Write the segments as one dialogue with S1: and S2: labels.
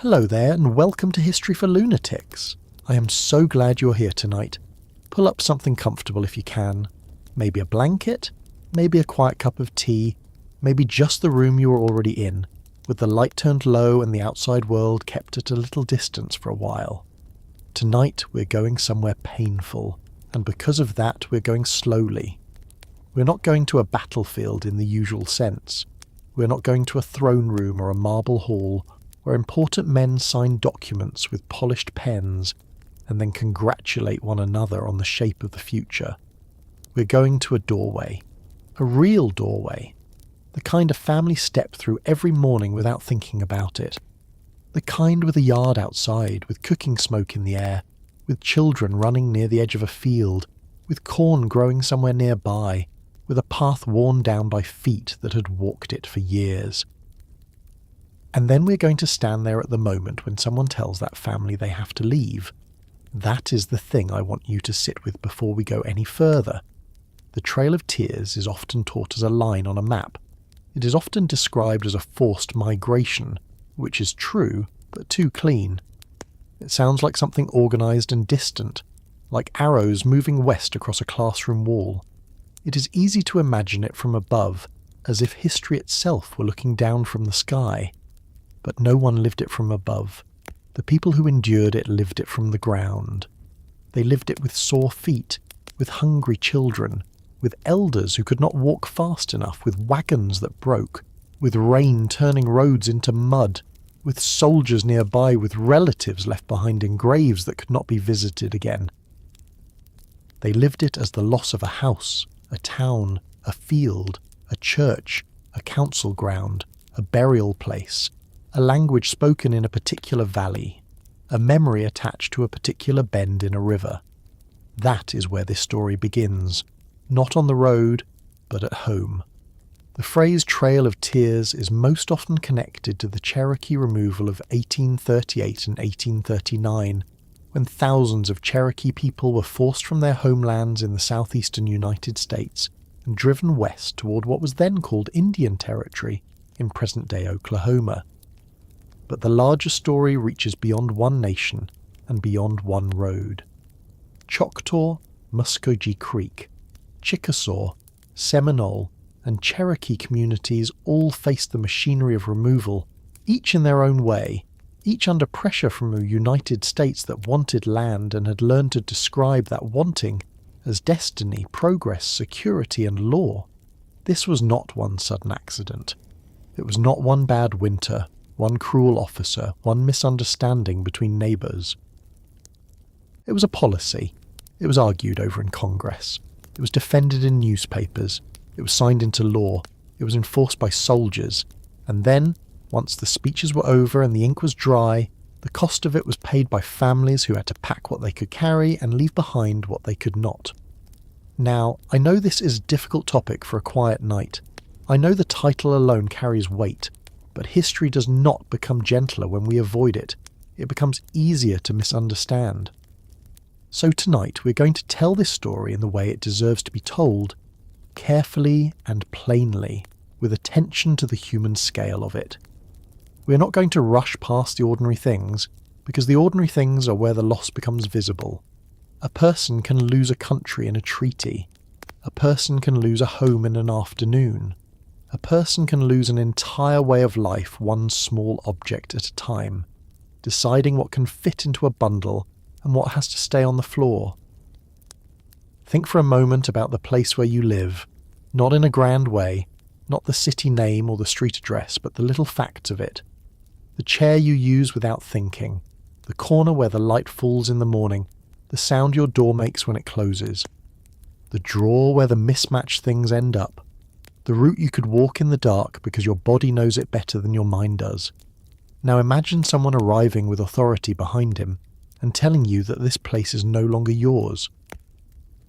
S1: Hello there and welcome to History for Lunatics. I am so glad you're here tonight. Pull up something comfortable if you can. Maybe a blanket, maybe a quiet cup of tea, maybe just the room you are already in, with the light turned low and the outside world kept at a little distance for a while. Tonight we're going somewhere painful, and because of that we're going slowly. We're not going to a battlefield in the usual sense. We're not going to a throne room or a marble hall where important men sign documents with polished pens and then congratulate one another on the shape of the future. We're going to a doorway. A real doorway. The kind a family step through every morning without thinking about it. The kind with a yard outside, with cooking smoke in the air, with children running near the edge of a field, with corn growing somewhere nearby, with a path worn down by feet that had walked it for years. And then we're going to stand there at the moment when someone tells that family they have to leave. That is the thing I want you to sit with before we go any further. The Trail of Tears is often taught as a line on a map. It is often described as a forced migration, which is true, but too clean. It sounds like something organised and distant, like arrows moving west across a classroom wall. It is easy to imagine it from above, as if history itself were looking down from the sky. But no one lived it from above. The people who endured it lived it from the ground. They lived it with sore feet, with hungry children, with elders who could not walk fast enough, with wagons that broke, with rain turning roads into mud, with soldiers nearby, with relatives left behind in graves that could not be visited again. They lived it as the loss of a house, a town, a field, a church, a council ground, a burial place, a language spoken in a particular valley, a memory attached to a particular bend in a river. That is where this story begins, not on the road, but at home. The phrase Trail of Tears is most often connected to the Cherokee removal of 1838 and 1839, when thousands of Cherokee people were forced from their homelands in the southeastern United States and driven west toward what was then called Indian Territory in present-day Oklahoma. But the larger story reaches beyond one nation and beyond one road. Choctaw, Muskogee Creek, Chickasaw, Seminole, and Cherokee communities all faced the machinery of removal, each in their own way, each under pressure from a United States that wanted land and had learned to describe that wanting as destiny, progress, security, and law. This was not one sudden accident. It was not one bad winter, one cruel officer, one misunderstanding between neighbours. It was a policy. It was argued over in Congress. It was defended in newspapers. It was signed into law. It was enforced by soldiers. And then, once the speeches were over and the ink was dry, the cost of it was paid by families who had to pack what they could carry and leave behind what they could not. Now, I know this is a difficult topic for a quiet night. I know the title alone carries weight, but history does not become gentler when we avoid it. It becomes easier to misunderstand. So tonight we're going to tell this story in the way it deserves to be told, carefully and plainly, with attention to the human scale of it. We're not going to rush past the ordinary things, because the ordinary things are where the loss becomes visible. A person can lose a country in a treaty. A person can lose a home in an afternoon. A person can lose an entire way of life one small object at a time, deciding what can fit into a bundle and what has to stay on the floor. Think for a moment about the place where you live, not in a grand way, not the city name or the street address, but the little facts of it. The chair you use without thinking, the corner where the light falls in the morning, the sound your door makes when it closes, the drawer where the mismatched things end up, the route you could walk in the dark because your body knows it better than your mind does. Now imagine someone arriving with authority behind him and telling you that this place is no longer yours.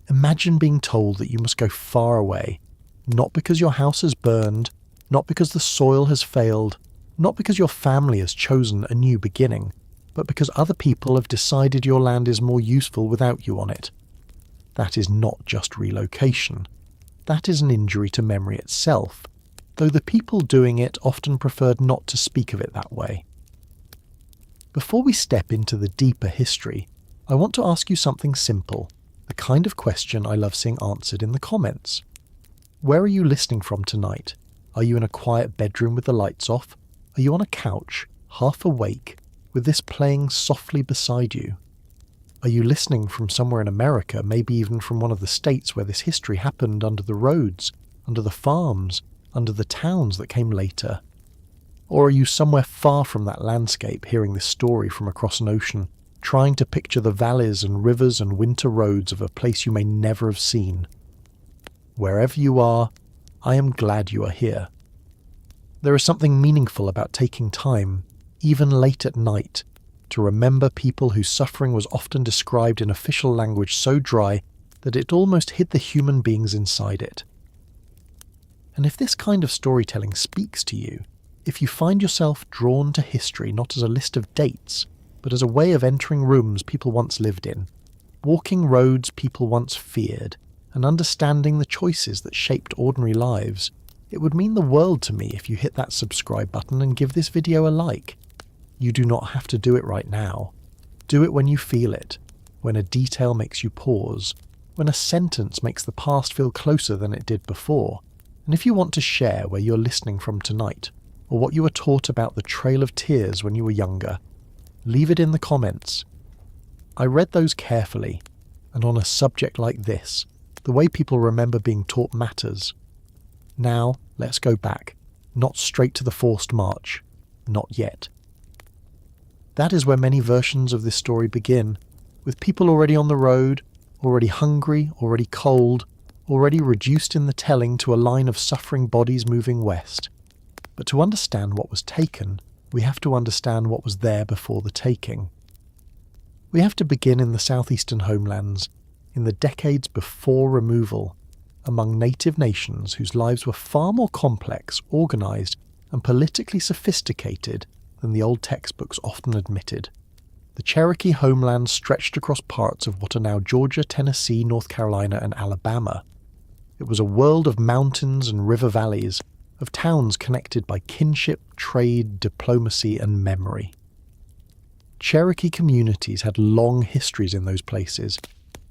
S1: Imagine being told that you must go far away, not because your house has burned, not because the soil has failed, not because your family has chosen a new beginning, but because other people have decided your land is more useful without you on it. That is not just relocation. That is an injury to memory itself, though the people doing it often preferred not to speak of it that way. Before we step into the deeper history, I want to ask you something simple, the kind of question I love seeing answered in the comments. Where are you listening from tonight? Are you in a quiet bedroom with the lights off? Are you on a couch, half awake, with this playing softly beside you? Are you listening from somewhere in America, maybe even from one of the states where this history happened, under the roads, under the farms, under the towns that came later? Or are you somewhere far from that landscape, hearing this story from across an ocean, trying to picture the valleys and rivers and winter roads of a place you may never have seen? Wherever you are, I am glad you are here. There is something meaningful about taking time, even late at night, to remember people whose suffering was often described in official language so dry that it almost hid the human beings inside it. And if this kind of storytelling speaks to you, if you find yourself drawn to history not as a list of dates, but as a way of entering rooms people once lived in, walking roads people once feared, and understanding the choices that shaped ordinary lives, it would mean the world to me if you hit that subscribe button and give this video a like. You do not have to do it right now. Do it when you feel it, when a detail makes you pause, when a sentence makes the past feel closer than it did before, and if you want to share where you're listening from tonight, or what you were taught about the Trail of Tears when you were younger, leave it in the comments. I read those carefully, and on a subject like this, the way people remember being taught matters. Now, let's go back, not straight to the forced march, not yet. That is where many versions of this story begin, with people already on the road, already hungry, already cold, already reduced in the telling to a line of suffering bodies moving west. But to understand what was taken, we have to understand what was there before the taking. We have to begin in the southeastern homelands, in the decades before removal, among native nations whose lives were far more complex, organised, and politically sophisticated than the old textbooks often admitted. The Cherokee homeland stretched across parts of what are now Georgia, Tennessee, North Carolina, and Alabama. It was a world of mountains and river valleys, of towns connected by kinship, trade, diplomacy, and memory. Cherokee communities had long histories in those places,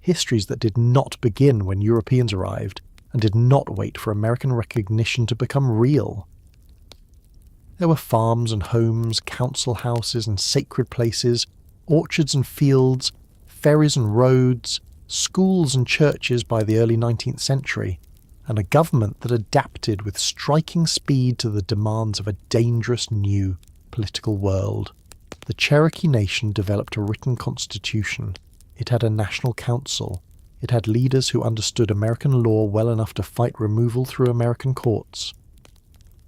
S1: histories that did not begin when Europeans arrived and did not wait for American recognition to become real. There were farms and homes, council houses and sacred places, orchards and fields, ferries and roads, schools and churches by the early 19th century, and a government that adapted with striking speed to the demands of a dangerous new political world. The Cherokee Nation developed a written constitution. It had a national council. It had leaders who understood American law well enough to fight removal through American courts.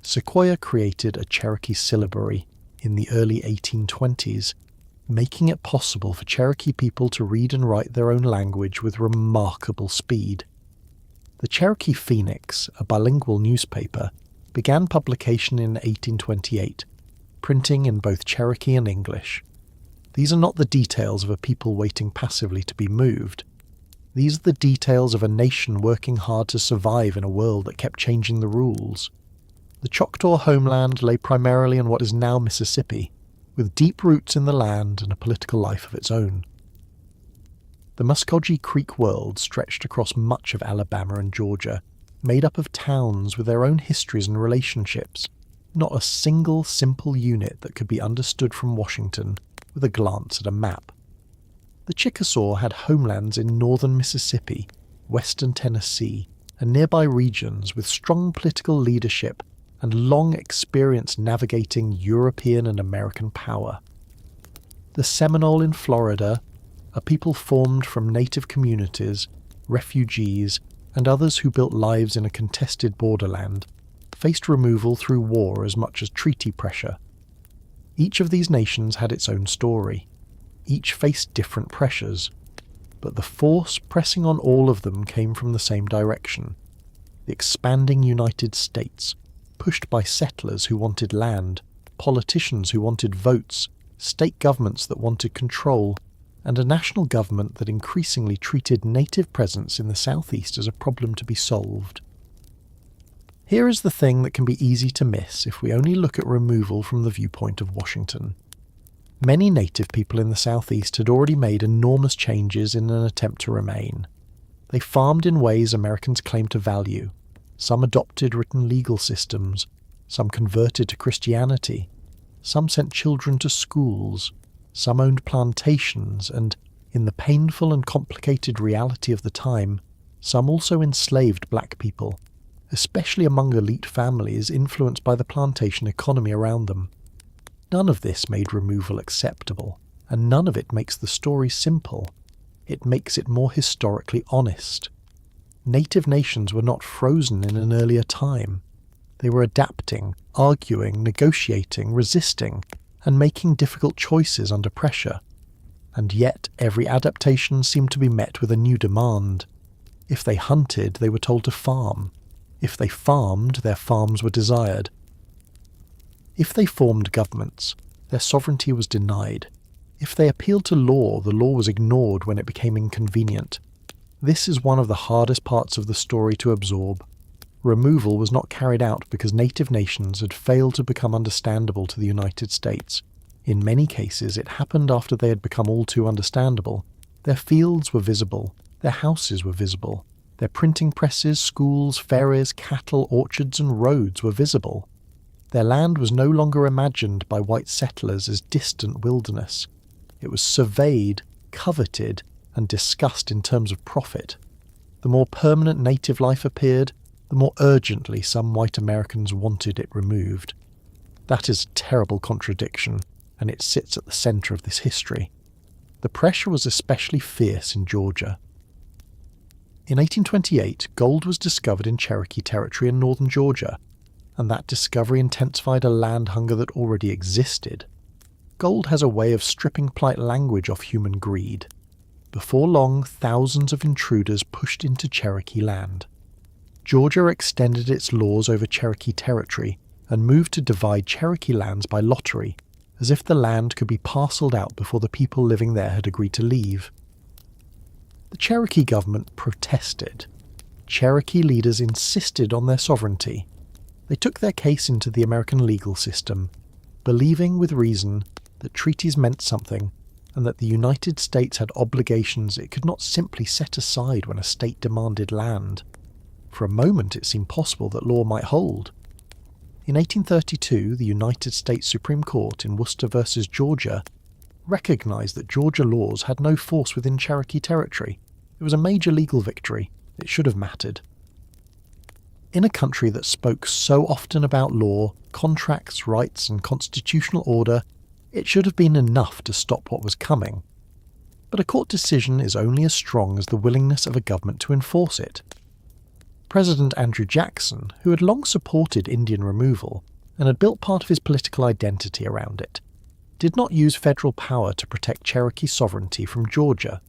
S1: Sequoyah created a Cherokee syllabary in the early 1820s, making it possible for Cherokee people to read and write their own language with remarkable speed. The Cherokee Phoenix, a bilingual newspaper, began publication in 1828, printing in both Cherokee and English. These are not the details of a people waiting passively to be moved. These are the details of a nation working hard to survive in a world that kept changing the rules. The Choctaw homeland lay primarily in what is now Mississippi, with deep roots in the land and a political life of its own. The Muskogee Creek world stretched across much of Alabama and Georgia, made up of towns with their own histories and relationships, not a single simple unit that could be understood from Washington with a glance at a map. The Chickasaw had homelands in northern Mississippi, western Tennessee, and nearby regions with strong political leadership and long experience navigating European and American power. The Seminole in Florida, a people formed from native communities, refugees, and others who built lives in a contested borderland, faced removal through war as much as treaty pressure. Each of these nations had its own story. Each faced different pressures, but the force pressing on all of them came from the same direction: the expanding United States, pushed by settlers who wanted land, politicians who wanted votes, state governments that wanted control, and a national government that increasingly treated native presence in the southeast as a problem to be solved. Here is the thing that can be easy to miss if we only look at removal from the viewpoint of Washington. Many native people in the southeast had already made enormous changes in an attempt to remain. They farmed in ways Americans claimed to value. Some adopted written legal systems, some converted to Christianity, some sent children to schools, some owned plantations, and, in the painful and complicated reality of the time, some also enslaved black people, especially among elite families influenced by the plantation economy around them. None of this made removal acceptable, and none of it makes the story simple. It makes it more historically honest. Native nations were not frozen in an earlier time. They were adapting, arguing, negotiating, resisting, and making difficult choices under pressure. And yet every adaptation seemed to be met with a new demand. If they hunted, they were told to farm. If they farmed, their farms were desired. If they formed governments, their sovereignty was denied. If they appealed to law, the law was ignored when it became inconvenient. This is one of the hardest parts of the story to absorb. Removal was not carried out because native nations had failed to become understandable to the United States. In many cases, it happened after they had become all too understandable. Their fields were visible. Their houses were visible. Their printing presses, schools, ferries, cattle, orchards, and roads were visible. Their land was no longer imagined by white settlers as distant wilderness. It was surveyed, coveted, and discussed in terms of profit. The more permanent native life appeared, the more urgently some white Americans wanted it removed. That is a terrible contradiction, and it sits at the centre of this history. The pressure was especially fierce in Georgia. In 1828, gold was discovered in Cherokee territory in northern Georgia, and that discovery intensified a land hunger that already existed. Gold has a way of stripping polite language off human greed. Before long, thousands of intruders pushed into Cherokee land. Georgia extended its laws over Cherokee territory and moved to divide Cherokee lands by lottery, as if the land could be parcelled out before the people living there had agreed to leave. The Cherokee government protested. Cherokee leaders insisted on their sovereignty. They took their case into the American legal system, believing with reason that treaties meant something and that the United States had obligations it could not simply set aside when a state demanded land. For a moment it seemed possible that law might hold. In 1832, the United States Supreme Court in Worcester v. Georgia recognized that Georgia laws had no force within Cherokee territory. It was a major legal victory. It should have mattered. In a country that spoke so often about law, contracts, rights, and constitutional order, it should have been enough to stop what was coming. But a court decision is only as strong as the willingness of a government to enforce it. President Andrew Jackson, who had long supported Indian removal and had built part of his political identity around it, did not use federal power to protect Cherokee sovereignty from Georgia.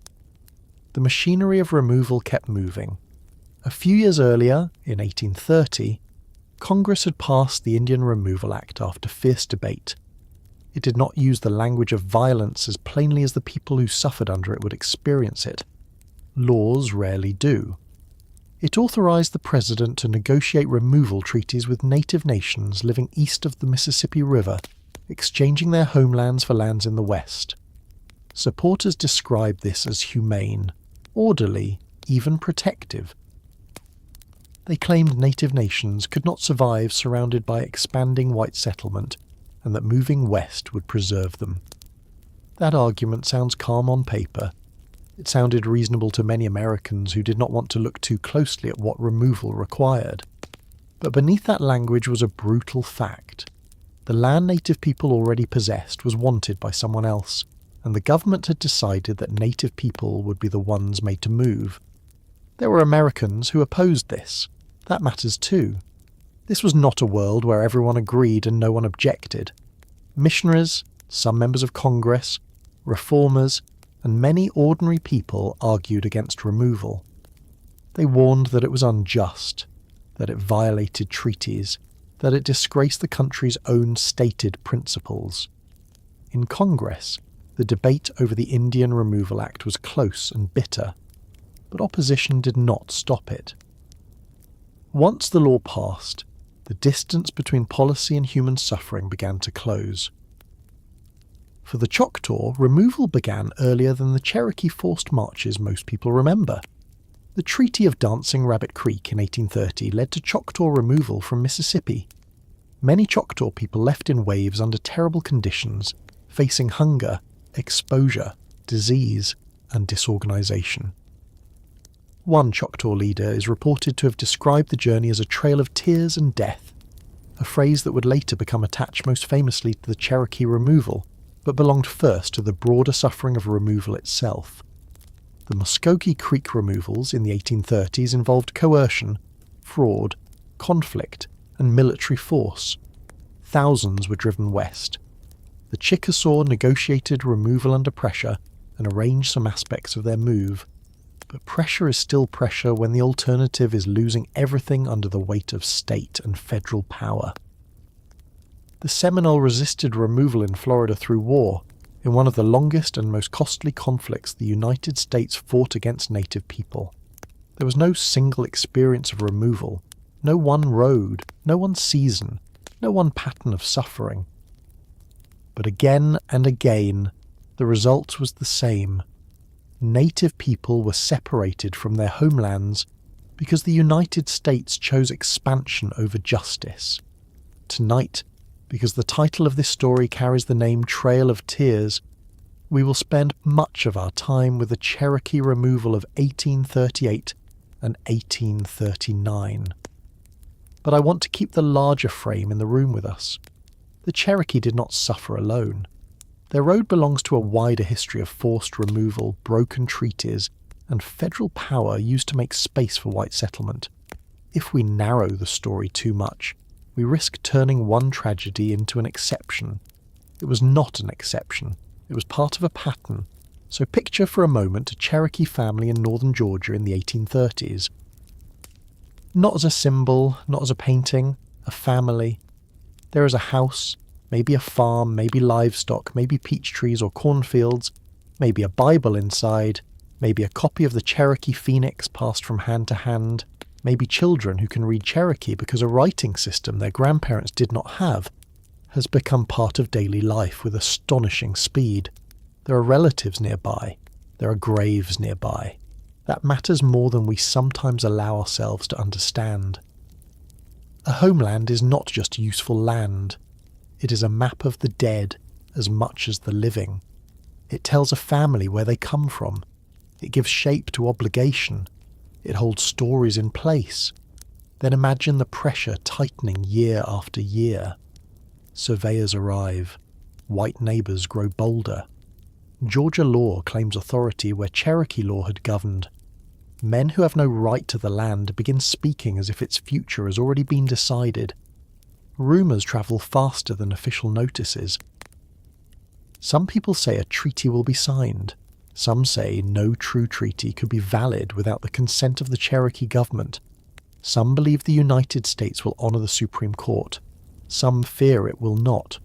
S1: The machinery of removal kept moving. A few years earlier, in 1830, Congress had passed the Indian Removal Act after fierce debate. It did not use the language of violence as plainly as the people who suffered under it would experience it. Laws rarely do. It authorized the president to negotiate removal treaties with native nations living east of the Mississippi River, exchanging their homelands for lands in the west. Supporters described this as humane, orderly, even protective. They claimed native nations could not survive surrounded by expanding white settlement, and that moving west would preserve them. That argument sounds calm on paper. It sounded reasonable to many Americans who did not want to look too closely at what removal required. But beneath that language was a brutal fact. The land native people already possessed was wanted by someone else, and the government had decided that native people would be the ones made to move. There were Americans who opposed this. That matters too. This was not a world where everyone agreed and no one objected. Missionaries, some members of Congress, reformers, and many ordinary people argued against removal. They warned that it was unjust, that it violated treaties, that it disgraced the country's own stated principles. In Congress, the debate over the Indian Removal Act was close and bitter, but opposition did not stop it. Once the law passed, the distance between policy and human suffering began to close. For the Choctaw, removal began earlier than the Cherokee forced marches most people remember. The Treaty of Dancing Rabbit Creek in 1830 led to Choctaw removal from Mississippi. Many Choctaw people left in waves under terrible conditions, facing hunger, exposure, disease, and disorganization. One Choctaw leader is reported to have described the journey as a trail of tears and death, a phrase that would later become attached most famously to the Cherokee removal, but belonged first to the broader suffering of removal itself. The Muskogee Creek removals in the 1830s involved coercion, fraud, conflict, and military force. Thousands were driven west. The Chickasaw negotiated removal under pressure and arranged some aspects of their move. But pressure is still pressure when the alternative is losing everything under the weight of state and federal power. The Seminole resisted removal in Florida through war, in one of the longest and most costly conflicts the United States fought against native people. There was no single experience of removal, no one road, no one season, no one pattern of suffering. But again and again, the result was the same. Native people were separated from their homelands because the United States chose expansion over justice. Tonight, because the title of this story carries the name Trail of Tears, we will spend much of our time with the Cherokee removal of 1838 and 1839. But I want to keep the larger frame in the room with us. The Cherokee did not suffer alone. Their road belongs to a wider history of forced removal, broken treaties, and federal power used to make space for white settlement. If we narrow the story too much, we risk turning one tragedy into an exception. It was not an exception. It was part of a pattern. So picture for a moment a Cherokee family in northern Georgia in the 1830s. Not as a symbol, not as a painting, a family. There is a house, maybe a farm, maybe livestock, maybe peach trees or cornfields, maybe a Bible inside, maybe a copy of the Cherokee Phoenix passed from hand to hand, maybe children who can read Cherokee because a writing system their grandparents did not have has become part of daily life with astonishing speed. There are relatives nearby. There are graves nearby. That matters more than we sometimes allow ourselves to understand. A homeland is not just useful land. It is a map of the dead as much as the living. It tells a family where they come from. It gives shape to obligation. It holds stories in place. Then imagine the pressure tightening year after year. Surveyors arrive. White neighbours grow bolder. Georgia law claims authority where Cherokee law had governed. Men who have no right to the land begin speaking as if its future has already been decided. Rumours travel faster than official notices. Some people say a treaty will be signed. Some say no true treaty could be valid without the consent of the Cherokee government. Some believe the United States will honour the Supreme Court. Some fear it will not.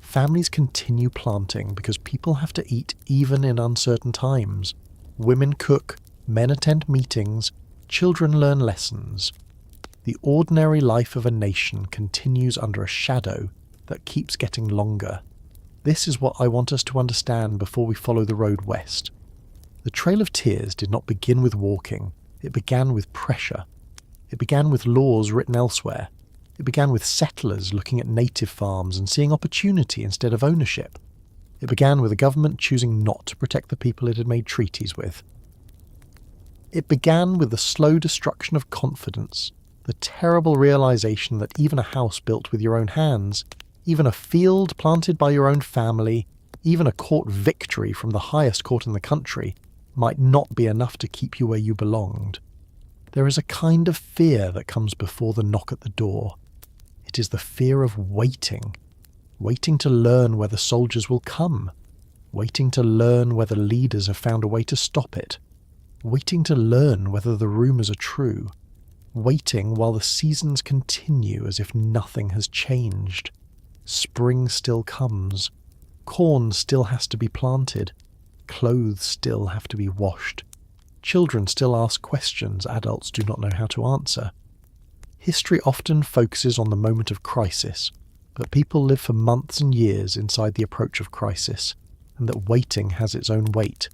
S1: Families continue planting because people have to eat even in uncertain times. Women cook, men attend meetings, children learn lessons. The ordinary life of a nation continues under a shadow that keeps getting longer. This is what I want us to understand before we follow the road west. The Trail of Tears did not begin with walking. It began with pressure. It began with laws written elsewhere. It began with settlers looking at native farms and seeing opportunity instead of ownership. It began with a government choosing not to protect the people it had made treaties with. It began with the slow destruction of confidence, the terrible realization that even a house built with your own hands, even a field planted by your own family, even a court victory from the highest court in the country, might not be enough to keep you where you belonged. There is a kind of fear that comes before the knock at the door. It is the fear of waiting to learn whether soldiers will come, waiting to learn whether leaders have found a way to stop it, waiting to learn whether the rumours are true, waiting while the seasons continue as if nothing has changed. Spring still comes. Corn still has to be planted. Clothes still have to be washed. Children still ask questions adults do not know how to answer. History often focuses on the moment of crisis, but people live for months and years inside the approach of crisis, and that waiting has its own weight.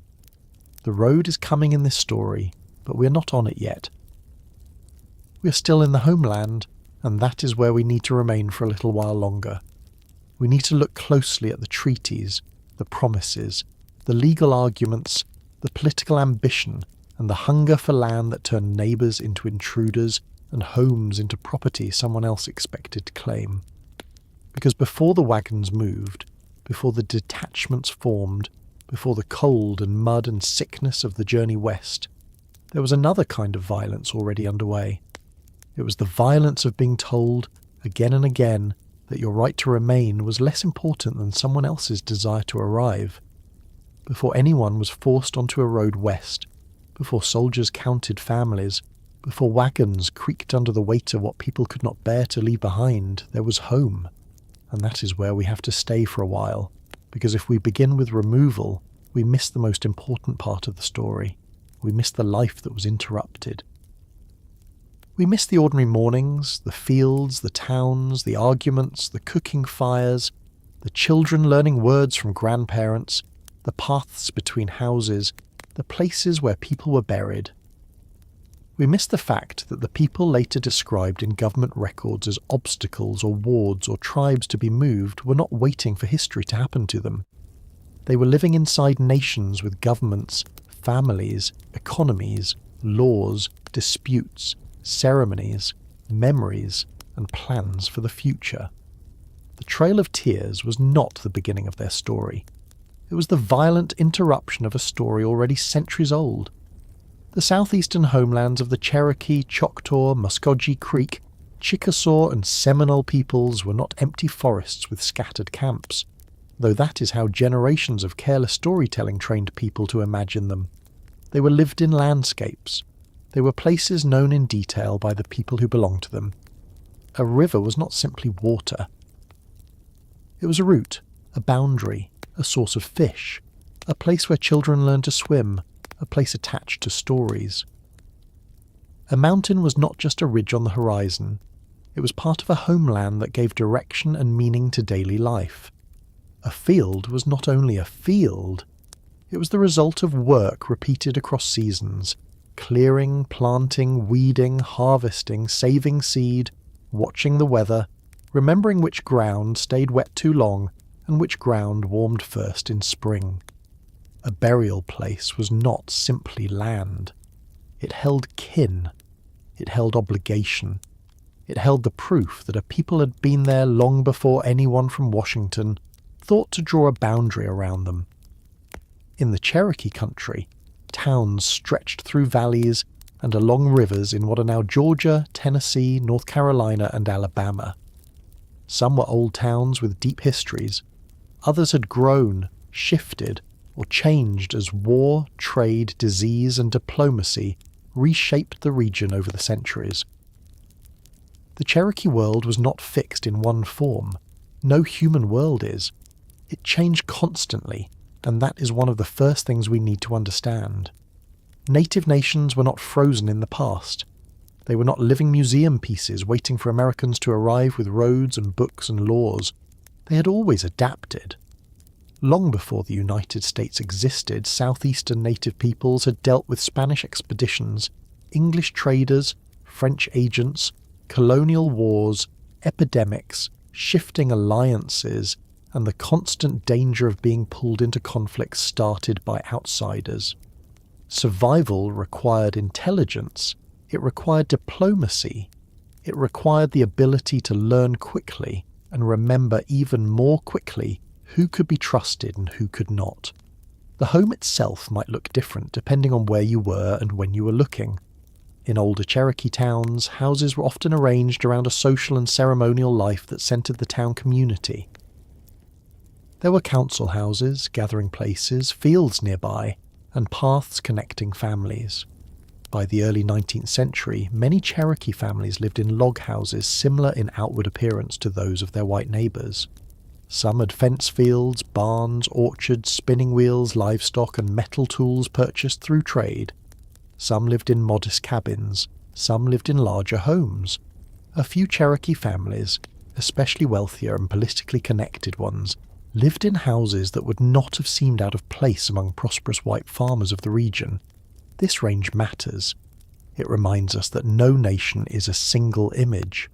S1: The road is coming in this story, but we're not on it yet. We're still in the homeland, and that is where we need to remain for a little while longer. We need to look closely at the treaties, the promises, the legal arguments, the political ambition, and the hunger for land that turned neighbours into intruders and homes into property someone else expected to claim. Because before the wagons moved, before the detachments formed, before the cold and mud and sickness of the journey west, there was another kind of violence already underway. It was the violence of being told, again and again, that your right to remain was less important than someone else's desire to arrive. Before anyone was forced onto a road west, before soldiers counted families, before wagons creaked under the weight of what people could not bear to leave behind, there was home. And that is where we have to stay for a while, because if we begin with removal, we miss the most important part of the story. We miss the life that was interrupted. We miss the ordinary mornings, the fields, the towns, the arguments, the cooking fires, the children learning words from grandparents, the paths between houses, the places where people were buried. We miss the fact that the people later described in government records as obstacles or wards or tribes to be moved were not waiting for history to happen to them. They were living inside nations with governments, families, economies, laws, disputes, ceremonies, memories, and plans for the future. The Trail of Tears was not the beginning of their story. It was the violent interruption of a story already centuries old. The southeastern homelands of the Cherokee, Choctaw, Muscogee Creek, Chickasaw and Seminole peoples were not empty forests with scattered camps, though that is how generations of careless storytelling trained people to imagine them. They were lived-in landscapes. They were places known in detail by the people who belonged to them. A river was not simply water. It was a route, a boundary, a source of fish, a place where children learned to swim, a place attached to stories. A mountain was not just a ridge on the horizon. It was part of a homeland that gave direction and meaning to daily life. A field was not only a field, it was the result of work repeated across seasons, clearing, planting, weeding, harvesting, saving seed, watching the weather, remembering which ground stayed wet too long and which ground warmed first in spring. A burial place was not simply land. It held kin. It held obligation. It held the proof that a people had been there long before anyone from Washington thought to draw a boundary around them. In the Cherokee country, towns stretched through valleys and along rivers in what are now Georgia, Tennessee, North Carolina, and Alabama. Some were old towns with deep histories. Others had grown, shifted, or changed as war, trade, disease, and diplomacy reshaped the region over the centuries. The Cherokee world was not fixed in one form. No human world is. It changed constantly, and that is one of the first things we need to understand. Native nations were not frozen in the past. They were not living museum pieces waiting for Americans to arrive with roads and books and laws. They had always adapted. Long before the United States existed, southeastern native peoples had dealt with Spanish expeditions, English traders, French agents, colonial wars, epidemics, shifting alliances, and the constant danger of being pulled into conflicts started by outsiders. Survival required intelligence. It required diplomacy. It required the ability to learn quickly and remember even more quickly who could be trusted and who could not. The home itself might look different depending on where you were and when you were looking. In older Cherokee towns, houses were often arranged around a social and ceremonial life that centered the town community. There were council houses, gathering places, fields nearby, and paths connecting families. By the early 19th century, many Cherokee families lived in log houses similar in outward appearance to those of their white neighbours. Some had fence fields, barns, orchards, spinning wheels, livestock, and metal tools purchased through trade. Some lived in modest cabins. Some lived in larger homes. A few Cherokee families, especially wealthier and politically connected ones, lived in houses that would not have seemed out of place among prosperous white farmers of the region. This range matters. It reminds us that no nation is a single image.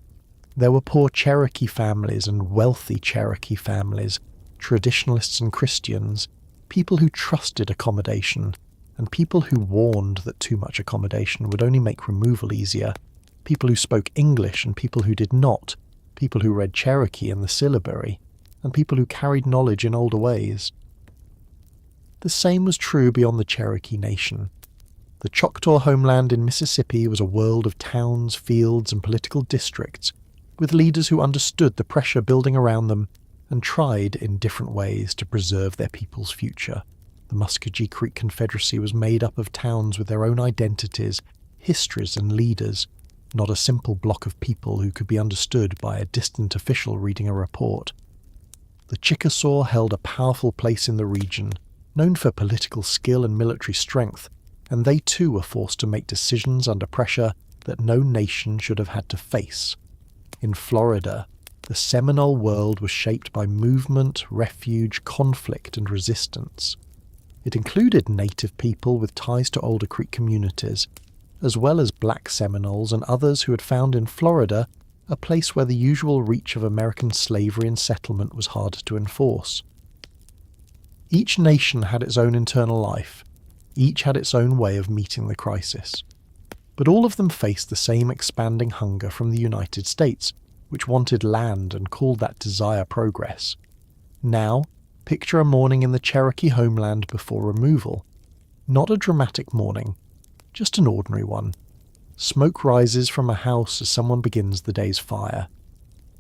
S1: There were poor Cherokee families and wealthy Cherokee families, traditionalists and Christians, people who trusted accommodation, and people who warned that too much accommodation would only make removal easier, people who spoke English and people who did not, people who read Cherokee in the syllabary, and people who carried knowledge in older ways. The same was true beyond the Cherokee Nation. The Choctaw homeland in Mississippi was a world of towns, fields, and political districts, with leaders who understood the pressure building around them and tried in different ways to preserve their people's future. The Muskogee Creek Confederacy was made up of towns with their own identities, histories, and leaders, not a simple block of people who could be understood by a distant official reading a report. The Chickasaw held a powerful place in the region, known for political skill and military strength, and they too were forced to make decisions under pressure that no nation should have had to face. In Florida, the Seminole world was shaped by movement, refuge, conflict, and resistance. It included native people with ties to older Creek communities, as well as black Seminoles and others who had found in Florida a place where the usual reach of American slavery and settlement was hard to enforce. Each nation had its own internal life. Each had its own way of meeting the crisis. But all of them faced the same expanding hunger from the United States, which wanted land and called that desire progress. Now, picture a morning in the Cherokee homeland before removal. Not a dramatic morning, just an ordinary one. Smoke rises from a house as someone begins the day's fire.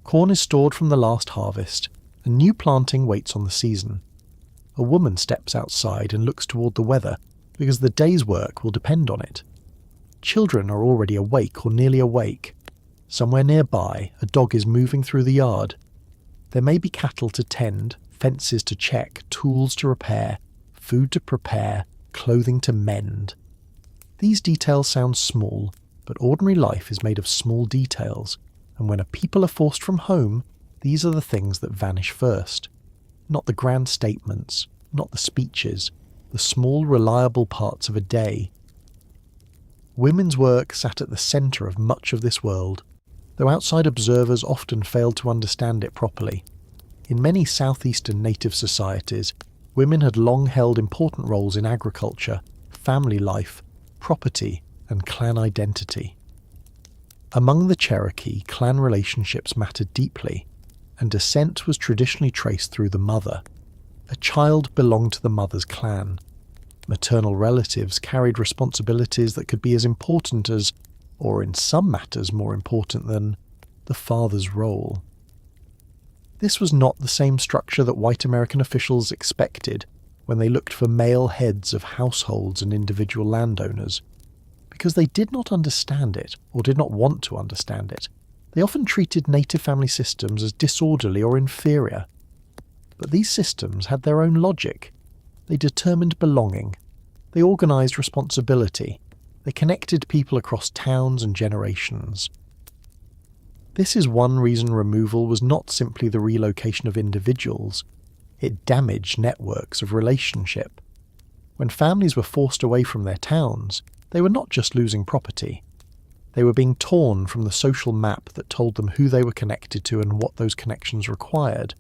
S1: Corn is stored from the last harvest, and new planting waits on the season. A woman steps outside and looks toward the weather, because the day's work will depend on it. Children are already awake or nearly awake. Somewhere nearby, a dog is moving through the yard. There may be cattle to tend, fences to check, tools to repair, food to prepare, clothing to mend. These details sound small, but ordinary life is made of small details, and when a people are forced from home, these are the things that vanish first. Not the grand statements, not the speeches, the small, reliable parts of a day. Women's work sat at the centre of much of this world, though outside observers often failed to understand it properly. In many southeastern native societies, women had long held important roles in agriculture, family life, property, and clan identity. Among the Cherokee, clan relationships mattered deeply, and descent was traditionally traced through the mother. A child belonged to the mother's clan. Maternal relatives carried responsibilities that could be as important as, or in some matters more important than, the father's role. This was not the same structure that white American officials expected when they looked for male heads of households and individual landowners. Because they did not understand it, or did not want to understand it, they often treated native family systems as disorderly or inferior. But these systems had their own logic. They determined belonging. They organised responsibility. They connected people across towns and generations. This is one reason removal was not simply the relocation of individuals. It damaged networks of relationship. When families were forced away from their towns, they were not just losing property. They were being torn from the social map that told them who they were connected to and what those connections required.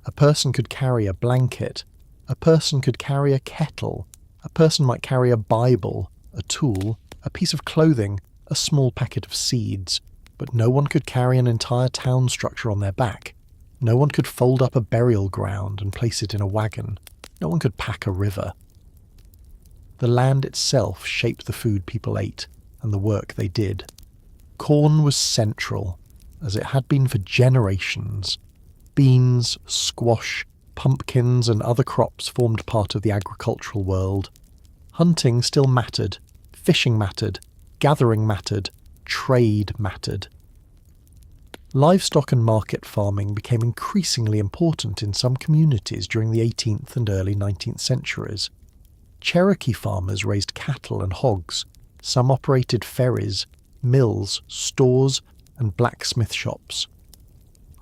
S1: A person could carry a blanket. A person could carry a kettle. A person might carry a Bible, a tool, a piece of clothing, a small packet of seeds. But no one could carry an entire town structure on their back. No one could fold up a burial ground and place it in a wagon. No one could pack a river. The land itself shaped the food people ate and the work they did. Corn was central, as it had been for generations. Beans, squash, pumpkins and other crops formed part of the agricultural world. Hunting still mattered, fishing mattered, gathering mattered, trade mattered. Livestock and market farming became increasingly important in some communities during the 18th and early 19th centuries. Cherokee farmers raised cattle and hogs. Some operated ferries, mills, stores, and blacksmith shops.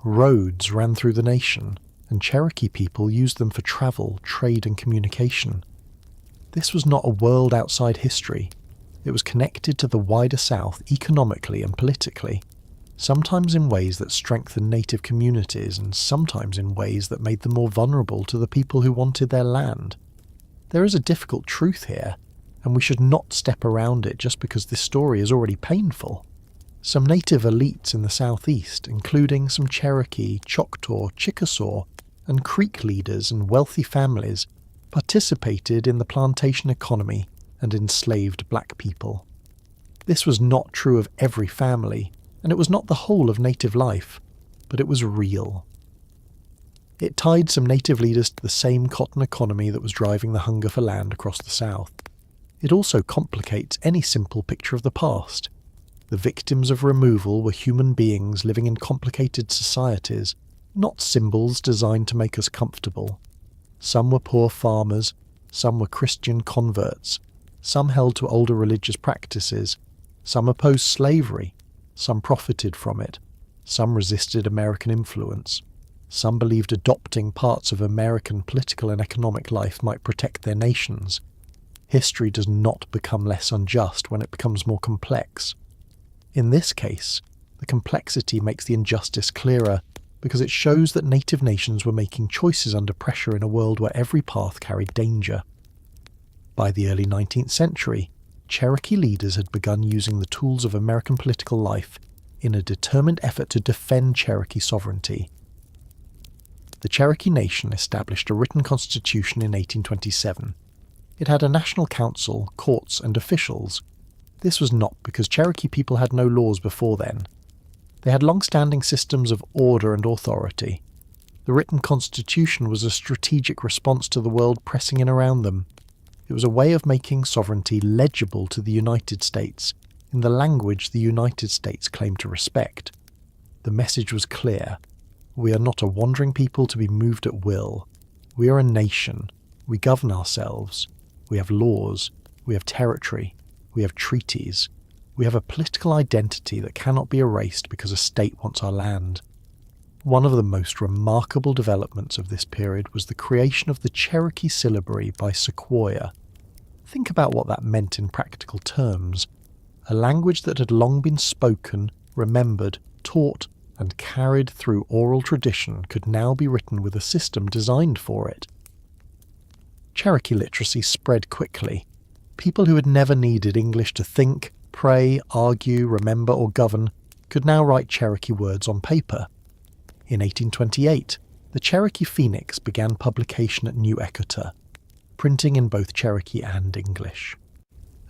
S1: Roads ran through the nation, and Cherokee people used them for travel, trade and communication. This was not a world outside history. It was connected to the wider South economically and politically, sometimes in ways that strengthened native communities and sometimes in ways that made them more vulnerable to the people who wanted their land. There is a difficult truth here, and we should not step around it just because this story is already painful. Some native elites in the southeast, including some Cherokee, Choctaw, Chickasaw, and Creek leaders and wealthy families, participated in the plantation economy and enslaved black people. This was not true of every family, and it was not the whole of native life, but it was real. It tied some native leaders to the same cotton economy that was driving the hunger for land across the South. It also complicates any simple picture of the past. The victims of removal were human beings living in complicated societies, not symbols designed to make us comfortable. Some were poor farmers, some were Christian converts, some held to older religious practices, some opposed slavery, some profited from it, some resisted American influence, some believed adopting parts of American political and economic life might protect their nations. History does not become less unjust when it becomes more complex. In this case, the complexity makes the injustice clearer because it shows that native nations were making choices under pressure in a world where every path carried danger. By the early 19th century, Cherokee leaders had begun using the tools of American political life in a determined effort to defend Cherokee sovereignty. The Cherokee Nation established a written constitution in 1827. It had a national council, courts, and officials. This was not because Cherokee people had no laws before then. They had long-standing systems of order and authority. The written constitution was a strategic response to the world pressing in around them. It was a way of making sovereignty legible to the United States in the language the United States claimed to respect. The message was clear. We are not a wandering people to be moved at will. We are a nation. We govern ourselves. We have laws. We have territory. We have treaties. We have a political identity that cannot be erased because a state wants our land. One of the most remarkable developments of this period was the creation of the Cherokee syllabary by Sequoyah. Think about what that meant in practical terms. A language that had long been spoken, remembered, taught, and carried through oral tradition could now be written with a system designed for it. Cherokee literacy spread quickly. People who had never needed English to think, pray, argue, remember, or govern could now write Cherokee words on paper. In 1828, the Cherokee Phoenix began publication at New Exeter, printing in both Cherokee and English.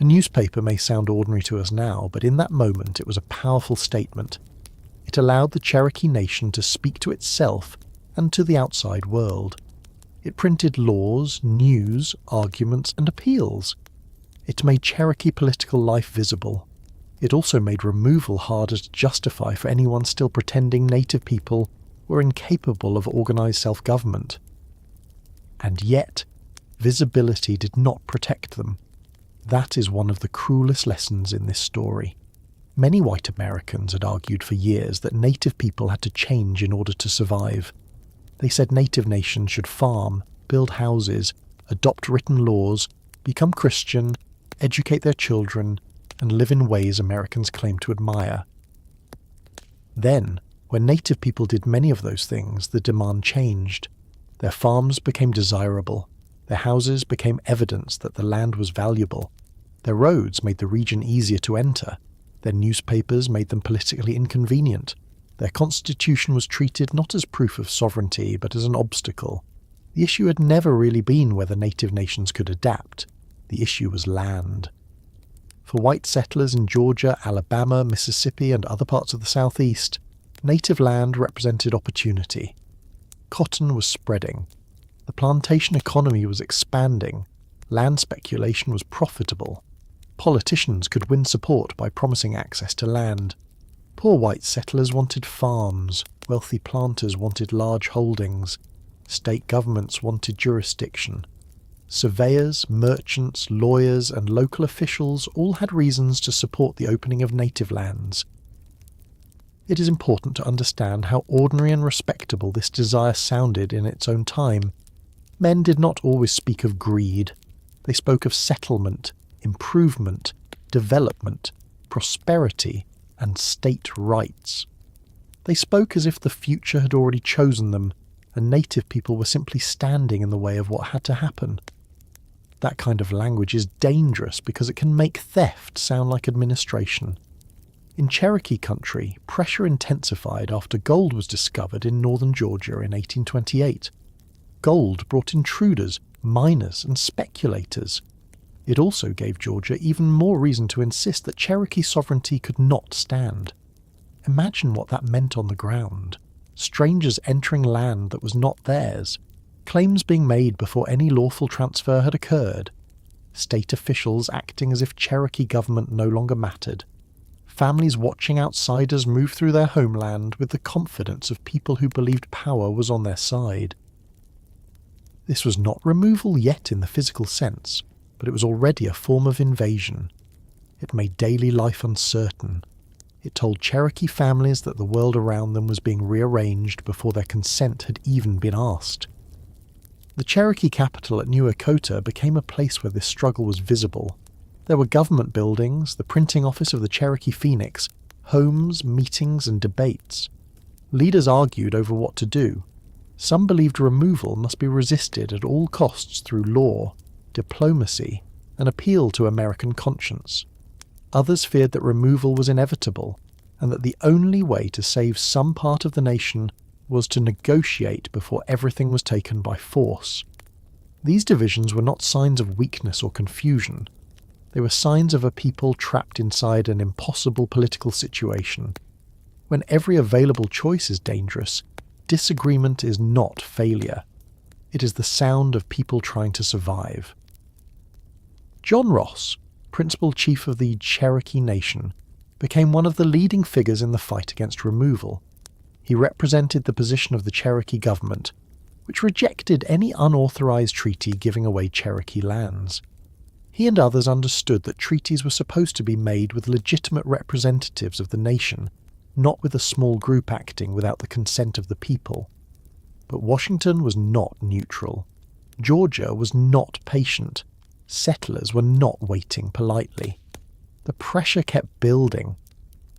S1: A newspaper may sound ordinary to us now, but in that moment it was a powerful statement. It allowed the Cherokee Nation to speak to itself and to the outside world. It printed laws, news, arguments, and appeals. It made Cherokee political life visible. It also made removal harder to justify for anyone still pretending native people were incapable of organised self-government. And yet, visibility did not protect them. That is one of the cruelest lessons in this story. Many white Americans had argued for years that native people had to change in order to survive. They said native nations should farm, build houses, adopt written laws, become Christian, educate their children, and live in ways Americans claim to admire. Then, when native people did many of those things, the demand changed. Their farms became desirable. Their houses became evidence that the land was valuable. Their roads made the region easier to enter. Their newspapers made them politically inconvenient. Their constitution was treated not as proof of sovereignty, but as an obstacle. The issue had never really been whether native nations could adapt. The issue was land. For white settlers in Georgia, Alabama, Mississippi, and other parts of the Southeast, native land represented opportunity. Cotton was spreading. The plantation economy was expanding. Land speculation was profitable. Politicians could win support by promising access to land. Poor white settlers wanted farms. Wealthy planters wanted large holdings. State governments wanted jurisdiction. Surveyors, merchants, lawyers, and local officials all had reasons to support the opening of native lands. It is important to understand how ordinary and respectable this desire sounded in its own time. Men did not always speak of greed. They spoke of settlement, improvement, development, prosperity, and state rights. They spoke as if the future had already chosen them, and native people were simply standing in the way of what had to happen. That kind of language is dangerous because it can make theft sound like administration. In Cherokee country, pressure intensified after gold was discovered in northern Georgia in 1828. Gold brought intruders, miners, and speculators. It also gave Georgia even more reason to insist that Cherokee sovereignty could not stand. Imagine what that meant on the ground. Strangers entering land that was not theirs, claims being made before any lawful transfer had occurred, state officials acting as if Cherokee government no longer mattered, families watching outsiders move through their homeland with the confidence of people who believed power was on their side. This was not removal yet in the physical sense, but it was already a form of invasion. It made daily life uncertain. It told Cherokee families that the world around them was being rearranged before their consent had even been asked. The Cherokee capital at New Echota became a place where this struggle was visible. There were government buildings, the printing office of the Cherokee Phoenix, homes, meetings, and debates. Leaders argued over what to do. Some believed removal must be resisted at all costs through law, diplomacy, and appeal to American conscience. Others feared that removal was inevitable, and that the only way to save some part of the nation was to negotiate before everything was taken by force. These divisions were not signs of weakness or confusion. They were signs of a people trapped inside an impossible political situation. When every available choice is dangerous, disagreement is not failure. It is the sound of people trying to survive. John Ross, principal chief of the Cherokee Nation, became one of the leading figures in the fight against removal. He represented the position of the Cherokee government, which rejected any unauthorized treaty giving away Cherokee lands. He and others understood that treaties were supposed to be made with legitimate representatives of the nation, not with a small group acting without the consent of the people. But Washington was not neutral. Georgia was not patient. Settlers were not waiting politely. The pressure kept building,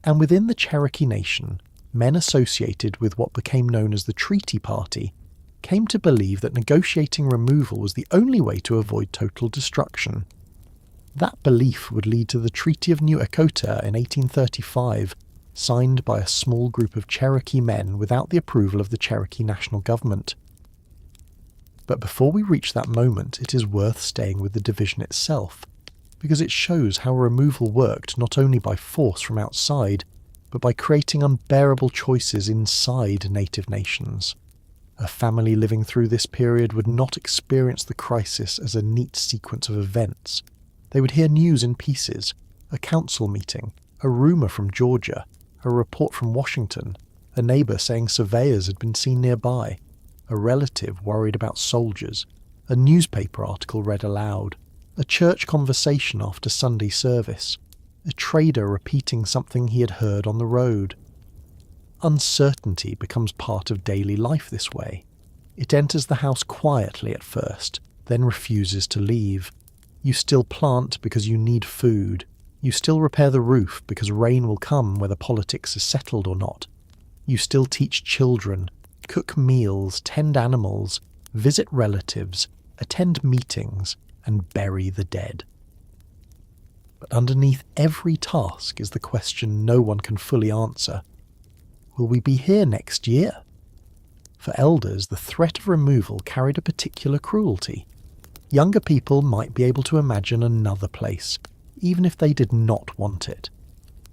S1: and within the Cherokee Nation, men associated with what became known as the Treaty Party came to believe that negotiating removal was the only way to avoid total destruction. That belief would lead to the Treaty of New Echota in 1835, signed by a small group of Cherokee men without the approval of the Cherokee national government. But before we reach that moment, it is worth staying with the division itself, because it shows how removal worked not only by force from outside, but by creating unbearable choices inside native nations. A family living through this period would not experience the crisis as a neat sequence of events. They would hear news in pieces, a council meeting, a rumour from Georgia, a report from Washington, a neighbour saying surveyors had been seen nearby, a relative worried about soldiers, a newspaper article read aloud, a church conversation after Sunday service, a trader repeating something he had heard on the road. Uncertainty becomes part of daily life this way. It enters the house quietly at first, then refuses to leave. You still plant because you need food. You still repair the roof because rain will come whether politics is settled or not. You still teach children, cook meals, tend animals, visit relatives, attend meetings, and bury the dead. But underneath every task is the question no one can fully answer. Will we be here next year? For elders, the threat of removal carried a particular cruelty. Younger people might be able to imagine another place, even if they did not want it.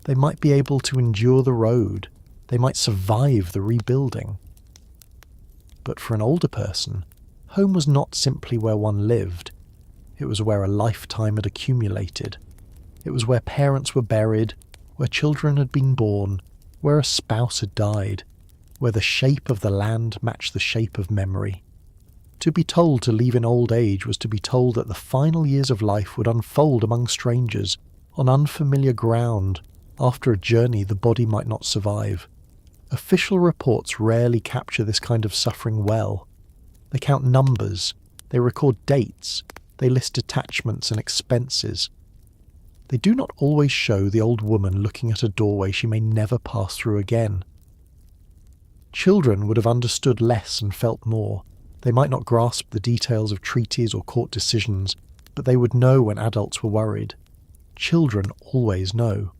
S1: They might be able to endure the road. They might survive the rebuilding. But for an older person, home was not simply where one lived. It was where a lifetime had accumulated. It was where parents were buried, where children had been born, where a spouse had died, where the shape of the land matched the shape of memory. To be told to leave in old age was to be told that the final years of life would unfold among strangers, on unfamiliar ground, after a journey the body might not survive. Official reports rarely capture this kind of suffering well. They count numbers, they record dates, they list detachments and expenses. They do not always show the old woman looking at a doorway she may never pass through again. Children would have understood less and felt more. They might not grasp the details of treaties or court decisions, but they would know when adults were worried. Children always know.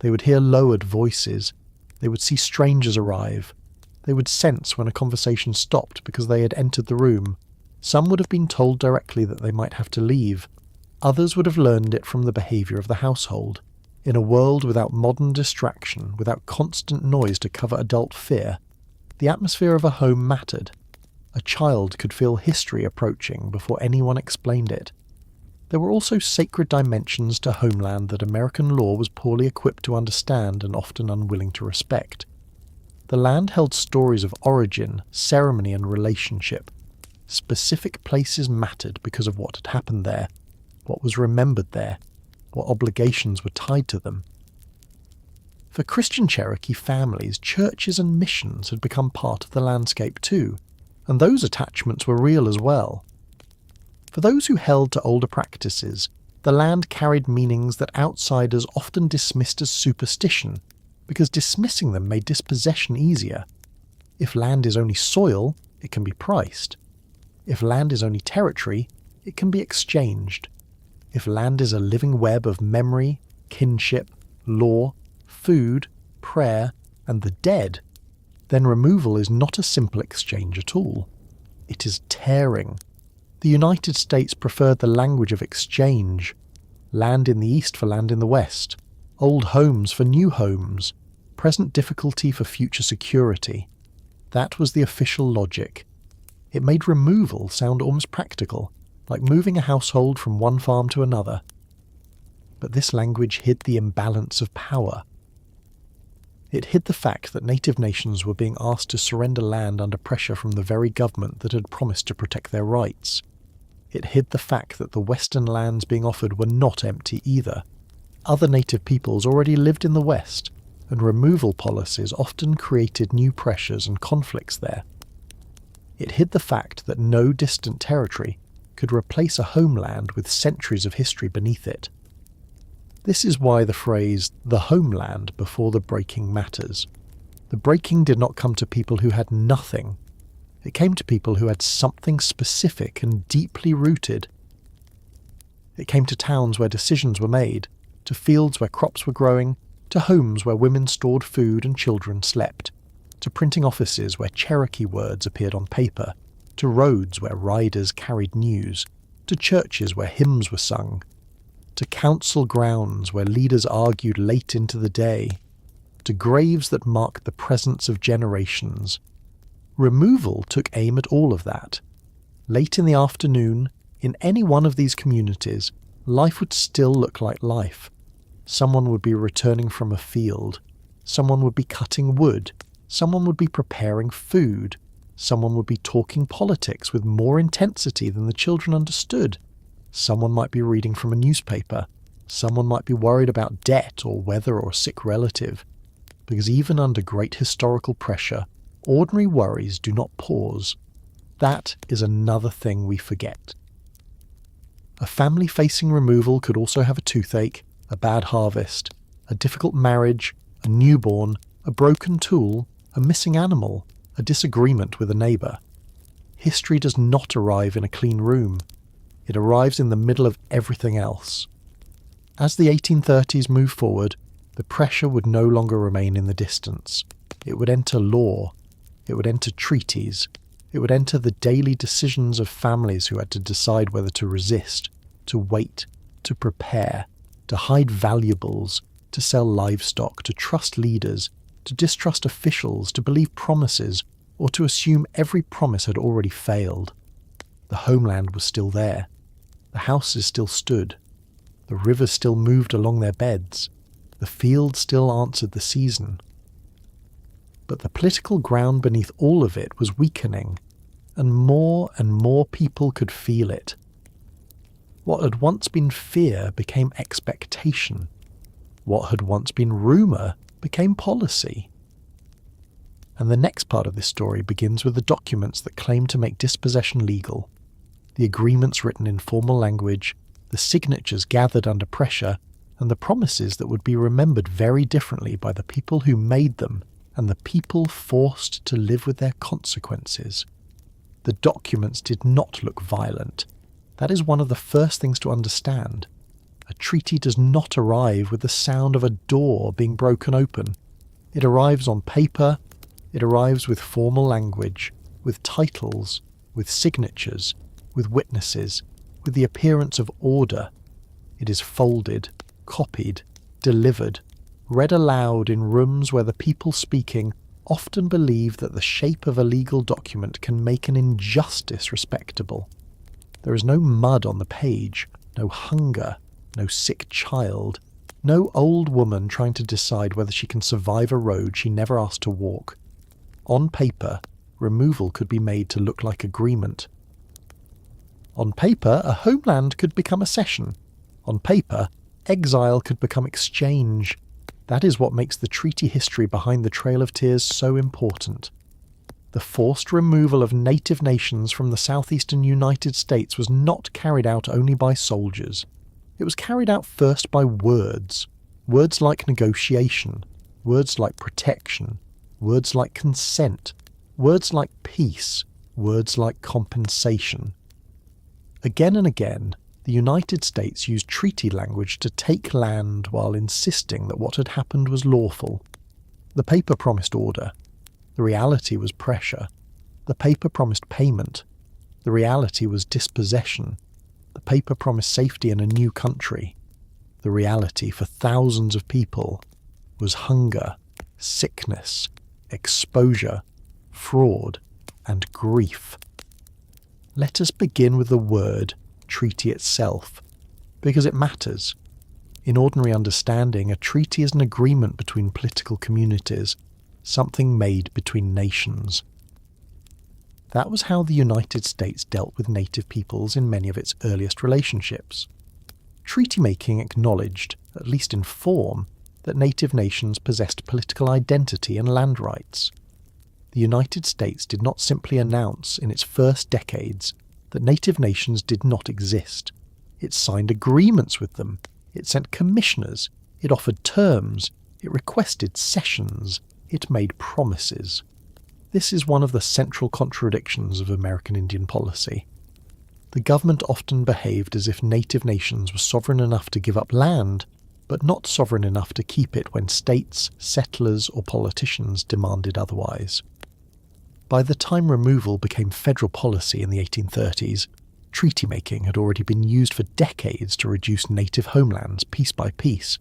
S1: They would hear lowered voices. They would see strangers arrive. They would sense when a conversation stopped because they had entered the room. Some would have been told directly that they might have to leave. Others would have learned it from the behaviour of the household. In a world without modern distraction, without constant noise to cover adult fear, the atmosphere of a home mattered. A child could feel history approaching before anyone explained it. There were also sacred dimensions to homeland that American law was poorly equipped to understand and often unwilling to respect. The land held stories of origin, ceremony and relationship. Specific places mattered because of what had happened there, what was remembered there, what obligations were tied to them. For Christian Cherokee families, churches and missions had become part of the landscape too, and those attachments were real as well. For those who held to older practices, the land carried meanings that outsiders often dismissed as superstition, because dismissing them made dispossession easier. If land is only soil, it can be priced. If land is only territory, it can be exchanged. If land is a living web of memory, kinship, law, food, prayer, and the dead, then removal is not a simple exchange at all. It is tearing. The United States preferred the language of exchange. Land in the East for land in the West. Old homes for new homes. Present difficulty for future security. That was the official logic. It made removal sound almost practical, like moving a household from one farm to another. But this language hid the imbalance of power. It hid the fact that native nations were being asked to surrender land under pressure from the very government that had promised to protect their rights. It hid the fact that the Western lands being offered were not empty either. Other native peoples already lived in the West, and removal policies often created new pressures and conflicts there. It hid the fact that no distant territory could replace a homeland with centuries of history beneath it. This is why the phrase, the homeland before the breaking matters. The breaking did not come to people who had nothing. It came to people who had something specific and deeply rooted. It came to towns where decisions were made, to fields where crops were growing, to homes where women stored food and children slept, to printing offices where Cherokee words appeared on paper, to roads where riders carried news, to churches where hymns were sung, to council grounds where leaders argued late into the day, to graves that marked the presence of generations. Removal took aim at all of that. Late in the afternoon, in any one of these communities, life would still look like life. Someone would be returning from a field. Someone would be cutting wood. Someone would be preparing food. Someone would be talking politics with more intensity than the children understood. Someone might be reading from a newspaper. Someone might be worried about debt or weather or a sick relative. Because even under great historical pressure, ordinary worries do not pause. That is another thing we forget. A family facing removal could also have a toothache, a bad harvest, a difficult marriage, a newborn, a broken tool, a missing animal, a disagreement with a neighbour. History does not arrive in a clean room. It arrives in the middle of everything else. As the 1830s moved forward, the pressure would no longer remain in the distance. It would enter law. It would enter treaties. It would enter the daily decisions of families who had to decide whether to resist, to wait, to prepare, to hide valuables, to sell livestock, to trust leaders, to distrust officials, to believe promises, or to assume every promise had already failed. The homeland was still there. The houses still stood. The rivers still moved along their beds. The fields still answered the season. But the political ground beneath all of it was weakening, and more people could feel it. What had once been fear became expectation. What had once been rumour became policy. And the next part of this story begins with the documents that claim to make dispossession legal, the agreements written in formal language, the signatures gathered under pressure, and the promises that would be remembered very differently by the people who made them and the people forced to live with their consequences. The documents did not look violent. That is one of the first things to understand. A treaty does not arrive with the sound of a door being broken open. It arrives on paper, it arrives with formal language, with titles, with signatures, with witnesses, with the appearance of order. It is folded, copied, delivered, read aloud in rooms where the people speaking often believe that the shape of a legal document can make an injustice respectable. There is no mud on the page, no hunger, no sick child, no old woman trying to decide whether she can survive a road she never asked to walk. On paper, removal could be made to look like agreement. On paper, a homeland could become a cession. On paper, exile could become exchange. That is what makes the treaty history behind the Trail of Tears so important. The forced removal of native nations from the southeastern United States was not carried out only by soldiers. It was carried out first by words. Words like negotiation, words like protection, words like consent, words like peace, words like compensation. Again and again, the United States used treaty language to take land while insisting that what had happened was lawful. The paper promised order. The reality was pressure. The paper promised payment. The reality was dispossession. The paper promised safety in a new country. The reality for thousands of people was hunger, sickness, exposure, fraud, and grief. Let us begin with the word treaty itself, because it matters. In ordinary understanding, a treaty is an agreement between political communities, something made between nations. That was how the United States dealt with native peoples in many of its earliest relationships. Treaty-making acknowledged, at least in form, that native nations possessed political identity and land rights. The United States did not simply announce in its first decades that native nations did not exist. It signed agreements with them, it sent commissioners, it offered terms, it requested cessions, it made promises. This is one of the central contradictions of American Indian policy. The government often behaved as if native nations were sovereign enough to give up land, but not sovereign enough to keep it when states, settlers, or politicians demanded otherwise. By the time removal became federal policy in the 1830s, treaty-making had already been used for decades to reduce native homelands piece by piece.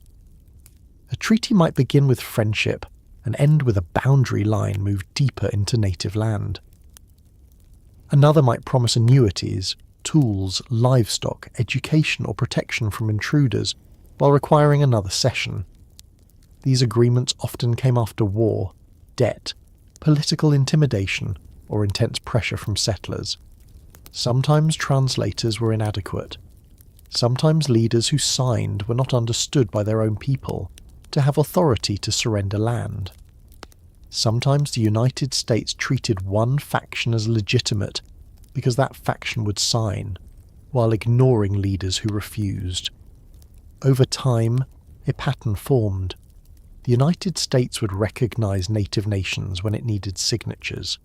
S1: A treaty might begin with friendship and end with a boundary line moved deeper into native land. Another might promise annuities, tools, livestock, education or protection from intruders, while requiring another cession. These agreements often came after war, debt, political intimidation, or intense pressure from settlers. Sometimes translators were inadequate. Sometimes leaders who signed were not understood by their own people to have authority to surrender land. Sometimes the United States treated one faction as legitimate because that faction would sign, while ignoring leaders who refused. Over time, a pattern formed. The United States would recognize native nations when it needed signatures.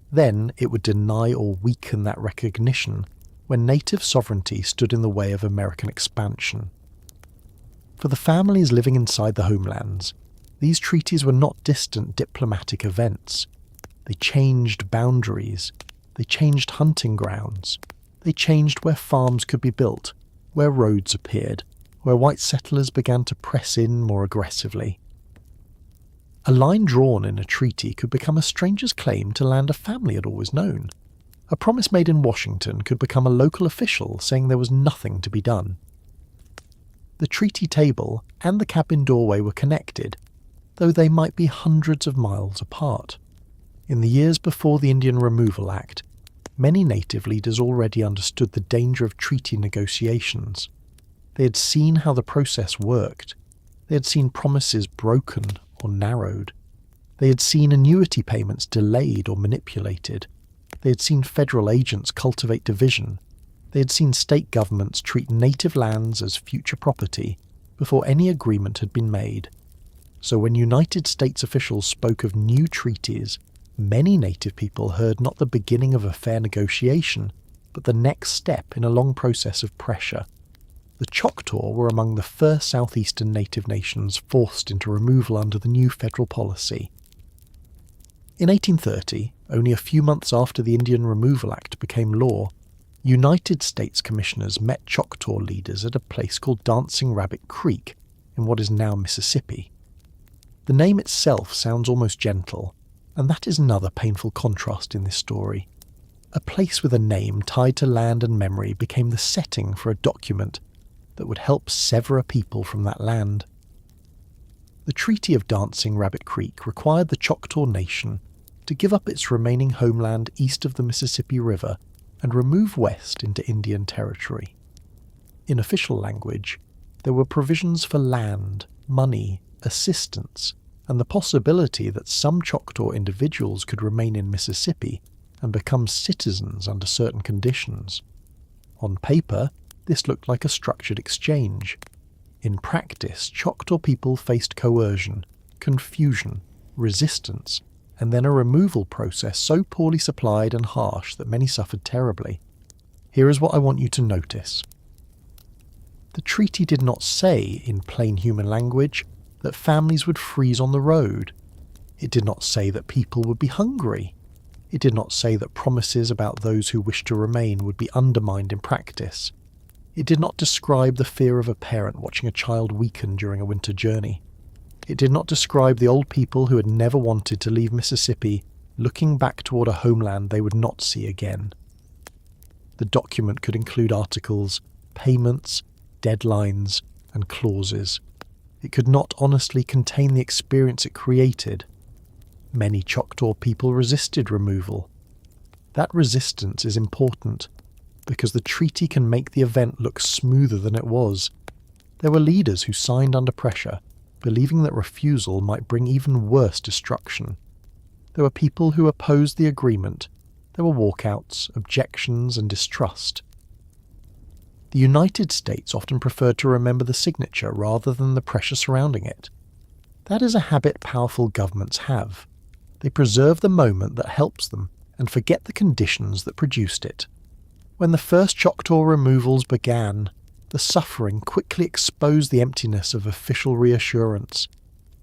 S1: Then it would deny or weaken that recognition when native sovereignty stood in the way of American expansion. For the families living inside the homelands, these treaties were not distant diplomatic events. They changed boundaries. They changed hunting grounds. They changed where farms could be built, where roads appeared, where white settlers began to press in more aggressively. A line drawn in a treaty could become a stranger's claim to land a family had always known. A promise made in Washington could become a local official saying there was nothing to be done. The treaty table and the cabin doorway were connected, though they might be hundreds of miles apart. In the years before the Indian Removal Act, many native leaders already understood the danger of treaty negotiations. They had seen how the process worked. They had seen promises broken or narrowed. They had seen annuity payments delayed or manipulated. They had seen federal agents cultivate division. They had seen state governments treat native lands as future property before any agreement had been made. So when United States officials spoke of new treaties, many native people heard not the beginning of a fair negotiation, but the next step in a long process of pressure. The Choctaw were among the first southeastern native nations forced into removal under the new federal policy. In 1830, only a few months after the Indian Removal Act became law, United States commissioners met Choctaw leaders at a place called Dancing Rabbit Creek in what is now Mississippi. The name itself sounds almost gentle, and that is another painful contrast in this story. A place with a name tied to land and memory became the setting for a document that would help sever a people from that land. The Treaty of Dancing Rabbit Creek required the Choctaw Nation to give up its remaining homeland east of the Mississippi River and remove west into Indian Territory. In official language, there were provisions for land, money, assistance, and the possibility that some Choctaw individuals could remain in Mississippi and become citizens under certain conditions. On paper, this looked like a structured exchange. In practice, Choctaw people faced coercion, confusion, resistance, and then a removal process so poorly supplied and harsh that many suffered terribly. Here is what I want you to notice. The treaty did not say, in plain human language, that families would freeze on the road. It did not say that people would be hungry. It did not say that promises about those who wished to remain would be undermined in practice. It did not describe the fear of a parent watching a child weaken during a winter journey. It did not describe the old people who had never wanted to leave Mississippi looking back toward a homeland they would not see again. The document could include articles, payments, deadlines, and clauses. It could not honestly contain the experience it created. Many Choctaw people resisted removal. That resistance is important because the treaty can make the event look smoother than it was. There were leaders who signed under pressure, believing that refusal might bring even worse destruction. There were people who opposed the agreement. There were walkouts, objections, and distrust. The United States often preferred to remember the signature rather than the pressure surrounding it. That is a habit powerful governments have. They preserve the moment that helps them and forget the conditions that produced it. When the first Choctaw removals began, the suffering quickly exposed the emptiness of official reassurance.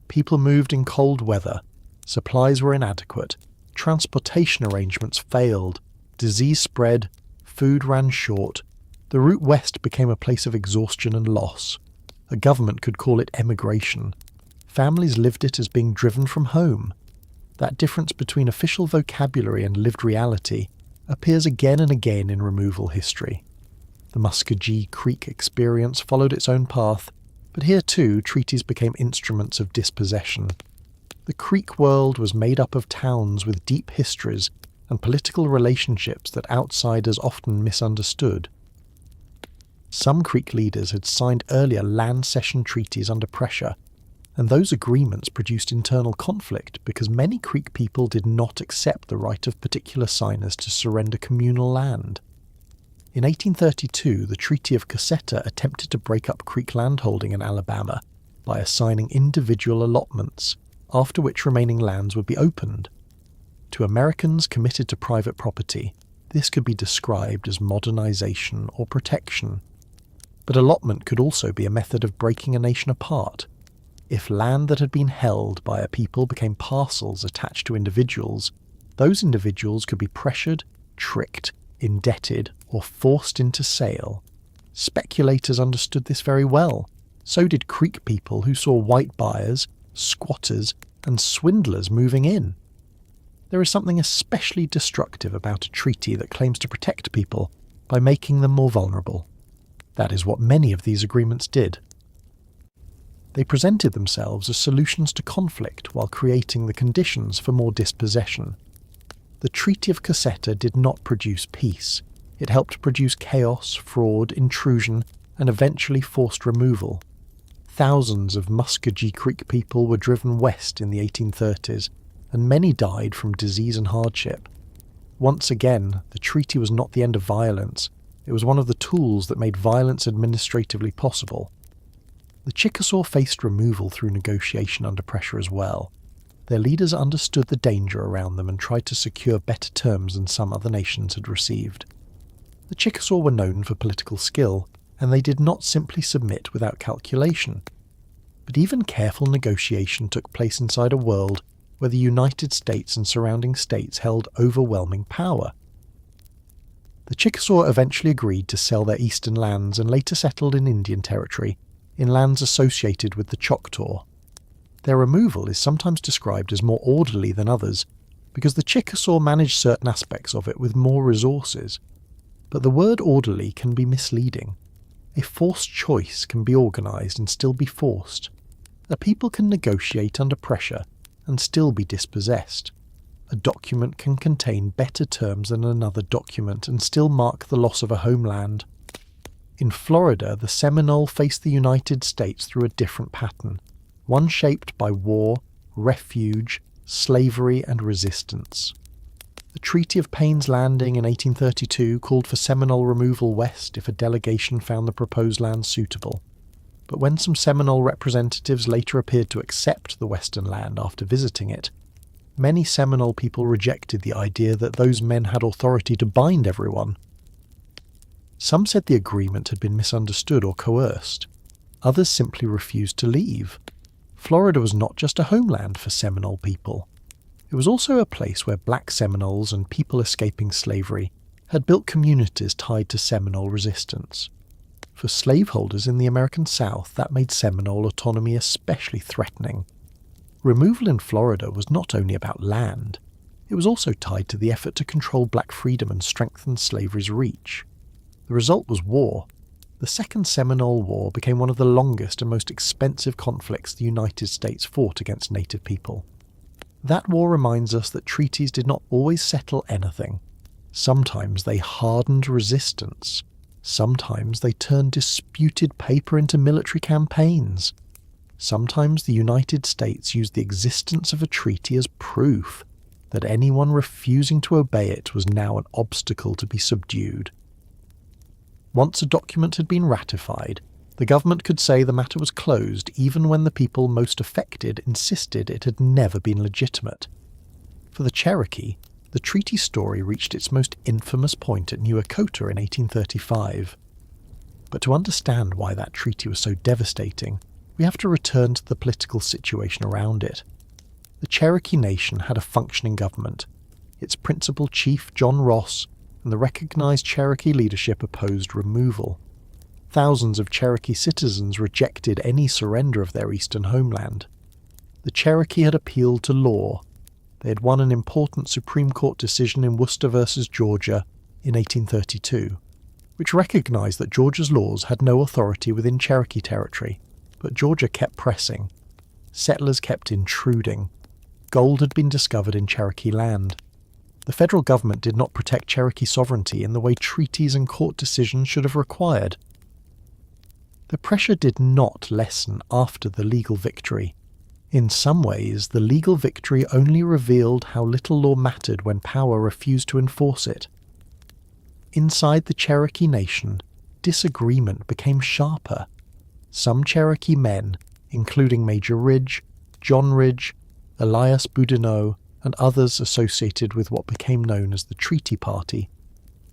S1: People moved in cold weather, supplies were inadequate, transportation arrangements failed, disease spread, food ran short. The route west became a place of exhaustion and loss. A government could call it emigration. Families lived it as being driven from home. That difference between official vocabulary and lived reality appears again and again in removal history. The Muskogee Creek experience followed its own path, but here too treaties became instruments of dispossession. The Creek world was made up of towns with deep histories and political relationships that outsiders often misunderstood. Some Creek leaders had signed earlier land cession treaties under pressure, and those agreements produced internal conflict because many Creek people did not accept the right of particular signers to surrender communal land. In 1832, the Treaty of Cassetta attempted to break up Creek landholding in Alabama by assigning individual allotments, after which remaining lands would be opened. To Americans committed to private property, this could be described as modernization or protection. But allotment could also be a method of breaking a nation apart. If land that had been held by a people became parcels attached to individuals, those individuals could be pressured, tricked, indebted, or forced into sale. Speculators understood this very well. So did Creek people who saw white buyers, squatters, and swindlers moving in. There is something especially destructive about a treaty that claims to protect people by making them more vulnerable. That is what many of these agreements did. They presented themselves as solutions to conflict while creating the conditions for more dispossession. The Treaty of Cassetta did not produce peace. It helped produce chaos, fraud, intrusion, and eventually forced removal. Thousands of Muskogee Creek people were driven west in the 1830s, and many died from disease and hardship. Once again, the treaty was not the end of violence. It was one of the tools that made violence administratively possible. The Chickasaw faced removal through negotiation under pressure as well. Their leaders understood the danger around them and tried to secure better terms than some other nations had received. The Chickasaw were known for political skill, and they did not simply submit without calculation. But even careful negotiation took place inside a world where the United States and surrounding states held overwhelming power. The Chickasaw eventually agreed to sell their eastern lands and later settled in Indian Territory, in lands associated with the Choctaw. Their removal is sometimes described as more orderly than others, because the Chickasaw managed certain aspects of it with more resources. But the word orderly can be misleading. A forced choice can be organised and still be forced. A people can negotiate under pressure and still be dispossessed. A document can contain better terms than another document and still mark the loss of a homeland. In Florida, the Seminole faced the United States through a different pattern, one shaped by war, refuge, slavery and resistance. The Treaty of Payne's Landing in 1832 called for Seminole removal west if a delegation found the proposed land suitable. But when some Seminole representatives later appeared to accept the western land after visiting it, many Seminole people rejected the idea that those men had authority to bind everyone. Some said the agreement had been misunderstood or coerced. Others simply refused to leave. Florida was not just a homeland for Seminole people. It was also a place where black Seminoles and people escaping slavery had built communities tied to Seminole resistance. For slaveholders in the American South, that made Seminole autonomy especially threatening. Removal in Florida was not only about land, it was also tied to the effort to control black freedom and strengthen slavery's reach. The result was war. The Second Seminole War became one of the longest and most expensive conflicts the United States fought against Native people. That war reminds us that treaties did not always settle anything. Sometimes they hardened resistance. Sometimes they turned disputed paper into military campaigns. Sometimes the United States used the existence of a treaty as proof that anyone refusing to obey it was now an obstacle to be subdued. Once a document had been ratified, the government could say the matter was closed even when the people most affected insisted it had never been legitimate. For the Cherokee, the treaty story reached its most infamous point at New Echota in 1835. But to understand why that treaty was so devastating, we have to return to the political situation around it. The Cherokee Nation had a functioning government. Its principal chief, John Ross, and the recognized Cherokee leadership opposed removal. Thousands of Cherokee citizens rejected any surrender of their eastern homeland. The Cherokee had appealed to law. They had won an important Supreme Court decision in Worcester versus Georgia in 1832, which recognized that Georgia's laws had no authority within Cherokee territory, but Georgia kept pressing. Settlers kept intruding. Gold had been discovered in Cherokee land. The federal government did not protect Cherokee sovereignty in the way treaties and court decisions should have required. The pressure did not lessen after the legal victory. In some ways, the legal victory only revealed how little law mattered when power refused to enforce it. Inside the Cherokee Nation, disagreement became sharper. Some Cherokee men, including Major Ridge, John Ridge, Elias Boudinot, and others associated with what became known as the Treaty Party,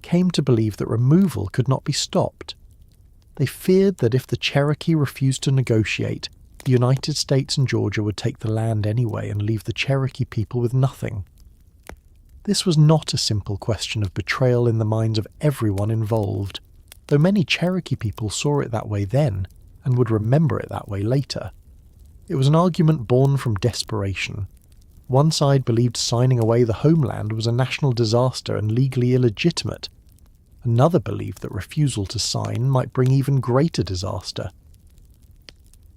S1: came to believe that removal could not be stopped. They feared that if the Cherokee refused to negotiate, the United States and Georgia would take the land anyway and leave the Cherokee people with nothing. This was not a simple question of betrayal in the minds of everyone involved, though many Cherokee people saw it that way then and would remember it that way later. It was an argument born from desperation. One side believed signing away the homeland was a national disaster and legally illegitimate. Another believed that refusal to sign might bring even greater disaster.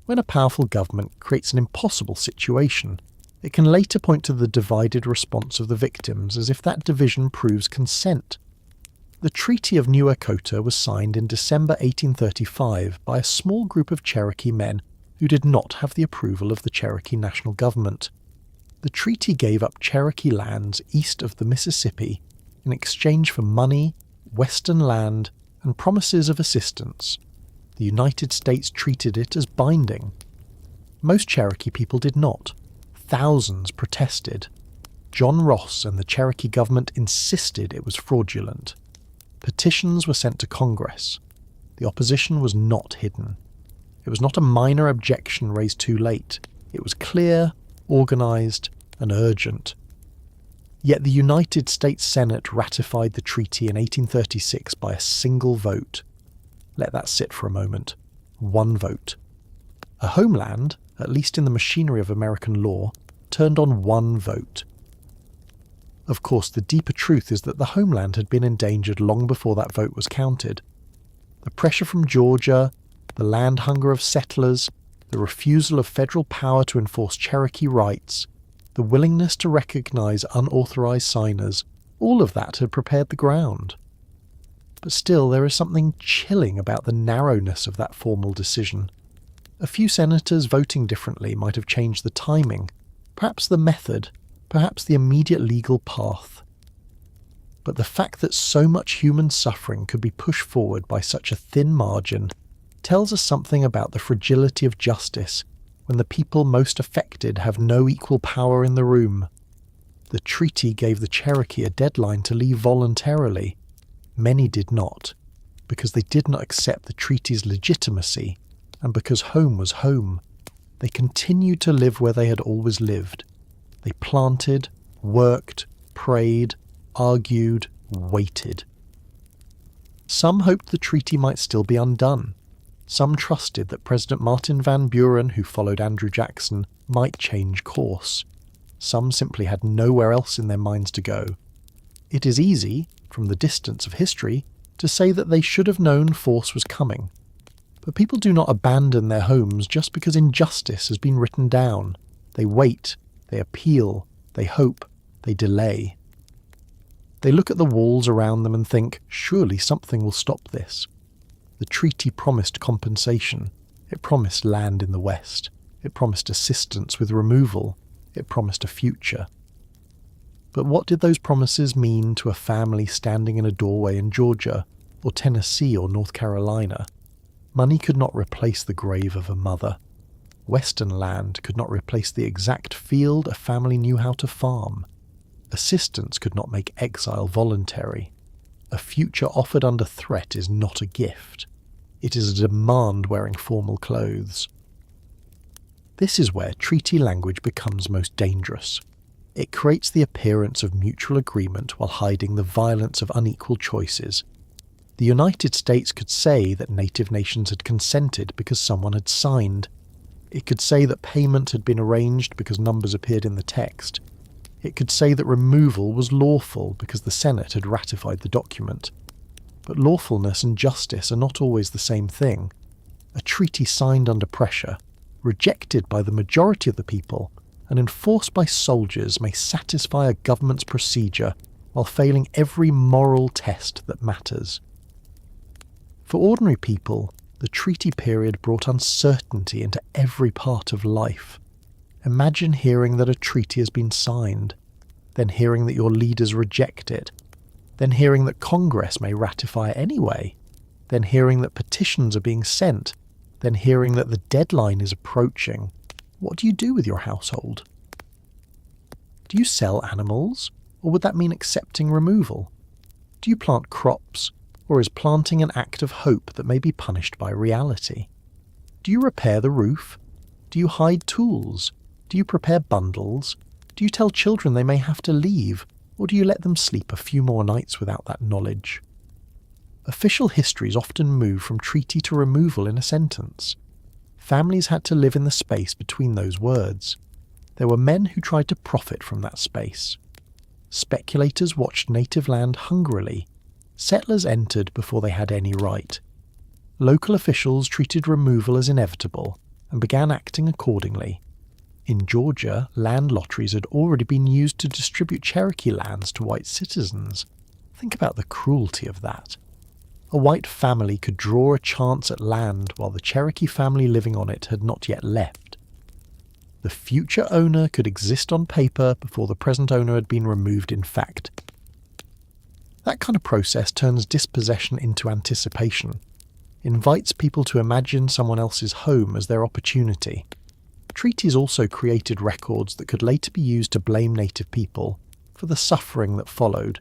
S1: When a powerful government creates an impossible situation, it can later point to the divided response of the victims as if that division proves consent. The Treaty of New Echota was signed in December 1835 by a small group of Cherokee men who did not have the approval of the Cherokee national government. The treaty gave up Cherokee lands east of the Mississippi in exchange for money, western land, and promises of assistance. The United States treated it as binding. Most Cherokee people did not. Thousands protested. John Ross and the Cherokee government insisted it was fraudulent. Petitions were sent to Congress. The opposition was not hidden. It was not a minor objection raised too late. It was clear, organised, and urgent. Yet the United States Senate ratified the treaty in 1836 by a single vote. Let that sit for a moment. One vote. A homeland, at least in the machinery of American law, turned on one vote. Of course, the deeper truth is that the homeland had been endangered long before that vote was counted. The pressure from Georgia, the land hunger of settlers, the refusal of federal power to enforce Cherokee rights, the willingness to recognise unauthorised signers, all of that had prepared the ground. But still, there is something chilling about the narrowness of that formal decision. A few senators voting differently might have changed the timing, perhaps the method, perhaps the immediate legal path. But the fact that so much human suffering could be pushed forward by such a thin margin tells us something about the fragility of justice when the people most affected have no equal power in the room. The treaty gave the Cherokee a deadline to leave voluntarily. Many did not, because they did not accept the treaty's legitimacy, and because home was home. They continued to live where they had always lived. They planted, worked, prayed, argued, waited. Some hoped the treaty might still be undone. Some trusted that President Martin Van Buren, who followed Andrew Jackson, might change course. Some simply had nowhere else in their minds to go. It is easy, from the distance of history, to say that they should have known force was coming. But people do not abandon their homes just because injustice has been written down. They wait, they appeal, they hope, they delay. They look at the walls around them and think, surely something will stop this. The treaty promised compensation. It promised land in the West. It promised assistance with removal. It promised a future. But what did those promises mean to a family standing in a doorway in Georgia, or Tennessee, or North Carolina? Money could not replace the grave of a mother. Western land could not replace the exact field a family knew how to farm. Assistance could not make exile voluntary. A future offered under threat is not a gift. It is a demand wearing formal clothes. This is where treaty language becomes most dangerous. It creates the appearance of mutual agreement while hiding the violence of unequal choices. The United States could say that native nations had consented because someone had signed. It could say that payment had been arranged because numbers appeared in the text. It could say that removal was lawful because the Senate had ratified the document. But lawfulness and justice are not always the same thing. A treaty signed under pressure, rejected by the majority of the people, and enforced by soldiers may satisfy a government's procedure while failing every moral test that matters. For ordinary people, the treaty period brought uncertainty into every part of life. Imagine hearing that a treaty has been signed, then hearing that your leaders reject it, then hearing that Congress may ratify it anyway, then hearing that petitions are being sent, then hearing that the deadline is approaching. What do you do with your household? Do you sell animals, or would that mean accepting removal? Do you plant crops, or is planting an act of hope that may be punished by reality? Do you repair the roof? Do you hide tools? Do you prepare bundles? Do you tell children they may have to leave, or do you let them sleep a few more nights without that knowledge? Official histories often move from treaty to removal in a sentence. Families had to live in the space between those words. There were men who tried to profit from that space. Speculators watched native land hungrily. Settlers entered before they had any right. Local officials treated removal as inevitable and began acting accordingly. In Georgia, land lotteries had already been used to distribute Cherokee lands to white citizens. Think about the cruelty of that. A white family could draw a chance at land while the Cherokee family living on it had not yet left. The future owner could exist on paper before the present owner had been removed in fact. That kind of process turns dispossession into anticipation, invites people to imagine someone else's home as their opportunity. Treaties also created records that could later be used to blame native people for the suffering that followed.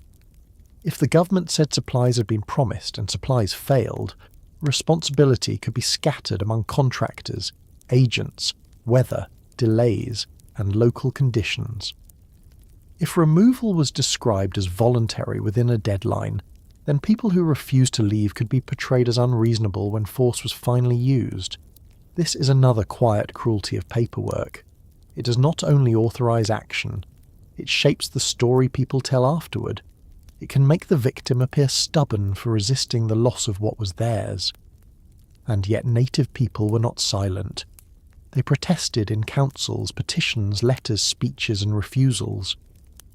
S1: If the government said supplies had been promised and supplies failed, responsibility could be scattered among contractors, agents, weather, delays, and local conditions. If removal was described as voluntary within a deadline, then people who refused to leave could be portrayed as unreasonable when force was finally used. This is another quiet cruelty of paperwork. It does not only authorize action, it shapes the story people tell afterward. It can make the victim appear stubborn for resisting the loss of what was theirs. And yet native people were not silent. They protested in councils, petitions, letters, speeches, and refusals.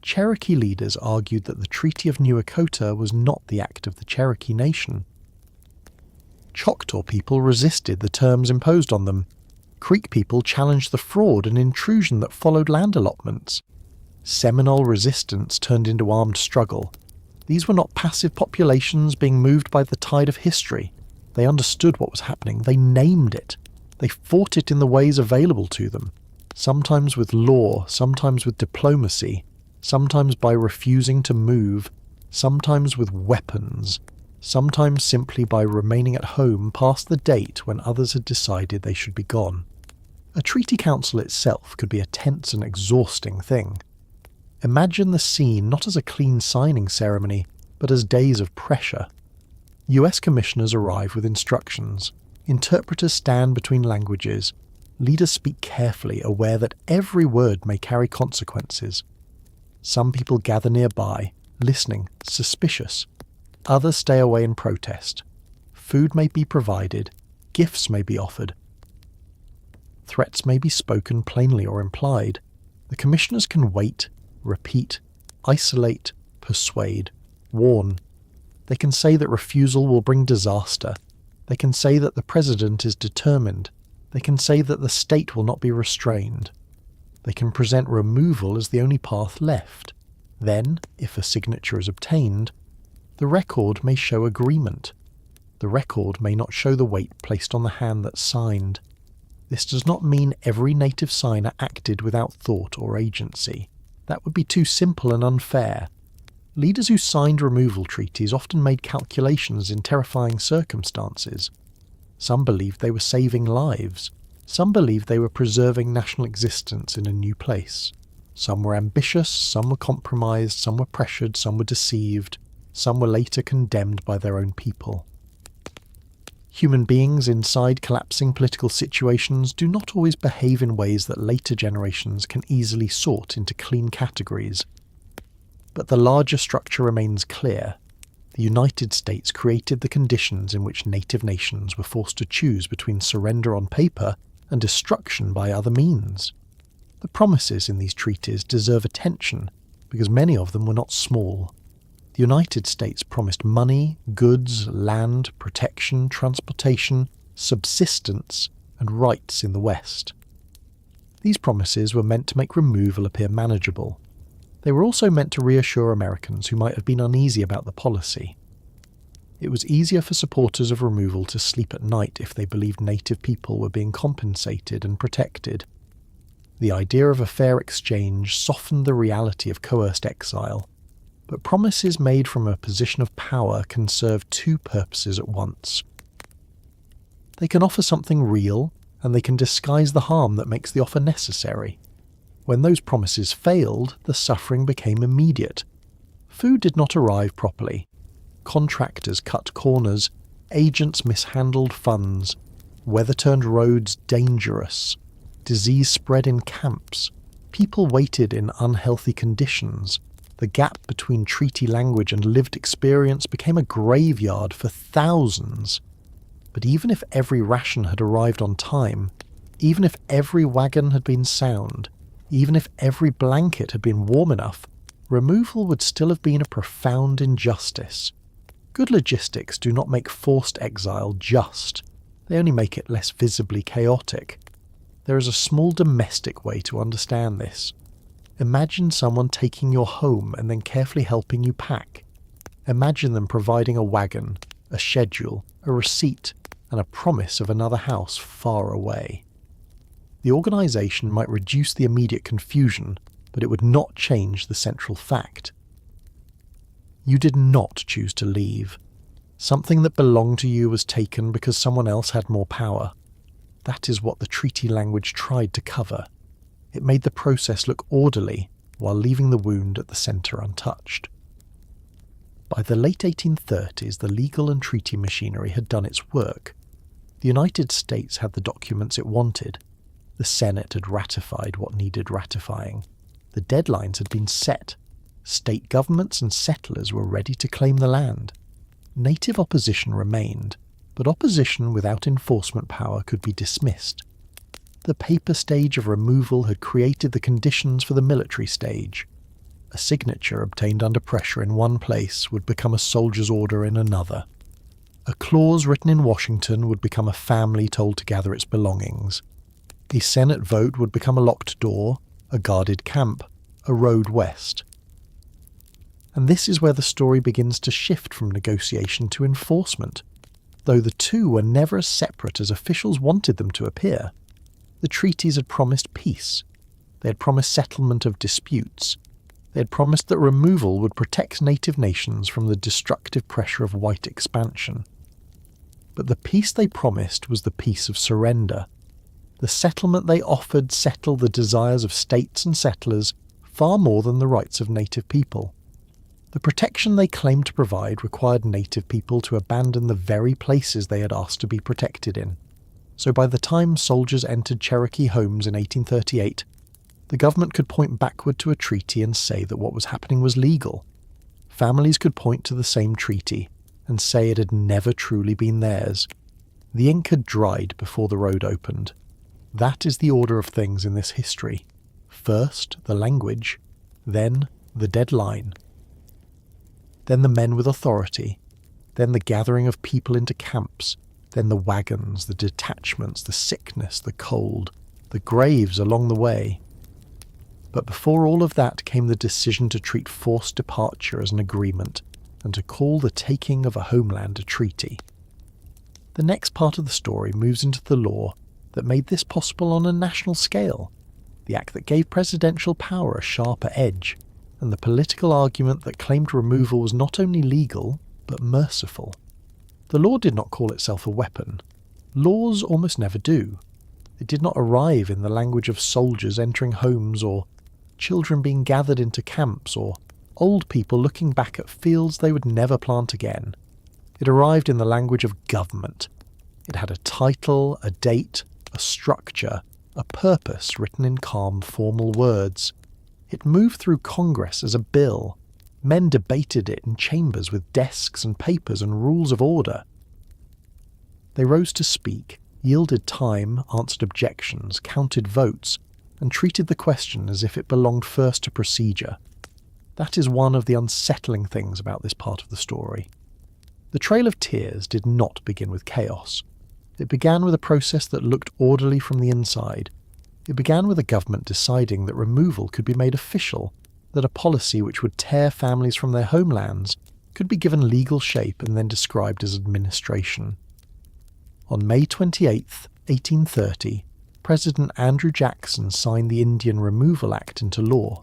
S1: Cherokee leaders argued that the Treaty of New Echota was not the act of the Cherokee Nation. Choctaw people resisted the terms imposed on them. Creek people challenged the fraud and intrusion that followed land allotments. Seminole resistance turned into armed struggle. These were not passive populations being moved by the tide of history. They understood what was happening. They named it. They fought it in the ways available to them, sometimes with law, sometimes with diplomacy, sometimes by refusing to move, sometimes with weapons, sometimes simply by remaining at home past the date when others had decided they should be gone. A treaty council itself could be a tense and exhausting thing. Imagine the scene not as a clean signing ceremony, but as days of pressure. US commissioners arrive with instructions. Interpreters stand between languages. Leaders speak carefully, aware that every word may carry consequences. Some people gather nearby, listening, suspicious. Others stay away and protest. Food may be provided, gifts may be offered. Threats may be spoken plainly or implied. The commissioners can wait, repeat, isolate, persuade, warn. They can say that refusal will bring disaster. They can say that the president is determined. They can say that the state will not be restrained. They can present removal as the only path left. Then, if a signature is obtained, the record may show agreement. The record may not show the weight placed on the hand that signed. This does not mean every native signer acted without thought or agency. That would be too simple and unfair. Leaders who signed removal treaties often made calculations in terrifying circumstances. Some believed they were saving lives. Some believed they were preserving national existence in a new place. Some were ambitious, some were compromised, some were pressured, some were deceived, some were later condemned by their own people. Human beings inside collapsing political situations do not always behave in ways that later generations can easily sort into clean categories. But the larger structure remains clear. The United States created the conditions in which native nations were forced to choose between surrender on paper and destruction by other means. The promises in these treaties deserve attention because many of them were not small. The United States promised money, goods, land, protection, transportation, subsistence, and rights in the West. These promises were meant to make removal appear manageable. They were also meant to reassure Americans who might have been uneasy about the policy. It was easier for supporters of removal to sleep at night if they believed native people were being compensated and protected. The idea of a fair exchange softened the reality of coerced exile, but promises made from a position of power can serve two purposes at once. They can offer something real, and they can disguise the harm that makes the offer necessary. When those promises failed, the suffering became immediate. Food did not arrive properly. Contractors cut corners. Agents mishandled funds. Weather turned roads dangerous. Disease spread in camps. People waited in unhealthy conditions. The gap between treaty language and lived experience became a graveyard for thousands. But even if every ration had arrived on time, even if every wagon had been sound, even if every blanket had been warm enough, removal would still have been a profound injustice. Good logistics do not make forced exile just. They only make it less visibly chaotic. There is a small domestic way to understand this. Imagine someone taking your home and then carefully helping you pack. Imagine them providing a wagon, a schedule, a receipt, and a promise of another house far away. The organisation might reduce the immediate confusion, but it would not change the central fact. You did not choose to leave. Something that belonged to you was taken because someone else had more power. That is what the treaty language tried to cover. It made the process look orderly while leaving the wound at the centre untouched. By the late 1830s, the legal and treaty machinery had done its work. The United States had the documents it wanted. The Senate had ratified what needed ratifying. The deadlines had been set. State governments and settlers were ready to claim the land. Native opposition remained, but opposition without enforcement power could be dismissed. The paper stage of removal had created the conditions for the military stage. A signature obtained under pressure in one place would become a soldier's order in another. A clause written in Washington would become a family told to gather its belongings. A Senate vote would become a locked door, a guarded camp, a road west. And this is where the story begins to shift from negotiation to enforcement, though the two were never as separate as officials wanted them to appear. The treaties had promised peace. They had promised settlement of disputes. They had promised that removal would protect native nations from the destructive pressure of white expansion. But the peace they promised was the peace of surrender. The settlement they offered settled the desires of states and settlers far more than the rights of native people. The protection they claimed to provide required native people to abandon the very places they had asked to be protected in. So by the time soldiers entered Cherokee homes in 1838, the government could point backward to a treaty and say that what was happening was legal. Families could point to the same treaty and say it had never truly been theirs. The ink had dried before the road opened. That is the order of things in this history. First, the language, then the deadline. Then the men with authority, then the gathering of people into camps, then the wagons, the detachments, the sickness, the cold, the graves along the way. But before all of that came the decision to treat forced departure as an agreement and to call the taking of a homeland a treaty. The next part of the story moves into the law that made this possible on a national scale, the act that gave presidential power a sharper edge, and the political argument that claimed removal was not only legal, but merciful. The law did not call itself a weapon. Laws almost never do. It did not arrive in the language of soldiers entering homes, or children being gathered into camps, or old people looking back at fields they would never plant again. It arrived in the language of government. It had a title, a date, a structure, a purpose written in calm, formal words. It moved through Congress as a bill. Men debated it in chambers with desks and papers and rules of order. They rose to speak, yielded time, answered objections, counted votes, and treated the question as if it belonged first to procedure. That is one of the unsettling things about this part of the story. The Trail of Tears did not begin with chaos. It began with a process that looked orderly from the inside. It began with a government deciding that removal could be made official, that a policy which would tear families from their homelands could be given legal shape and then described as administration. On May 28, 1830, President Andrew Jackson signed the Indian Removal Act into law.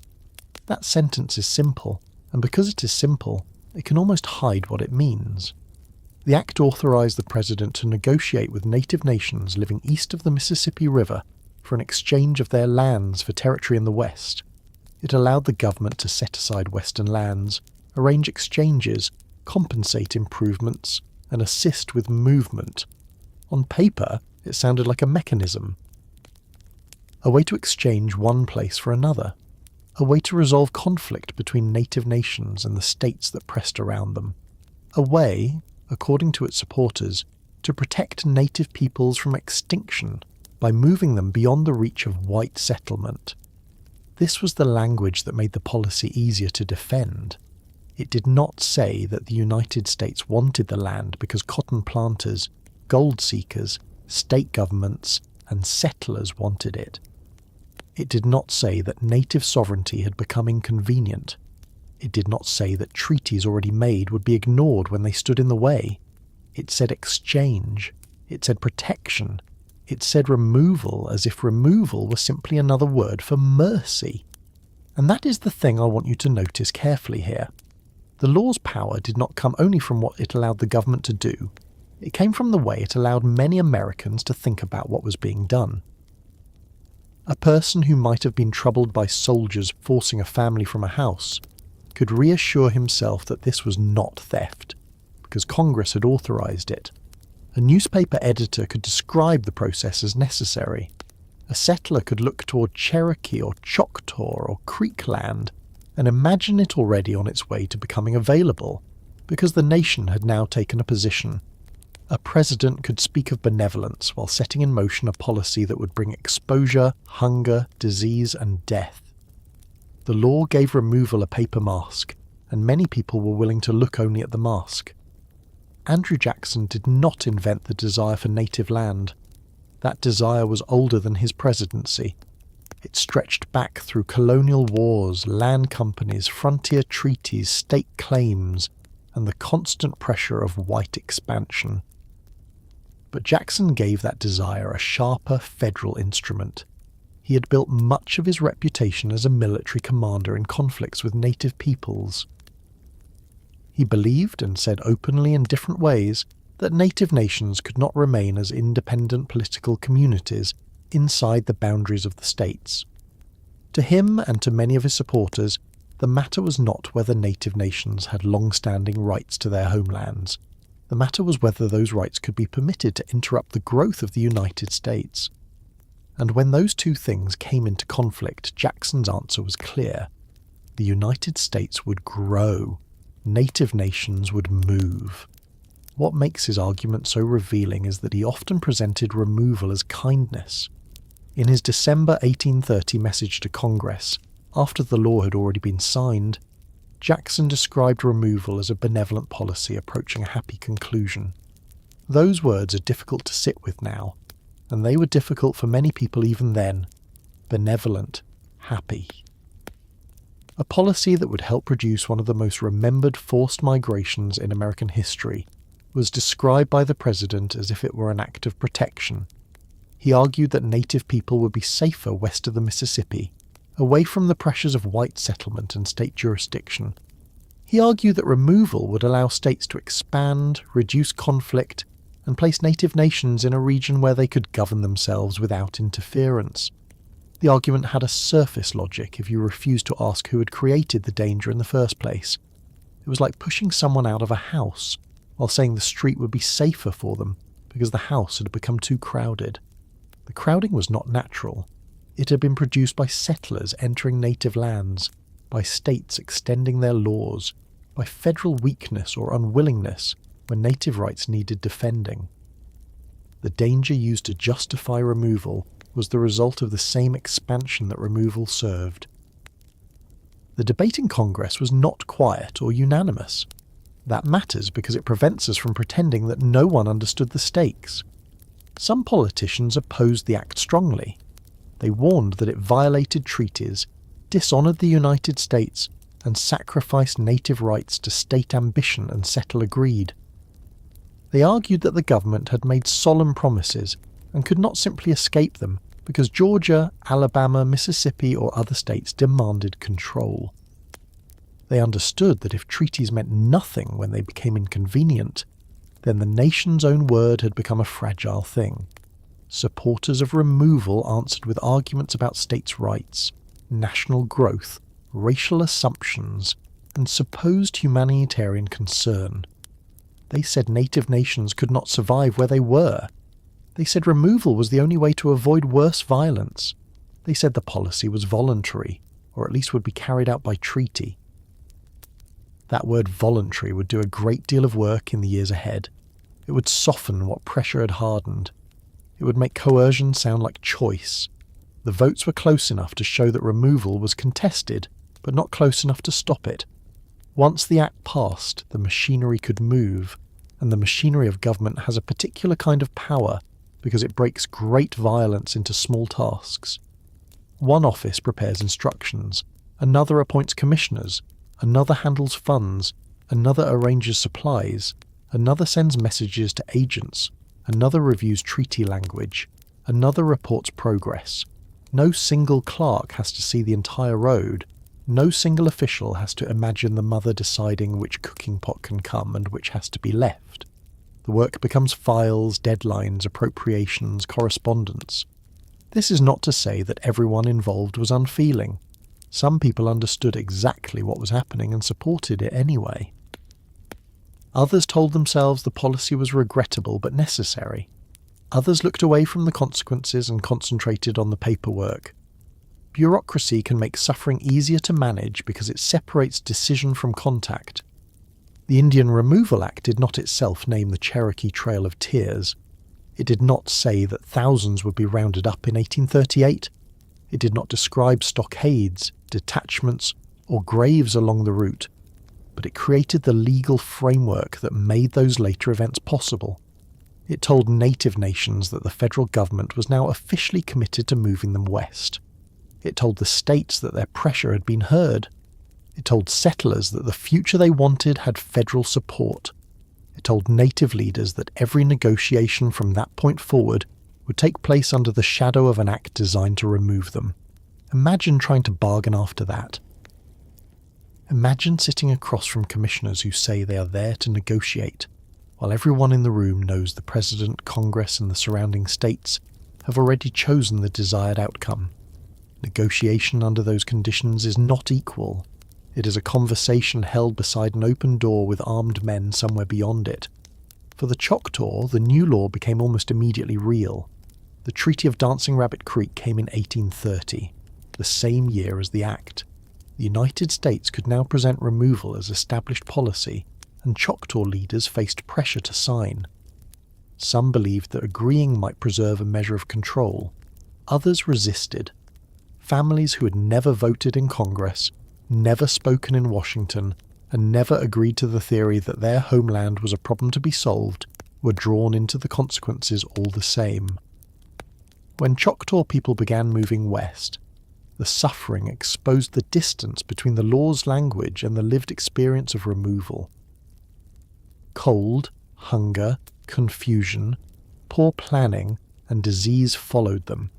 S1: That sentence is simple, and because it is simple, it can almost hide what it means. The act authorized the president to negotiate with native nations living east of the Mississippi River for an exchange of their lands for territory in the West. It allowed the government to set aside Western lands, arrange exchanges, compensate improvements, and assist with movement. On paper, it sounded like a mechanism. A way to exchange one place for another. A way to resolve conflict between native nations and the states that pressed around them. A way, according to its supporters, to protect native peoples from extinction by moving them beyond the reach of white settlement. This was the language that made the policy easier to defend. It did not say that the United States wanted the land because cotton planters, gold seekers, state governments, and settlers wanted it. It did not say that native sovereignty had become inconvenient. It did not say that treaties already made would be ignored when they stood in the way. It said exchange. It said protection. It said removal, as if removal were simply another word for mercy. And that is the thing I want you to notice carefully here. The law's power did not come only from what it allowed the government to do. It came from the way it allowed many Americans to think about what was being done. A person who might have been troubled by soldiers forcing a family from a house could reassure himself that this was not theft, because Congress had authorized it. A newspaper editor could describe the process as necessary. A settler could look toward Cherokee or Choctaw or Creek land and imagine it already on its way to becoming available, because the nation had now taken a position. A president could speak of benevolence while setting in motion a policy that would bring exposure, hunger, disease, and death. The law gave removal a paper mask, and many people were willing to look only at the mask. Andrew Jackson did not invent the desire for native land. That desire was older than his presidency. It stretched back through colonial wars, land companies, frontier treaties, state claims, and the constant pressure of white expansion. But Jackson gave that desire a sharper federal instrument. He had built much of his reputation as a military commander in conflicts with native peoples. He believed and said openly in different ways that native nations could not remain as independent political communities inside the boundaries of the states. To him and to many of his supporters, the matter was not whether native nations had long-standing rights to their homelands. The matter was whether those rights could be permitted to interrupt the growth of the United States. And when those two things came into conflict, Jackson's answer was clear. The United States would grow. Native nations would move. What makes his argument so revealing is that he often presented removal as kindness. In his December 1830 message to Congress, after the law had already been signed, Jackson described removal as a benevolent policy approaching a happy conclusion. Those words are difficult to sit with now, and they were difficult for many people even then. Benevolent, happy. A policy that would help produce one of the most remembered forced migrations in American history was described by the president as if it were an act of protection. He argued that native people would be safer west of the Mississippi, away from the pressures of white settlement and state jurisdiction. He argued that removal would allow states to expand, reduce conflict, and place native nations in a region where they could govern themselves without interference. The argument had a surface logic if you refused to ask who had created the danger in the first place. It was like pushing someone out of a house while saying the street would be safer for them because the house had become too crowded. The crowding was not natural. It had been produced by settlers entering native lands, by states extending their laws, by federal weakness or unwillingness when native rights needed defending. The danger used to justify removal was the result of the same expansion that removal served. The debate in Congress was not quiet or unanimous. That matters because it prevents us from pretending that no one understood the stakes. Some politicians opposed the act strongly. They warned that it violated treaties, dishonoured the United States, and sacrificed native rights to state ambition and settler greed. They argued that the government had made solemn promises and could not simply escape them because Georgia, Alabama, Mississippi, or other states demanded control. They understood that if treaties meant nothing when they became inconvenient, then the nation's own word had become a fragile thing. Supporters of removal answered with arguments about states' rights, national growth, racial assumptions, and supposed humanitarian concern. They said native nations could not survive where they were. They said removal was the only way to avoid worse violence. They said the policy was voluntary, or at least would be carried out by treaty. That word voluntary would do a great deal of work in the years ahead. It would soften what pressure had hardened. It would make coercion sound like choice. The votes were close enough to show that removal was contested, but not close enough to stop it. Once the act passed, the machinery could move, and the machinery of government has a particular kind of power because it breaks great violence into small tasks. One office prepares instructions, another appoints commissioners, another handles funds, another arranges supplies, another sends messages to agents, another reviews treaty language, another reports progress. No single clerk has to see the entire road. No single official has to imagine the mother deciding which cooking pot can come and which has to be left. The work becomes files, deadlines, appropriations, correspondence. This is not to say that everyone involved was unfeeling. Some people understood exactly what was happening and supported it anyway. Others told themselves the policy was regrettable but necessary. Others looked away from the consequences and concentrated on the paperwork. Bureaucracy can make suffering easier to manage because it separates decision from contact. The Indian Removal Act did not itself name the Cherokee Trail of Tears. It did not say that thousands would be rounded up in 1838. It did not describe stockades, detachments, or graves along the route, but it created the legal framework that made those later events possible. It told native nations that the federal government was now officially committed to moving them west. It told the states that their pressure had been heard. It told settlers that the future they wanted had federal support. It told native leaders that every negotiation from that point forward would take place under the shadow of an act designed to remove them. Imagine trying to bargain after that. Imagine sitting across from commissioners who say they are there to negotiate, while everyone in the room knows the President, Congress, and the surrounding states have already chosen the desired outcome. Negotiation under those conditions is not equal. It is a conversation held beside an open door with armed men somewhere beyond it. For the Choctaw, the new law became almost immediately real. The Treaty of Dancing Rabbit Creek came in 1830, the same year as the Act. The United States could now present removal as established policy, and Choctaw leaders faced pressure to sign. Some believed that agreeing might preserve a measure of control. Others resisted. Families who had never voted in Congress, never spoken in Washington, and never agreed to the theory that their homeland was a problem to be solved, were drawn into the consequences all the same. When Choctaw people began moving west, the suffering exposed the distance between the law's language and the lived experience of removal. Cold, hunger, confusion, poor planning, and disease followed them.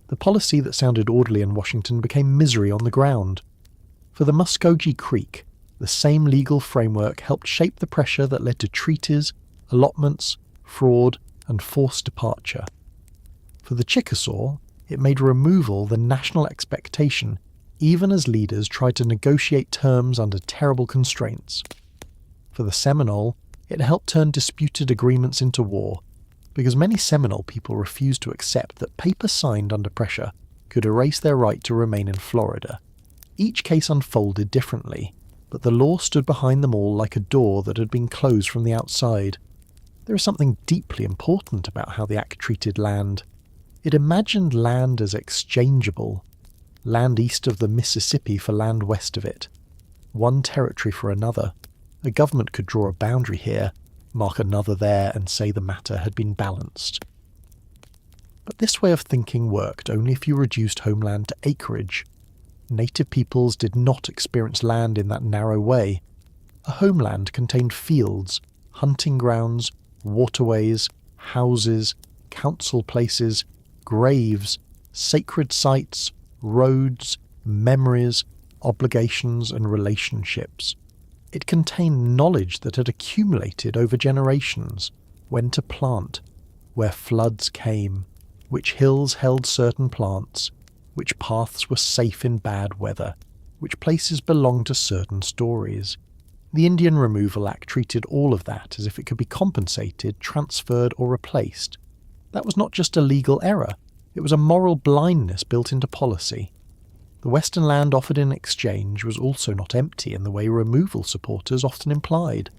S1: The policy that sounded orderly in Washington became misery on the ground. For the Muskogee Creek, the same legal framework helped shape the pressure that led to treaties, allotments, fraud, and forced departure. For the Chickasaw, it made removal the national expectation, even as leaders tried to negotiate terms under terrible constraints. For the Seminole, it helped turn disputed agreements into war, because many Seminole people refused to accept that paper signed under pressure could erase their right to remain in Florida. Each case unfolded differently, but the law stood behind them all like a door that had been closed from the outside. There is something deeply important about how the Act treated land. It imagined land as exchangeable, land east of the Mississippi for land west of it, one territory for another. A government could draw a boundary here, mark another there, and say the matter had been balanced. But this way of thinking worked only if you reduced homeland to acreage. Native peoples did not experience land in that narrow way. A homeland contained fields, hunting grounds, waterways, houses, council places, graves, sacred sites, roads, memories, obligations, and relationships. It contained knowledge that had accumulated over generations: when to plant, where floods came, which hills held certain plants, which paths were safe in bad weather, which places belonged to certain stories. The Indian Removal Act treated all of that as if it could be compensated, transferred, or replaced. That was not just a legal error, it was a moral blindness built into policy. The Western land offered in exchange was also not empty in the way removal supporters often implied.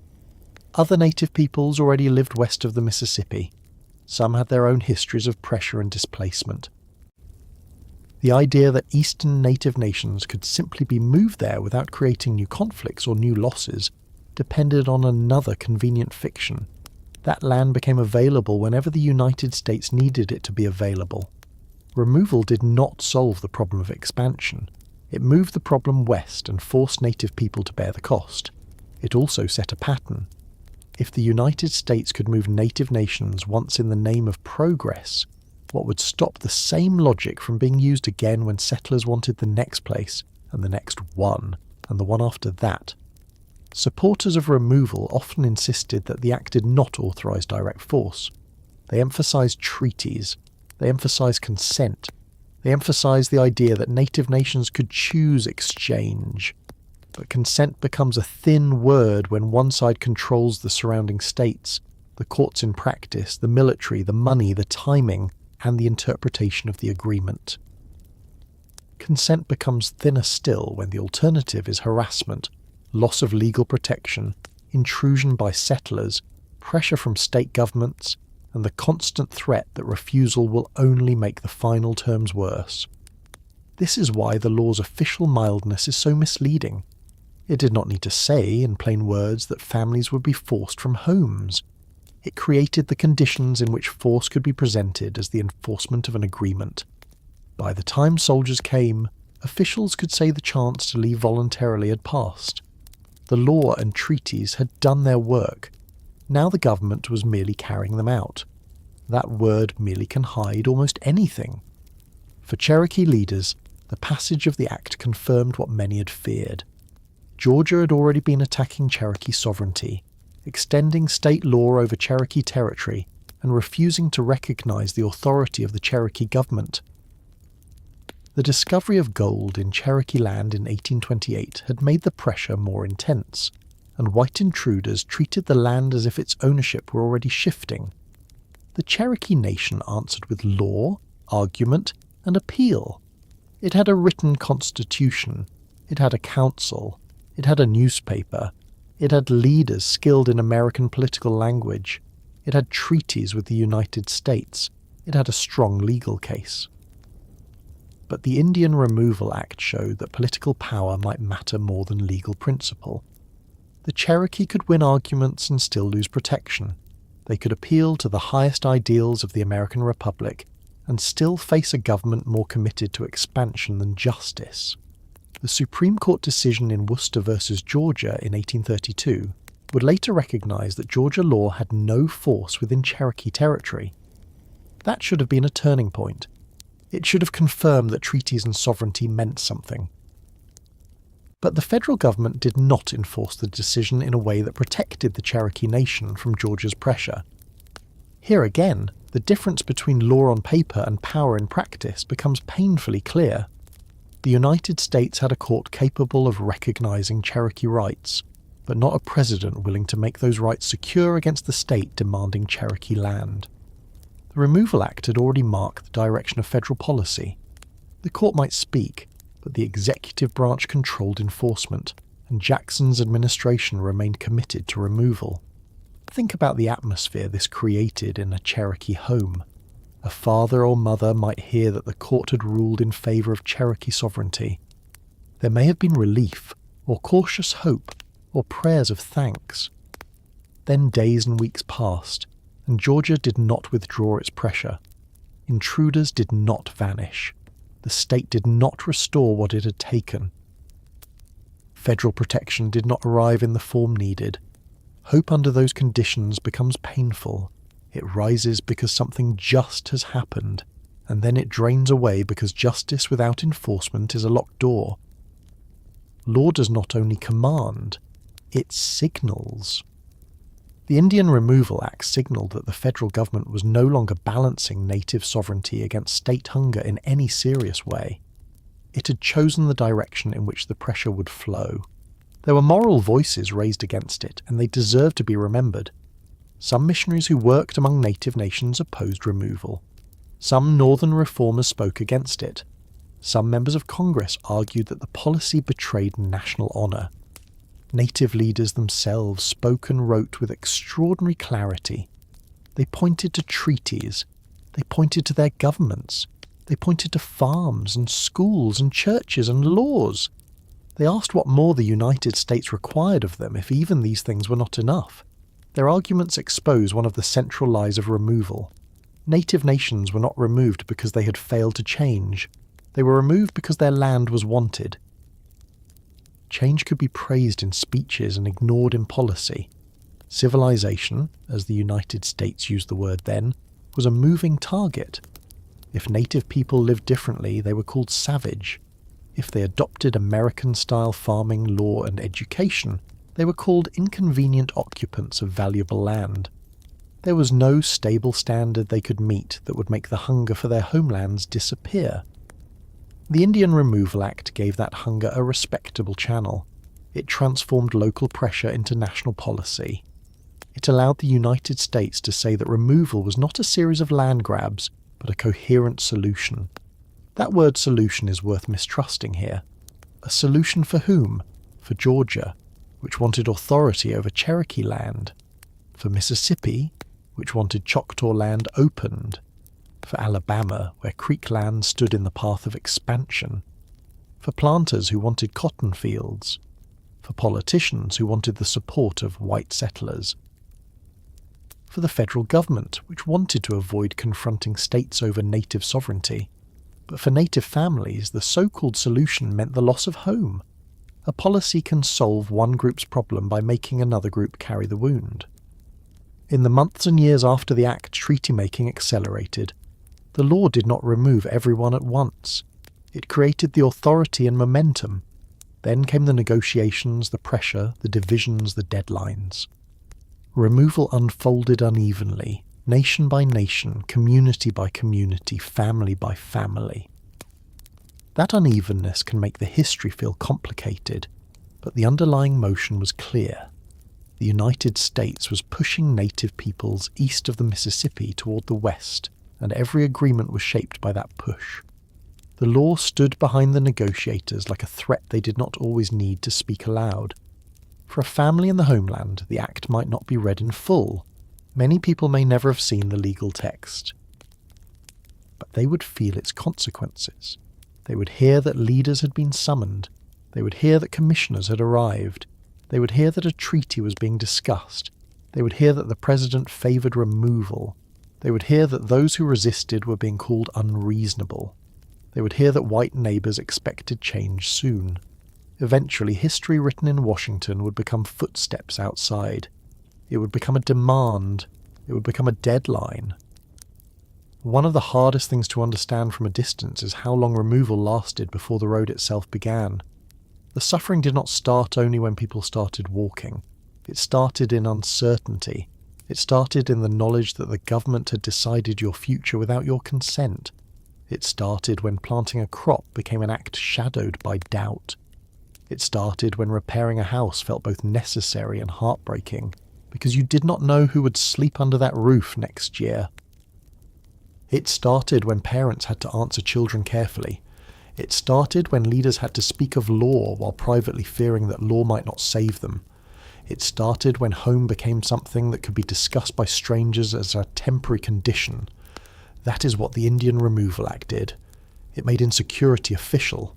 S1: Other native peoples already lived west of the Mississippi. Some had their own histories of pressure and displacement. The idea that eastern native nations could simply be moved there without creating new conflicts or new losses depended on another convenient fiction. That land became available whenever the United States needed it to be available. Removal did not solve the problem of expansion. It moved the problem west and forced native people to bear the cost. It also set a pattern. If the United States could move native nations once in the name of progress, what would stop the same logic from being used again when settlers wanted the next place, and the next one, and the one after that? Supporters of removal often insisted that the act did not authorise direct force. They emphasised treaties. They emphasised consent. They emphasised the idea that native nations could choose exchange. But consent becomes a thin word when one side controls the surrounding states, the courts in practice, the military, the money, the timing, and the interpretation of the agreement. Consent becomes thinner still when the alternative is harassment, loss of legal protection, intrusion by settlers, pressure from state governments, and the constant threat that refusal will only make the final terms worse. This is why the law's official mildness is so misleading. It did not need to say, in plain words, that families would be forced from homes. It created the conditions in which force could be presented as the enforcement of an agreement. By the time soldiers came, officials could say the chance to leave voluntarily had passed. The law and treaties had done their work. Now the government was merely carrying them out. That word merely can hide almost anything. For Cherokee leaders, the passage of the act confirmed what many had feared. Georgia had already been attacking Cherokee sovereignty, extending state law over Cherokee territory and refusing to recognize the authority of the Cherokee government. The discovery of gold in Cherokee land in 1828 had made the pressure more intense, and white intruders treated the land as if its ownership were already shifting. The Cherokee nation answered with law, argument, and appeal. It had a written constitution, it had a council, it had a newspaper, it had leaders skilled in American political language, it had treaties with the United States, it had a strong legal case. But the Indian Removal Act showed that political power might matter more than legal principle. The Cherokee could win arguments and still lose protection. They could appeal to the highest ideals of the American Republic and still face a government more committed to expansion than justice. The Supreme Court decision in Worcester versus Georgia in 1832 would later recognize that Georgia law had no force within Cherokee territory. That should have been a turning point. It should have confirmed that treaties and sovereignty meant something. But the federal government did not enforce the decision in a way that protected the Cherokee nation from Georgia's pressure. Here again, the difference between law on paper and power in practice becomes painfully clear. The United States had a court capable of recognizing Cherokee rights, but not a president willing to make those rights secure against the state demanding Cherokee land. The Removal Act had already marked the direction of federal policy. The court might speak, but the executive branch controlled enforcement, and Jackson's administration remained committed to removal. Think about the atmosphere this created in a Cherokee home. A father or mother might hear that the court had ruled in favour of Cherokee sovereignty. There may have been relief, or cautious hope, or prayers of thanks. Then days and weeks passed, and Georgia did not withdraw its pressure. Intruders did not vanish. The state did not restore what it had taken. Federal protection did not arrive in the form needed. Hope under those conditions becomes painful. It rises because something just has happened, and then it drains away because justice without enforcement is a locked door. Law does not only command, it signals. The Indian Removal Act signalled that the federal government was no longer balancing native sovereignty against state hunger in any serious way. It had chosen the direction in which the pressure would flow. There were moral voices raised against it, and they deserve to be remembered. Some missionaries who worked among native nations opposed removal. Some northern reformers spoke against it. Some members of Congress argued that the policy betrayed national honour. Native leaders themselves spoke and wrote with extraordinary clarity. They pointed to treaties. They pointed to their governments. They pointed to farms and schools and churches and laws. They asked what more the United States required of them if even these things were not enough. Their arguments expose one of the central lies of removal. Native nations were not removed because they had failed to change. They were removed because their land was wanted. Change could be praised in speeches and ignored in policy. Civilization, as the United States used the word then, was a moving target. If native people lived differently, they were called savage. If they adopted American-style farming, law and education, they were called inconvenient occupants of valuable land. There was no stable standard they could meet that would make the hunger for their homelands disappear. The Indian Removal Act gave that hunger a respectable channel. It transformed local pressure into national policy. It allowed the United States to say that removal was not a series of land grabs, but a coherent solution. That word solution is worth mistrusting here. A solution for whom? For Georgia, which wanted authority over Cherokee land. For Mississippi, which wanted Choctaw land opened. For Alabama, where Creek land stood in the path of expansion. For planters who wanted cotton fields. For politicians who wanted the support of white settlers. For the federal government, which wanted to avoid confronting states over native sovereignty. But for native families, the so-called solution meant the loss of home. A policy can solve one group's problem by making another group carry the wound. In the months and years after the Act, treaty-making accelerated. The law did not remove everyone at once. It created the authority and momentum. Then came the negotiations, the pressure, the divisions, the deadlines. Removal unfolded unevenly, nation by nation, community by community, family by family. That unevenness can make the history feel complicated, but the underlying motion was clear. The United States was pushing native peoples east of the Mississippi toward the west, and every agreement was shaped by that push. The law stood behind the negotiators like a threat they did not always need to speak aloud. For a family in the homeland, the Act might not be read in full. Many people may never have seen the legal text. But they would feel its consequences. They would hear that leaders had been summoned. They would hear that commissioners had arrived. They would hear that a treaty was being discussed. They would hear that the president favoured removal. They would hear that those who resisted were being called unreasonable. They would hear that white neighbours expected change soon. Eventually, history written in Washington would become footsteps outside. It would become a demand. It would become a deadline. One of the hardest things to understand from a distance is how long removal lasted before the road itself began. The suffering did not start only when people started walking. It started in uncertainty. It started in the knowledge that the government had decided your future without your consent. It started when planting a crop became an act shadowed by doubt. It started when repairing a house felt both necessary and heartbreaking, because you did not know who would sleep under that roof next year. It started when parents had to answer children carefully. It started when leaders had to speak of law while privately fearing that law might not save them. It started when home became something that could be discussed by strangers as a temporary condition. That is what the Indian Removal Act did. It made insecurity official.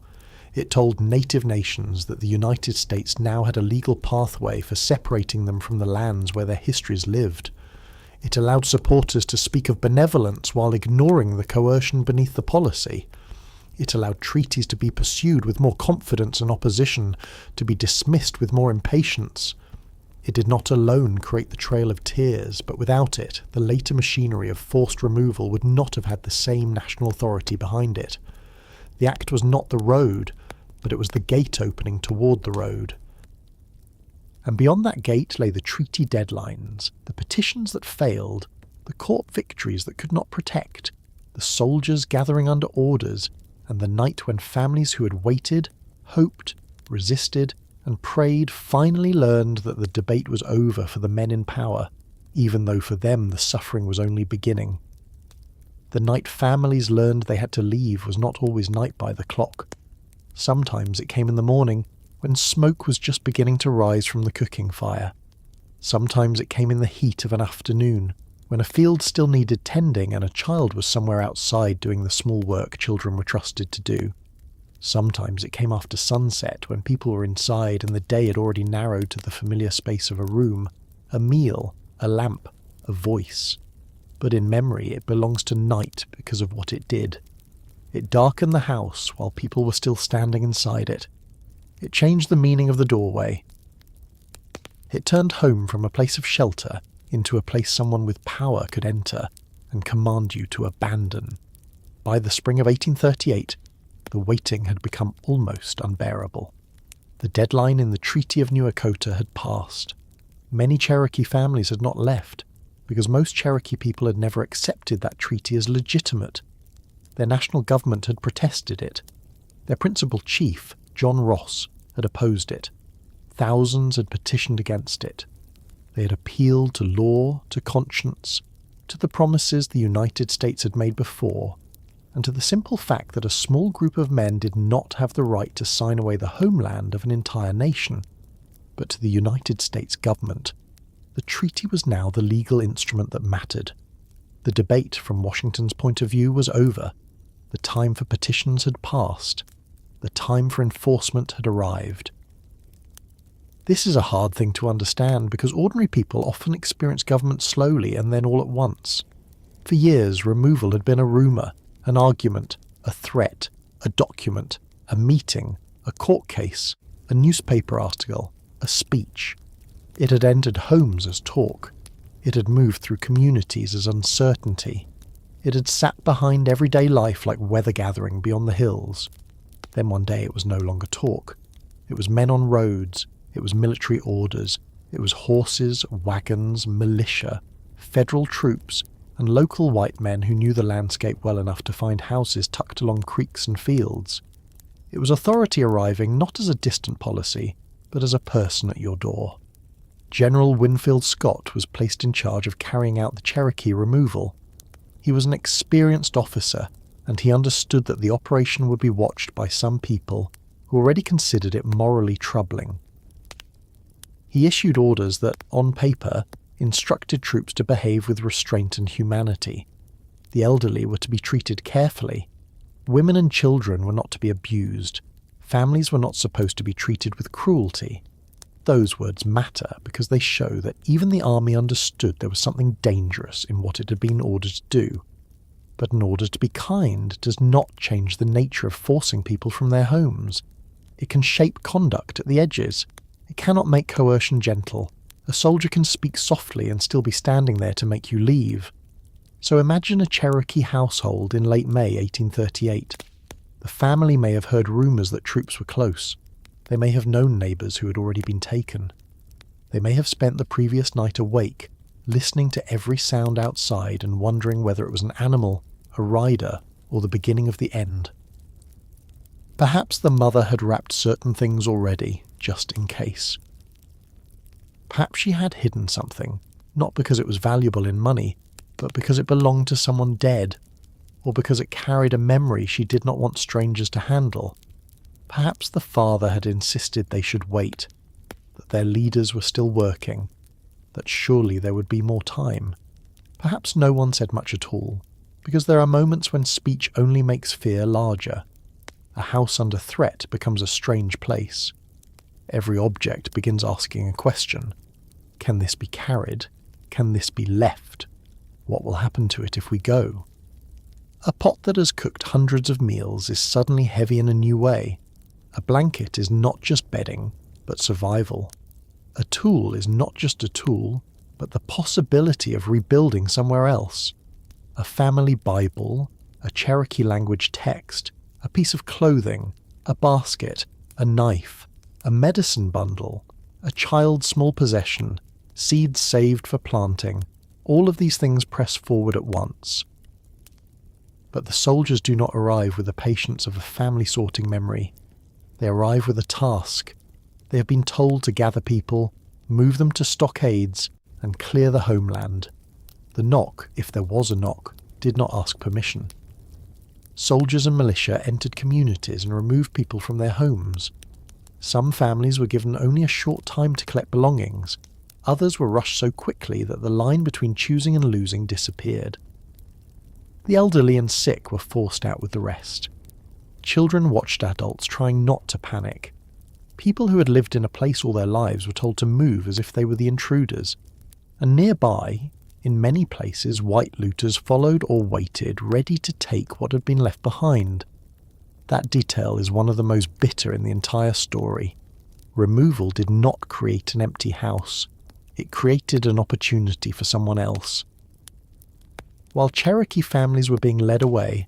S1: It told native nations that the United States now had a legal pathway for separating them from the lands where their histories lived. It allowed supporters to speak of benevolence while ignoring the coercion beneath the policy. It allowed treaties to be pursued with more confidence and opposition, to be dismissed with more impatience. It did not alone create the trail of tears, but without it, the later machinery of forced removal would not have had the same national authority behind it. The Act was not the road, but it was the gate opening toward the road. And beyond that gate lay the treaty deadlines, the petitions that failed, the court victories that could not protect, the soldiers gathering under orders, and the night when families who had waited, hoped, resisted, and prayed finally learned that the debate was over for the men in power, even though for them the suffering was only beginning. The night families learned they had to leave was not always night by the clock. Sometimes it came in the morning, when smoke was just beginning to rise from the cooking fire. Sometimes it came in the heat of an afternoon, when a field still needed tending and a child was somewhere outside doing the small work children were trusted to do. Sometimes it came after sunset, when people were inside and the day had already narrowed to the familiar space of a room, a meal, a lamp, a voice. But in memory it belongs to night because of what it did. It darkened the house while people were still standing inside it. It changed the meaning of the doorway. It turned home from a place of shelter into a place someone with power could enter and command you to abandon. By the spring of 1838, the waiting had become almost unbearable. The deadline in the Treaty of New Echota had passed. Many Cherokee families had not left, because most Cherokee people had never accepted that treaty as legitimate. Their national government had protested it. Their principal chief, John Ross, had opposed it. Thousands had petitioned against it. They had appealed to law, to conscience, to the promises the United States had made before, and to the simple fact that a small group of men did not have the right to sign away the homeland of an entire nation. But to the United States government, the treaty was now the legal instrument that mattered. The debate from Washington's point of view was over. The time for petitions had passed. The time for enforcement had arrived. This is a hard thing to understand because ordinary people often experience government slowly and then all at once. For years, removal had been a rumour, an argument, a threat, a document, a meeting, a court case, a newspaper article, a speech. It had entered homes as talk. It had moved through communities as uncertainty. It had sat behind everyday life like weather gathering beyond the hills. Then one day it was no longer talk. It was men on roads. It was military orders. It was horses, wagons, militia, federal troops, and local white men who knew the landscape well enough to find houses tucked along creeks and fields. It was authority arriving not as a distant policy, but as a person at your door. General Winfield Scott was placed in charge of carrying out the Cherokee removal. He was an experienced officer, and he understood that the operation would be watched by some people who already considered it morally troubling. He issued orders that, on paper, instructed troops to behave with restraint and humanity. The elderly were to be treated carefully. Women and children were not to be abused. Families were not supposed to be treated with cruelty. Those words matter because they show that even the army understood there was something dangerous in what it had been ordered to do. But an order to be kind does not change the nature of forcing people from their homes. It can shape conduct at the edges. It cannot make coercion gentle. A soldier can speak softly and still be standing there to make you leave. So imagine a Cherokee household in late May 1838. The family may have heard rumours that troops were close. They may have known neighbours who had already been taken. They may have spent the previous night awake, listening to every sound outside and wondering whether it was an animal, a rider, or the beginning of the end. Perhaps the mother had wrapped certain things already, just in case. Perhaps she had hidden something, not because it was valuable in money, but because it belonged to someone dead, or because it carried a memory she did not want strangers to handle. Perhaps the father had insisted they should wait, that their leaders were still working, that surely there would be more time. Perhaps no one said much at all, because there are moments when speech only makes fear larger. A house under threat becomes a strange place. Every object begins asking a question. Can this be carried? Can this be left? What will happen to it if we go? A pot that has cooked hundreds of meals is suddenly heavy in a new way. A blanket is not just bedding, but survival. A tool is not just a tool, but the possibility of rebuilding somewhere else. A family Bible, a Cherokee language text, a piece of clothing, a basket, a knife, a medicine bundle, a child's small possession, seeds saved for planting, all of these things press forward at once. But the soldiers do not arrive with the patience of a family sorting memory. They arrive with a task. They have been told to gather people, move them to stockades, and clear the homeland. The knock, if there was a knock, did not ask permission. Soldiers and militia entered communities and removed people from their homes. Some families were given only a short time to collect belongings. Others were rushed so quickly that the line between choosing and losing disappeared. The elderly and sick were forced out with the rest. Children watched adults trying not to panic. People who had lived in a place all their lives were told to move as if they were the intruders. And nearby, in many places, white looters followed or waited, ready to take what had been left behind. That detail is one of the most bitter in the entire story. Removal did not create an empty house. It created an opportunity for someone else. While Cherokee families were being led away,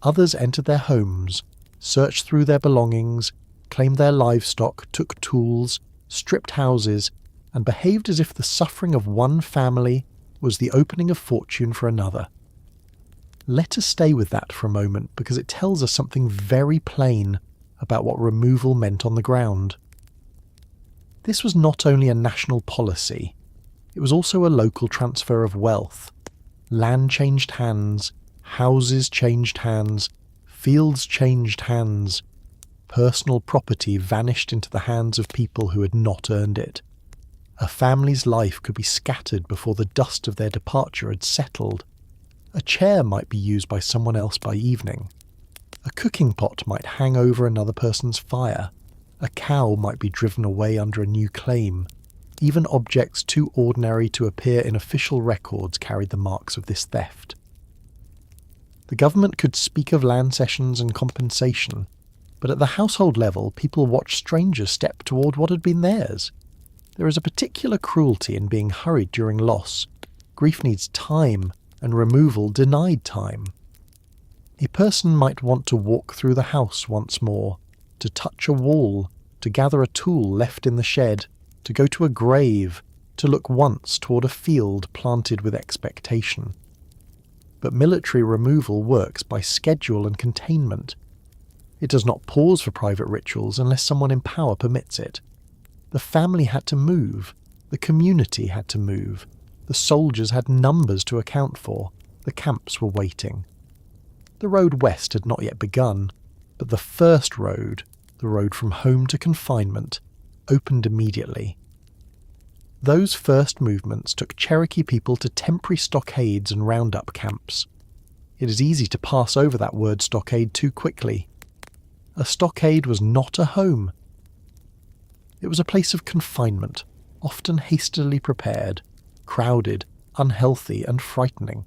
S1: others entered their homes, searched through their belongings, claimed their livestock, took tools, stripped houses, and behaved as if the suffering of one family was the opening of fortune for another. Let us stay with that for a moment, because it tells us something very plain about what removal meant on the ground. This was not only a national policy, it was also a local transfer of wealth. Land changed hands, houses changed hands, fields changed hands. Personal property vanished into the hands of people who had not earned it. A family's life could be scattered before the dust of their departure had settled. A chair might be used by someone else by evening. A cooking pot might hang over another person's fire. A cow might be driven away under a new claim. Even objects too ordinary to appear in official records carried the marks of this theft. The government could speak of land cessions and compensation, but at the household level, people watched strangers step toward what had been theirs. There is a particular cruelty in being hurried during loss. Grief needs time, and removal denied time. A person might want to walk through the house once more, to touch a wall, to gather a tool left in the shed, to go to a grave, to look once toward a field planted with expectation. But military removal works by schedule and containment. It does not pause for private rituals unless someone in power permits it. The family had to move, the community had to move, the soldiers had numbers to account for, the camps were waiting. The road west had not yet begun, but the first road, the road from home to confinement, opened immediately. Those first movements took Cherokee people to temporary stockades and roundup camps. It is easy to pass over that word stockade too quickly. A stockade was not a home. It was a place of confinement, often hastily prepared, crowded, unhealthy, and frightening.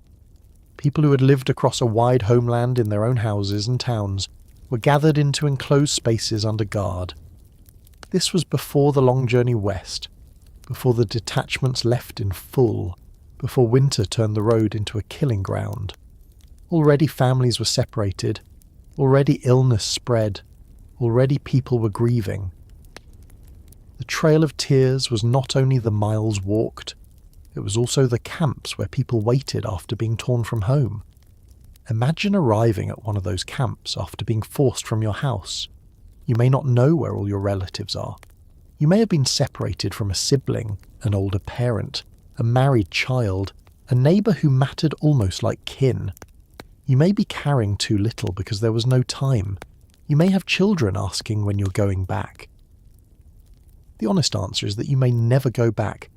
S1: People who had lived across a wide homeland in their own houses and towns were gathered into enclosed spaces under guard. This was before the long journey west, before the detachments left in full, before winter turned the road into a killing ground. Already families were separated, already illness spread, already people were grieving. The Trail of Tears was not only the miles walked, it was also the camps where people waited after being torn from home. Imagine arriving at one of those camps after being forced from your house. You may not know where all your relatives are. You may have been separated from a sibling, an older parent, a married child, a neighbour who mattered almost like kin. You may be carrying too little because there was no time. You may have children asking when you're going back. The honest answer is that you may never go back.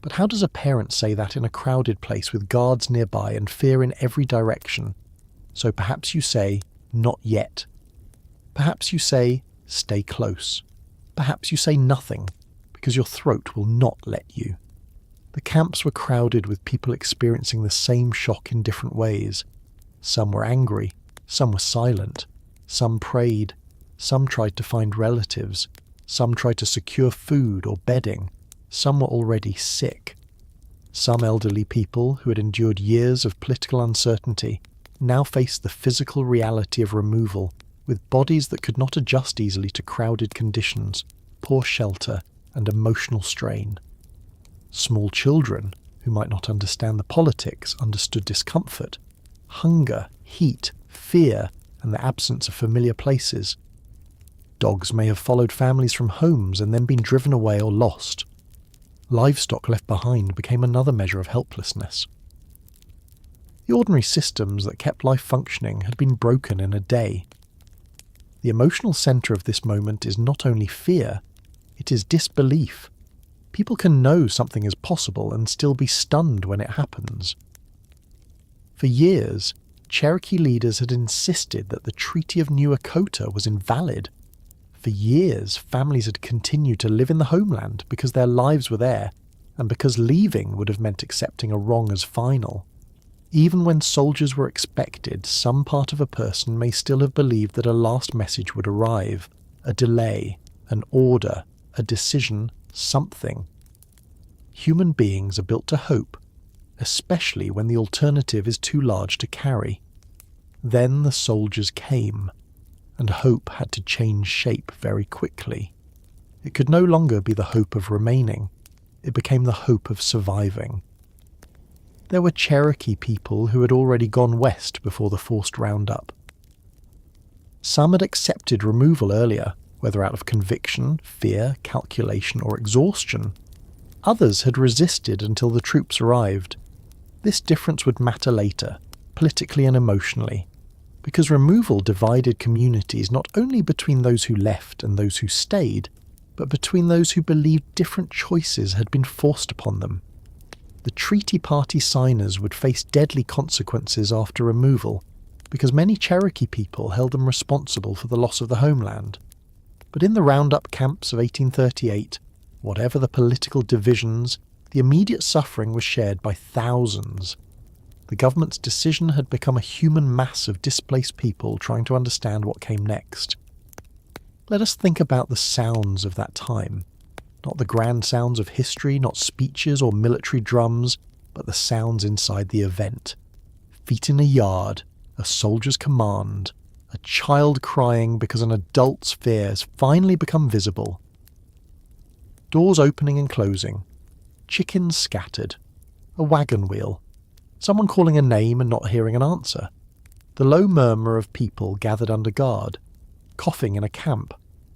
S1: But how does a parent say that in a crowded place with guards nearby and fear in every direction? So perhaps you say, not yet. Perhaps you say, stay close. Perhaps you say nothing, because your throat will not let you. The camps were crowded with people experiencing the same shock in different ways. Some were angry, some were silent, some prayed, some tried to find relatives, some tried to secure food or bedding, some were already sick. Some elderly people who had endured years of political uncertainty now faced the physical reality of removal, with bodies that could not adjust easily to crowded conditions, poor shelter, and emotional strain. Small children, who might not understand the politics, understood discomfort, hunger, heat, fear, and the absence of familiar places. Dogs may have followed families from homes and then been driven away or lost. Livestock left behind became another measure of helplessness. The ordinary systems that kept life functioning had been broken in a day. The emotional centre of this moment is not only fear, it is disbelief. People can know something is possible and still be stunned when it happens. For years, Cherokee leaders had insisted that the Treaty of New Echota was invalid. For years, families had continued to live in the homeland because their lives were there, and because leaving would have meant accepting a wrong as final, even when soldiers were expected, some part of a person may still have believed that a last message would arrive, a delay, an order, a decision, something. Human beings are built to hope, especially when the alternative is too large to carry. Then the soldiers came, and hope had to change shape very quickly. It could no longer be the hope of remaining, it became the hope of surviving. There were Cherokee people who had already gone west before the forced roundup. Some had accepted removal earlier, whether out of conviction, fear, calculation, or exhaustion. Others had resisted until the troops arrived. This difference would matter later, politically and emotionally, because removal divided communities not only between those who left and those who stayed, but between those who believed different choices had been forced upon them. The treaty party signers would face deadly consequences after removal, because many Cherokee people held them responsible for the loss of the homeland. But in the roundup camps of 1838, whatever the political divisions, the immediate suffering was shared by thousands. The government's decision had become a human mass of displaced people trying to understand what came next. Let us think about the sounds of that time. Not the grand sounds of history, not speeches or military drums, but the sounds inside the event. Feet in a yard, a soldier's command, a child crying because an adult's fears finally become visible. Doors opening and closing, chickens scattered, a wagon wheel, someone calling a name and not hearing an answer, the low murmur of people gathered under guard, coughing in a camp,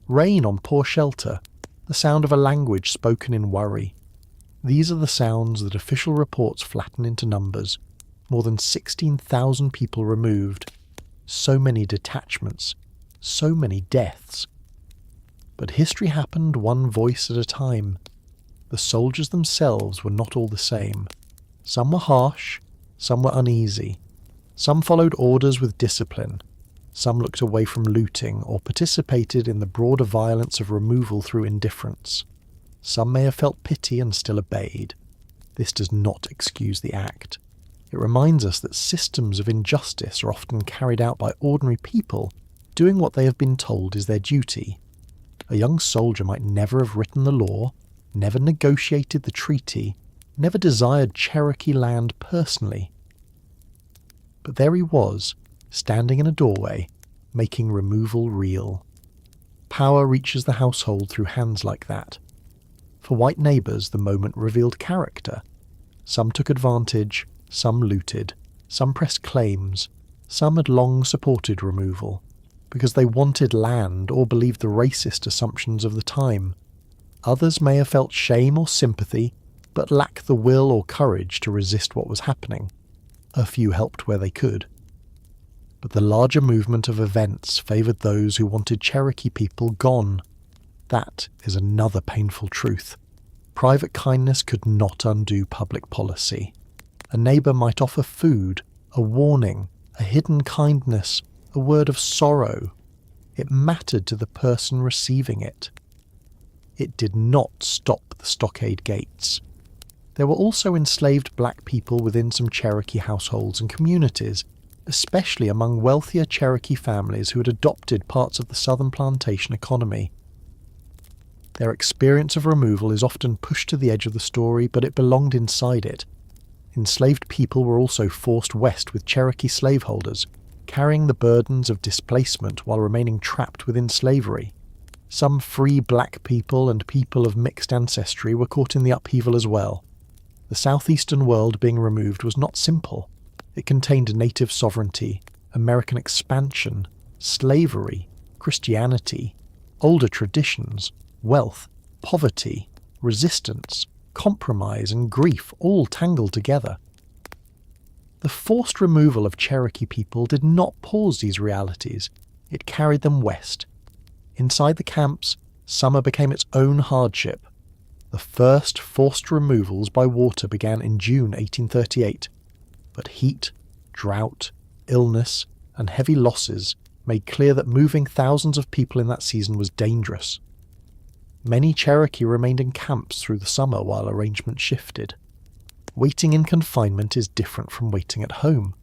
S1: rain on poor shelter, the sound of a language spoken in worry. These are the sounds that official reports flatten into numbers. More than 16,000 people removed, so many detachments, so many deaths. But history happened one voice at a time. The soldiers themselves were not all the same. Some were harsh, some were uneasy. Some followed orders with discipline. Some looked away from looting or participated in the broader violence of removal through indifference. Some may have felt pity and still obeyed. This does not excuse the act. It reminds us that systems of injustice are often carried out by ordinary people doing what they have been told is their duty. A young soldier might never have written the law, never negotiated the treaty, never desired Cherokee land personally. But there he was, standing in a doorway, making removal real. Power reaches the household through hands like that. For white neighbours, the moment revealed character. Some took advantage, some looted, some pressed claims, some had long supported removal, because they wanted land or believed the racist assumptions of the time. Others may have felt shame or sympathy, but lacked the will or courage to resist what was happening. A few helped where they could. But the larger movement of events favoured those who wanted Cherokee people gone. That is another painful truth. Private kindness could not undo public policy. A neighbour might offer food, a warning, a hidden kindness, a word of sorrow. It mattered to the person receiving it. It did not stop the stockade gates. There were also enslaved black people within some Cherokee households and communities, especially among wealthier Cherokee families who had adopted parts of the southern plantation economy. Their experience of removal is often pushed to the edge of the story, but it belonged inside it. Enslaved people were also forced west with Cherokee slaveholders, carrying the burdens of displacement while remaining trapped within slavery. Some free black people and people of mixed ancestry were caught in the upheaval as well. The southeastern world being removed was not simple. It contained native sovereignty, American expansion, slavery, Christianity, older traditions, wealth, poverty, resistance, compromise and grief all tangled together. The forced removal of Cherokee people did not pause these realities, it carried them west. Inside the camps, summer became its own hardship. The first forced removals by water began in June 1838, but heat, drought, illness, and heavy losses made clear that moving thousands of people in that season was dangerous. Many Cherokee remained in camps through the summer while arrangements shifted. Waiting in confinement is different from waiting at home.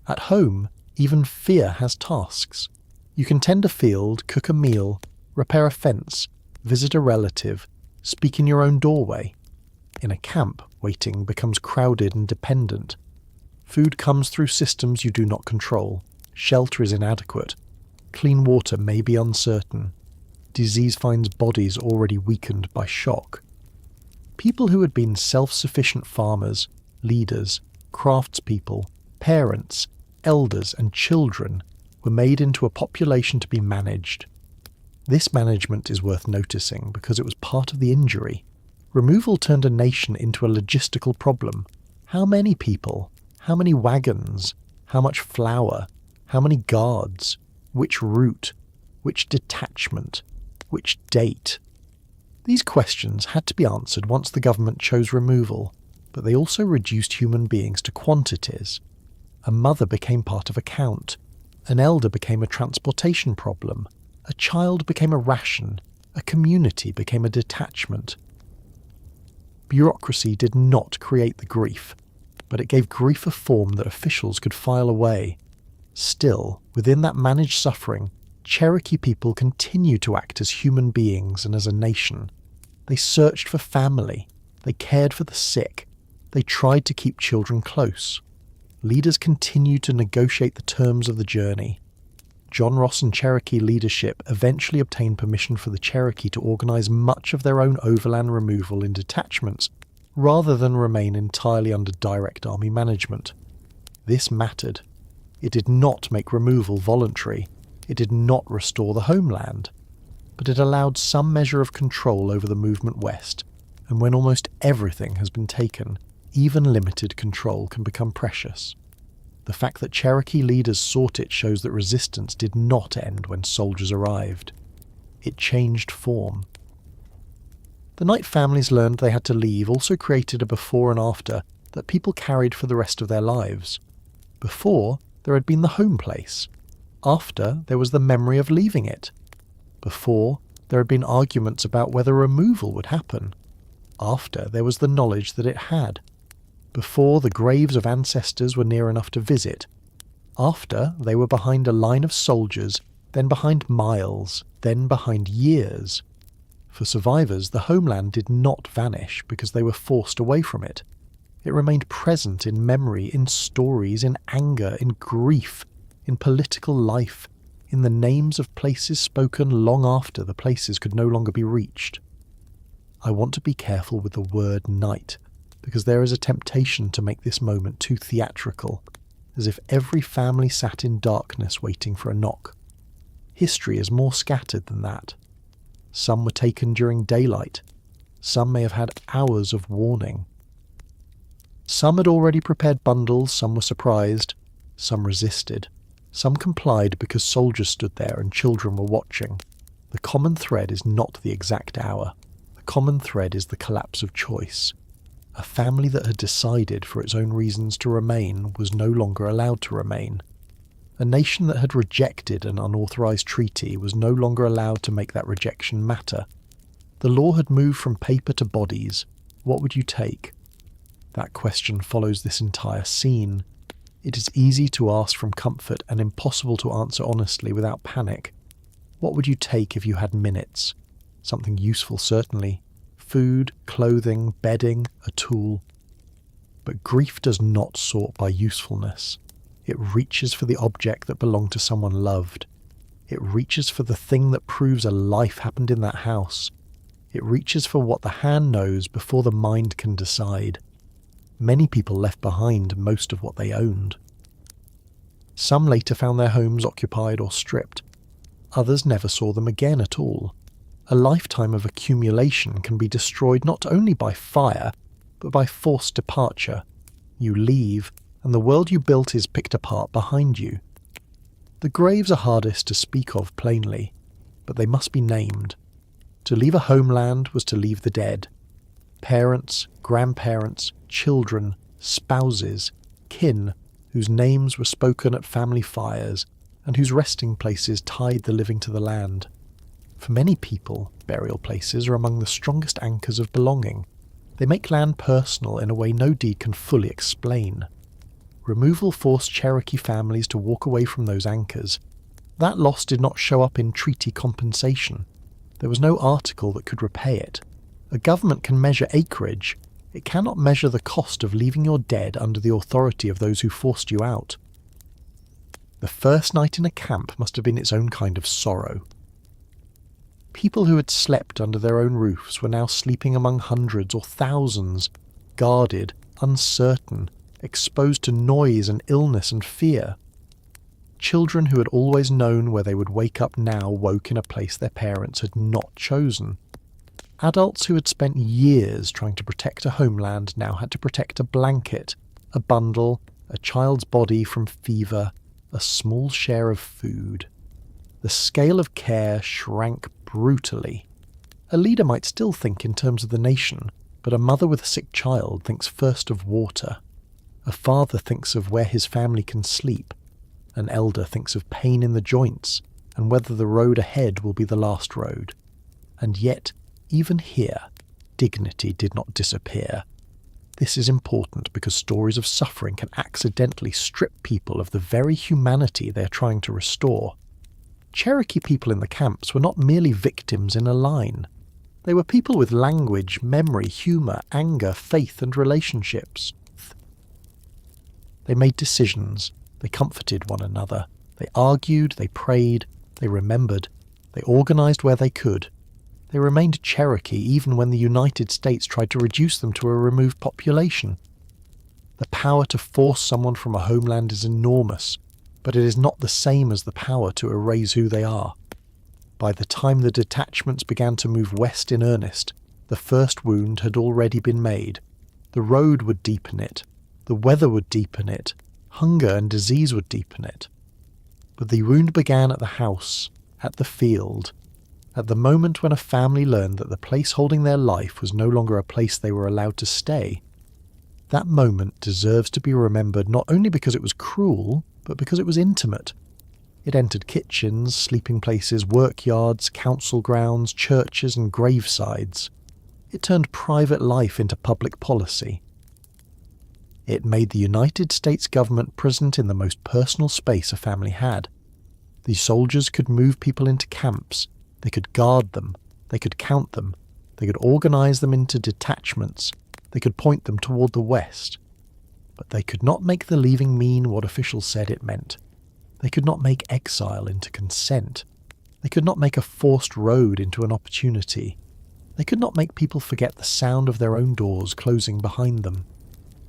S1: At home, even fear has tasks. You can tend a field, cook a meal, repair a fence, visit a relative, speak in your own doorway. In a camp, waiting becomes crowded and dependent. Food comes through systems you do not control. Shelter is inadequate. Clean water may be uncertain. Disease finds bodies already weakened by shock. People who had been self-sufficient farmers, leaders, craftspeople, parents, elders and children were made into a population to be managed. This management is worth noticing because it was part of the injury. Removal turned a nation into a logistical problem. How many people? How many wagons? How much flour? How many guards? Which route? Which detachment? Which date? These questions had to be answered once the government chose removal, but they also reduced human beings to quantities. A mother became part of a count. An elder became a transportation problem. A child became a ration. A community became a detachment. Bureaucracy did not create the grief, but it gave grief a form that officials could file away. Still, within that managed suffering, Cherokee people continued to act as human beings and as a nation. They searched for family. They cared for the sick. They tried to keep children close. Leaders continued to negotiate the terms of the journey. John Ross and Cherokee leadership eventually obtained permission for the Cherokee to organize much of their own overland removal in detachments, rather than remain entirely under direct army management. This mattered. It did not make removal voluntary. It did not restore the homeland. But it allowed some measure of control over the movement west, and when almost everything has been taken, even limited control can become precious. The fact that Cherokee leaders sought it shows that resistance did not end when soldiers arrived. It changed form. The night families learned they had to leave also created a before and after that people carried for the rest of their lives. Before, there had been the home place. After, there was the memory of leaving it. Before, there had been arguments about whether removal would happen. After, there was the knowledge that it had. Before, the graves of ancestors were near enough to visit. After, they were behind a line of soldiers, then behind miles, then behind years. For survivors, the homeland did not vanish because they were forced away from it. It remained present in memory, in stories, in anger, in grief, in political life, in the names of places spoken long after the places could no longer be reached. I want to be careful with the word night, because there is a temptation to make this moment too theatrical, as if every family sat in darkness waiting for a knock. History is more scattered than that. Some were taken during daylight. Some may have had hours of warning. Some had already prepared bundles, some were surprised, some resisted. Some complied because soldiers stood there and children were watching. The common thread is not the exact hour. The common thread is the collapse of choice. A family that had decided for its own reasons to remain was no longer allowed to remain. A nation that had rejected an unauthorized treaty was no longer allowed to make that rejection matter. The law had moved from paper to bodies. What would you take? That question follows this entire scene. It is easy to ask from comfort and impossible to answer honestly without panic. What would you take if you had minutes? Something useful, certainly. Food, clothing, bedding, a tool. But grief does not sort by usefulness. It reaches for the object that belonged to someone loved. It reaches for the thing that proves a life happened in that house. It reaches for what the hand knows before the mind can decide. Many people left behind most of what they owned. Some later found their homes occupied or stripped. Others never saw them again at all. A lifetime of accumulation can be destroyed not only by fire, but by forced departure. You leave, and the world you built is picked apart behind you. The graves are hardest to speak of plainly, but they must be named. To leave a homeland was to leave the dead. Parents, grandparents, children, spouses, kin, whose names were spoken at family fires, and whose resting places tied the living to the land. For many people, burial places are among the strongest anchors of belonging. They make land personal in a way no deed can fully explain. Removal forced Cherokee families to walk away from those anchors. That loss did not show up in treaty compensation. There was no article that could repay it. A government can measure acreage. It cannot measure the cost of leaving your dead under the authority of those who forced you out. The first night in a camp must have been its own kind of sorrow. People who had slept under their own roofs were now sleeping among hundreds or thousands, guarded, uncertain, exposed to noise and illness and fear. Children who had always known where they would wake up now woke in a place their parents had not chosen. Adults who had spent years trying to protect a homeland now had to protect a blanket, a bundle, a child's body from fever, a small share of food. The scale of care shrank brutally. A leader might still think in terms of the nation, but a mother with a sick child thinks first of water. A father thinks of where his family can sleep. An elder thinks of pain in the joints and whether the road ahead will be the last road. And yet, even here, dignity did not disappear. This is important because stories of suffering can accidentally strip people of the very humanity they are trying to restore. Cherokee people in the camps were not merely victims in a line. They were people with language, memory, humour, anger, faith and relationships. They made decisions, they comforted one another, they argued, they prayed, they remembered, they organised where they could. They remained Cherokee even when the United States tried to reduce them to a removed population. The power to force someone from a homeland is enormous, but it is not the same as the power to erase who they are. By the time the detachments began to move west in earnest, the first wound had already been made. The road would deepen it. The weather would deepen it. Hunger and disease would deepen it. But the wound began at the house, at the field, at the moment when a family learned that the place holding their life was no longer a place they were allowed to stay. That moment deserves to be remembered not only because it was cruel, but because it was intimate. It entered kitchens, sleeping places, workyards, council grounds, churches and gravesides. It turned private life into public policy. It made the United States government present in the most personal space a family had. The soldiers could move people into camps. They could guard them. They could count them. They could organise them into detachments. They could point them toward the west. But they could not make the leaving mean what officials said it meant. They could not make exile into consent. They could not make a forced road into an opportunity. They could not make people forget the sound of their own doors closing behind them.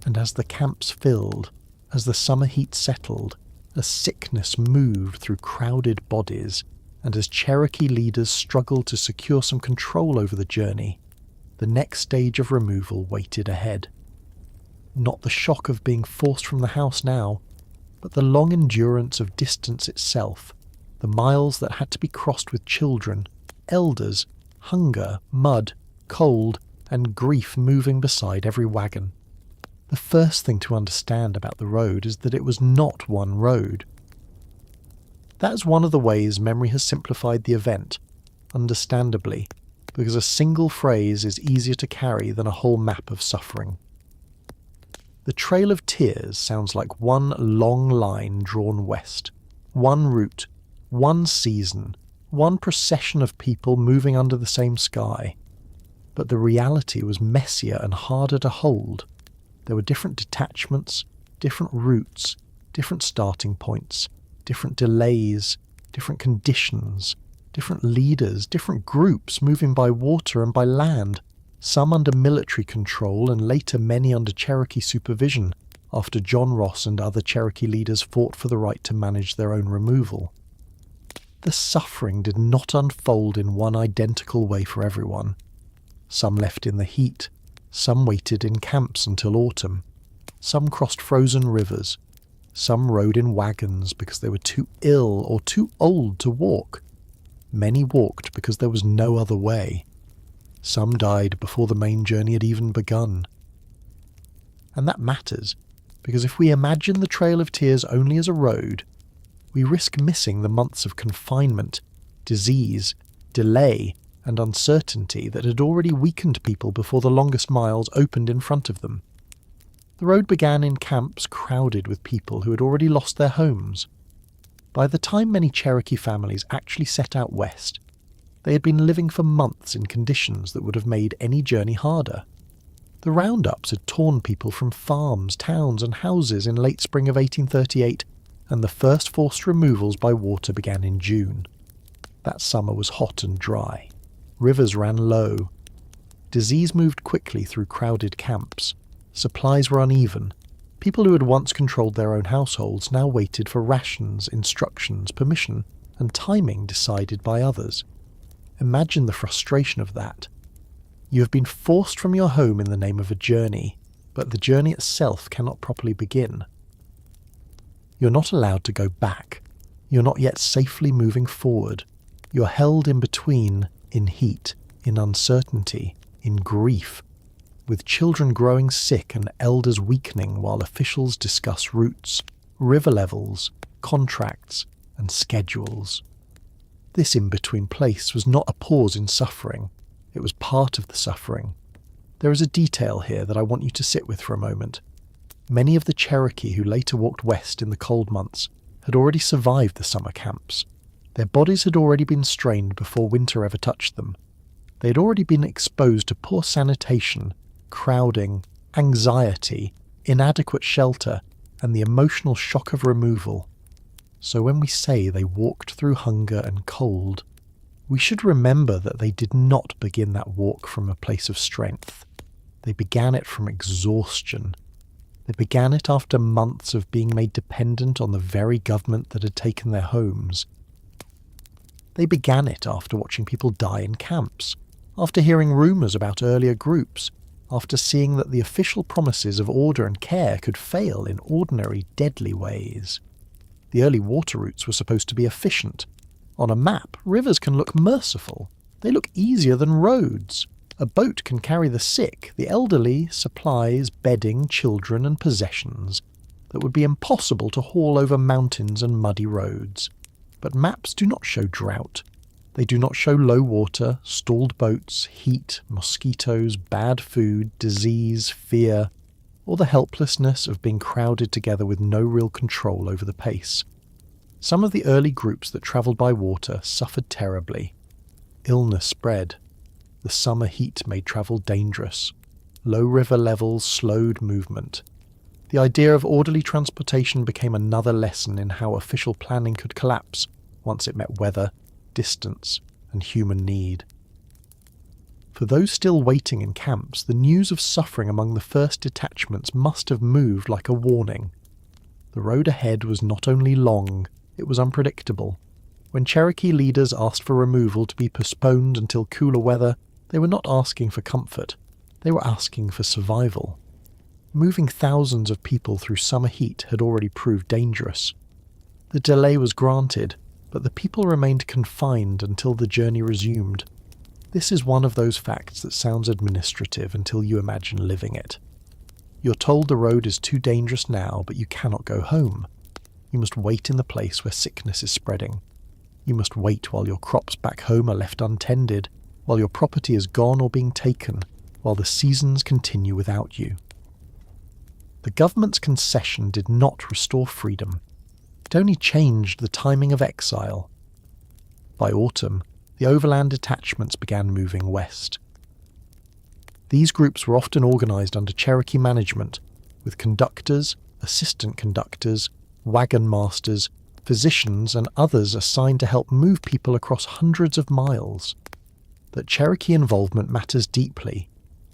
S1: And as the camps filled, as the summer heat settled, as sickness moved through crowded bodies, and as Cherokee leaders struggled to secure some control over the journey, the next stage of removal waited ahead. Not the shock of being forced from the house now, but the long endurance of distance itself, the miles that had to be crossed with children, elders, hunger, mud, cold, and grief moving beside every wagon. The first thing to understand about the road is that it was not one road. That is one of the ways memory has simplified the event, understandably, because a single phrase is easier to carry than a whole map of suffering. The Trail of Tears sounds like one long line drawn west, one route, one season, one procession of people moving under the same sky. But the reality was messier and harder to hold. There were different detachments, different routes, different starting points, different delays, different conditions, different leaders, different groups moving by water and by land, some under military control and later many under Cherokee supervision, after John Ross and other Cherokee leaders fought for the right to manage their own removal. The suffering did not unfold in one identical way for everyone. Some left in the heat, some waited in camps until autumn, some crossed frozen rivers, some rode in wagons because they were too ill or too old to walk. Many walked because there was no other way. Some died before the main journey had even begun. And that matters, because if we imagine the Trail of Tears only as a road, we risk missing the months of confinement, disease, delay, and uncertainty that had already weakened people before the longest miles opened in front of them. The road began in camps crowded with people who had already lost their homes. By the time many Cherokee families actually set out west, they had been living for months in conditions that would have made any journey harder. The roundups had torn people from farms, towns, and houses in late spring of 1838, and the first forced removals by water began in June. That summer was hot and dry. Rivers ran low. Disease moved quickly through crowded camps. Supplies were uneven. People who had once controlled their own households now waited for rations, instructions, permission, and timing decided by others. Imagine the frustration of that. You have been forced from your home in the name of a journey, but the journey itself cannot properly begin. You're not allowed to go back. You're not yet safely moving forward. You're held in between, in heat, in uncertainty, in grief, with children growing sick and elders weakening while officials discuss routes, river levels, contracts, and schedules. This in-between place was not a pause in suffering. It was part of the suffering. There is a detail here that I want you to sit with for a moment. Many of the Cherokee who later walked west in the cold months had already survived the summer camps. Their bodies had already been strained before winter ever touched them. They had already been exposed to poor sanitation, crowding, anxiety, inadequate shelter, and the emotional shock of removal. So when we say they walked through hunger and cold, we should remember that they did not begin that walk from a place of strength. They began it from exhaustion. They began it after months of being made dependent on the very government that had taken their homes. They began it after watching people die in camps, after hearing rumours about earlier groups, after seeing that the official promises of order and care could fail in ordinary, deadly ways. The early water routes were supposed to be efficient. On a map, rivers can look merciful. They look easier than roads. A boat can carry the sick, the elderly, supplies, bedding, children, and possessions that would be impossible to haul over mountains and muddy roads. But maps do not show drought. They do not show low water, stalled boats, heat, mosquitoes, bad food, disease, fear, or the helplessness of being crowded together with no real control over the pace. Some of the early groups that travelled by water suffered terribly. Illness spread. The summer heat made travel dangerous. Low river levels slowed movement. The idea of orderly transportation became another lesson in how official planning could collapse once it met weather, distance, and human need. For those still waiting in camps, the news of suffering among the first detachments must have moved like a warning. The road ahead was not only long, it was unpredictable. When Cherokee leaders asked for removal to be postponed until cooler weather, they were not asking for comfort, they were asking for survival. Moving thousands of people through summer heat had already proved dangerous. The delay was granted, but the people remained confined until the journey resumed. This is one of those facts that sounds administrative until you imagine living it. You're told the road is too dangerous now, but you cannot go home. You must wait in the place where sickness is spreading. You must wait while your crops back home are left untended, while your property is gone or being taken, while the seasons continue without you. The government's concession did not restore freedom. It only changed the timing of exile. By autumn, the overland detachments began moving west. These groups were often organised under Cherokee management, with conductors, assistant conductors, wagon masters, physicians, and others assigned to help move people across hundreds of miles. That Cherokee involvement matters deeply.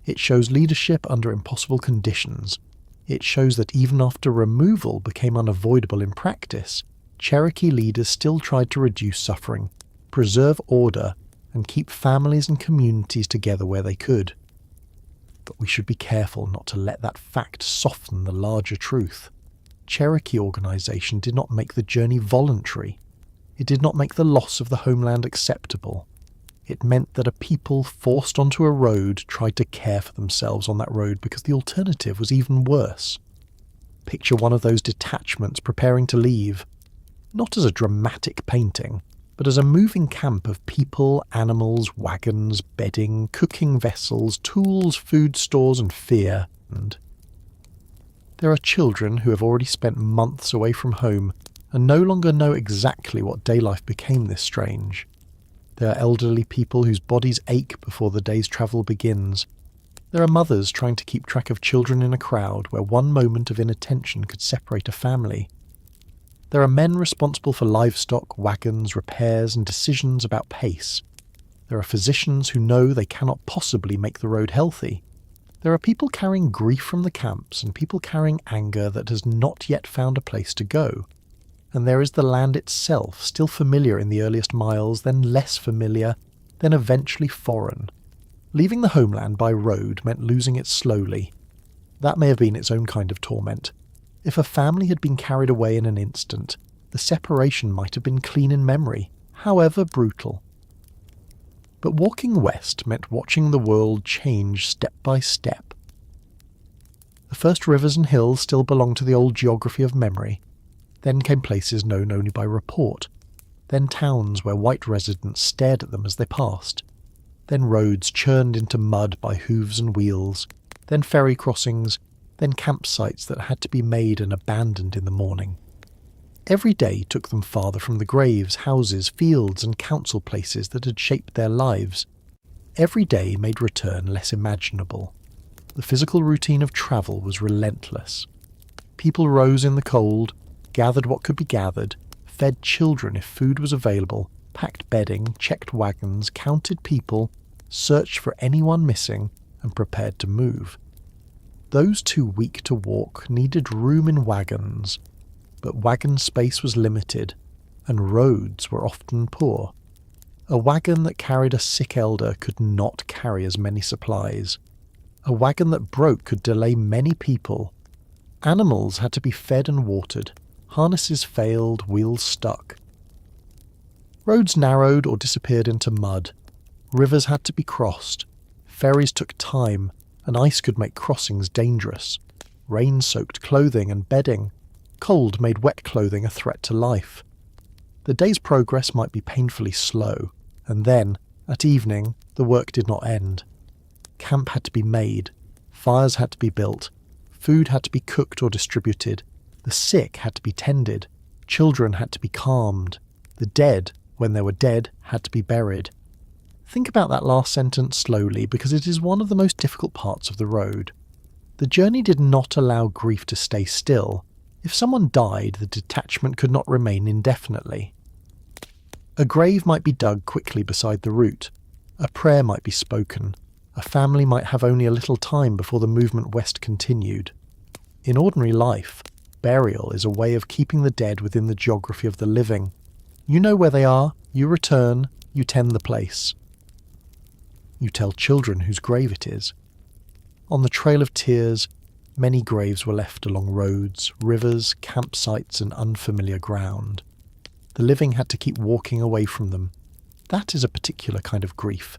S1: It shows leadership under impossible conditions. It shows that even after removal became unavoidable in practice, Cherokee leaders still tried to reduce suffering, preserve order, and keep families and communities together where they could. But we should be careful not to let that fact soften the larger truth. Cherokee organisation did not make the journey voluntary. It did not make the loss of the homeland acceptable. It meant that a people forced onto a road tried to care for themselves on that road because the alternative was even worse. Picture one of those detachments preparing to leave, not as a dramatic painting, but as a moving camp of people, animals, wagons, bedding, cooking vessels, tools, food stores, and fear. And there are children who have already spent months away from home and no longer know exactly what day life became this strange. There are elderly people whose bodies ache before the day's travel begins. There are mothers trying to keep track of children in a crowd where one moment of inattention could separate a family. There are men responsible for livestock, wagons, repairs, and decisions about pace. There are physicians who know they cannot possibly make the road healthy. There are people carrying grief from the camps and people carrying anger that has not yet found a place to go. And there is the land itself, still familiar in the earliest miles, then less familiar, then eventually foreign. Leaving the homeland by road meant losing it slowly. That may have been its own kind of torment. If a family had been carried away in an instant, the separation might have been clean in memory, however brutal. But walking west meant watching the world change step by step. The first rivers and hills still belonged to the old geography of memory. Then came places known only by report. Then towns where white residents stared at them as they passed. Then roads churned into mud by hooves and wheels. Then ferry crossings. Then campsites that had to be made and abandoned in the morning. Every day took them farther from the graves, houses, fields and council places that had shaped their lives. Every day made return less imaginable. The physical routine of travel was relentless. People rose in the cold, gathered what could be gathered, fed children if food was available, packed bedding, checked wagons, counted people, searched for anyone missing, and prepared to move. Those too weak to walk needed room in wagons, but wagon space was limited, and roads were often poor. A wagon that carried a sick elder could not carry as many supplies. A wagon that broke could delay many people. Animals had to be fed and watered. Harnesses failed, wheels stuck. Roads narrowed or disappeared into mud. Rivers had to be crossed. Ferries took time, and ice could make crossings dangerous. Rain soaked clothing and bedding. Cold made wet clothing a threat to life. The day's progress might be painfully slow, and then, at evening, the work did not end. Camp had to be made. Fires had to be built. Food had to be cooked or distributed. The sick had to be tended. Children had to be calmed. The dead, when they were dead, had to be buried. Think about that last sentence slowly, because it is one of the most difficult parts of the road. The journey did not allow grief to stay still. If someone died, the detachment could not remain indefinitely. A grave might be dug quickly beside the route. A prayer might be spoken. A family might have only a little time before the movement west continued. In ordinary life, burial is a way of keeping the dead within the geography of the living. You know where they are, you return, you tend the place. You tell children whose grave it is. On the Trail of Tears, many graves were left along roads, rivers, campsites, and unfamiliar ground. The living had to keep walking away from them. That is a particular kind of grief.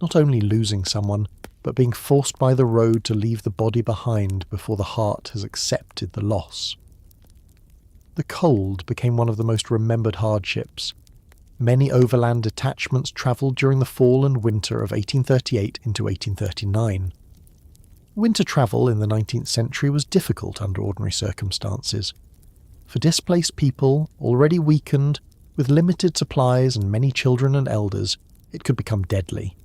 S1: Not only losing someone, but being forced by the road to leave the body behind before the heart has accepted the loss. The cold became one of the most remembered hardships. Many overland detachments travelled during the fall and winter of 1838 into 1839. Winter travel in the 19th century was difficult under ordinary circumstances. For displaced people, already weakened, with limited supplies and many children and elders, it could become deadly.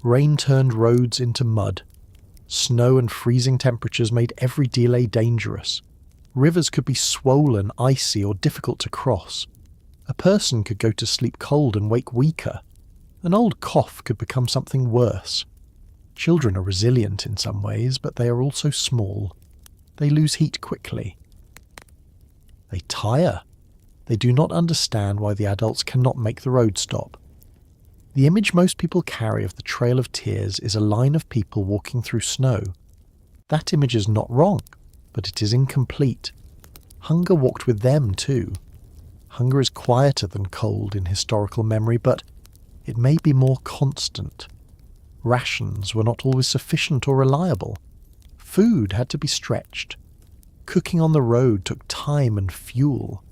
S1: Rain turned roads into mud. Snow and freezing temperatures made every delay dangerous. Rivers could be swollen, icy, or difficult to cross. A person could go to sleep cold and wake weaker. An old cough could become something worse. Children are resilient in some ways, but they are also small. They lose heat quickly. They tire. They do not understand why the adults cannot make the road stop. The image most people carry of the Trail of Tears is a line of people walking through snow. That image is not wrong, but it is incomplete. Hunger walked with them too. Hunger is quieter than cold in historical memory, but it may be more constant. Rations were not always sufficient or reliable. Food had to be stretched. Cooking on the road took time and fuel.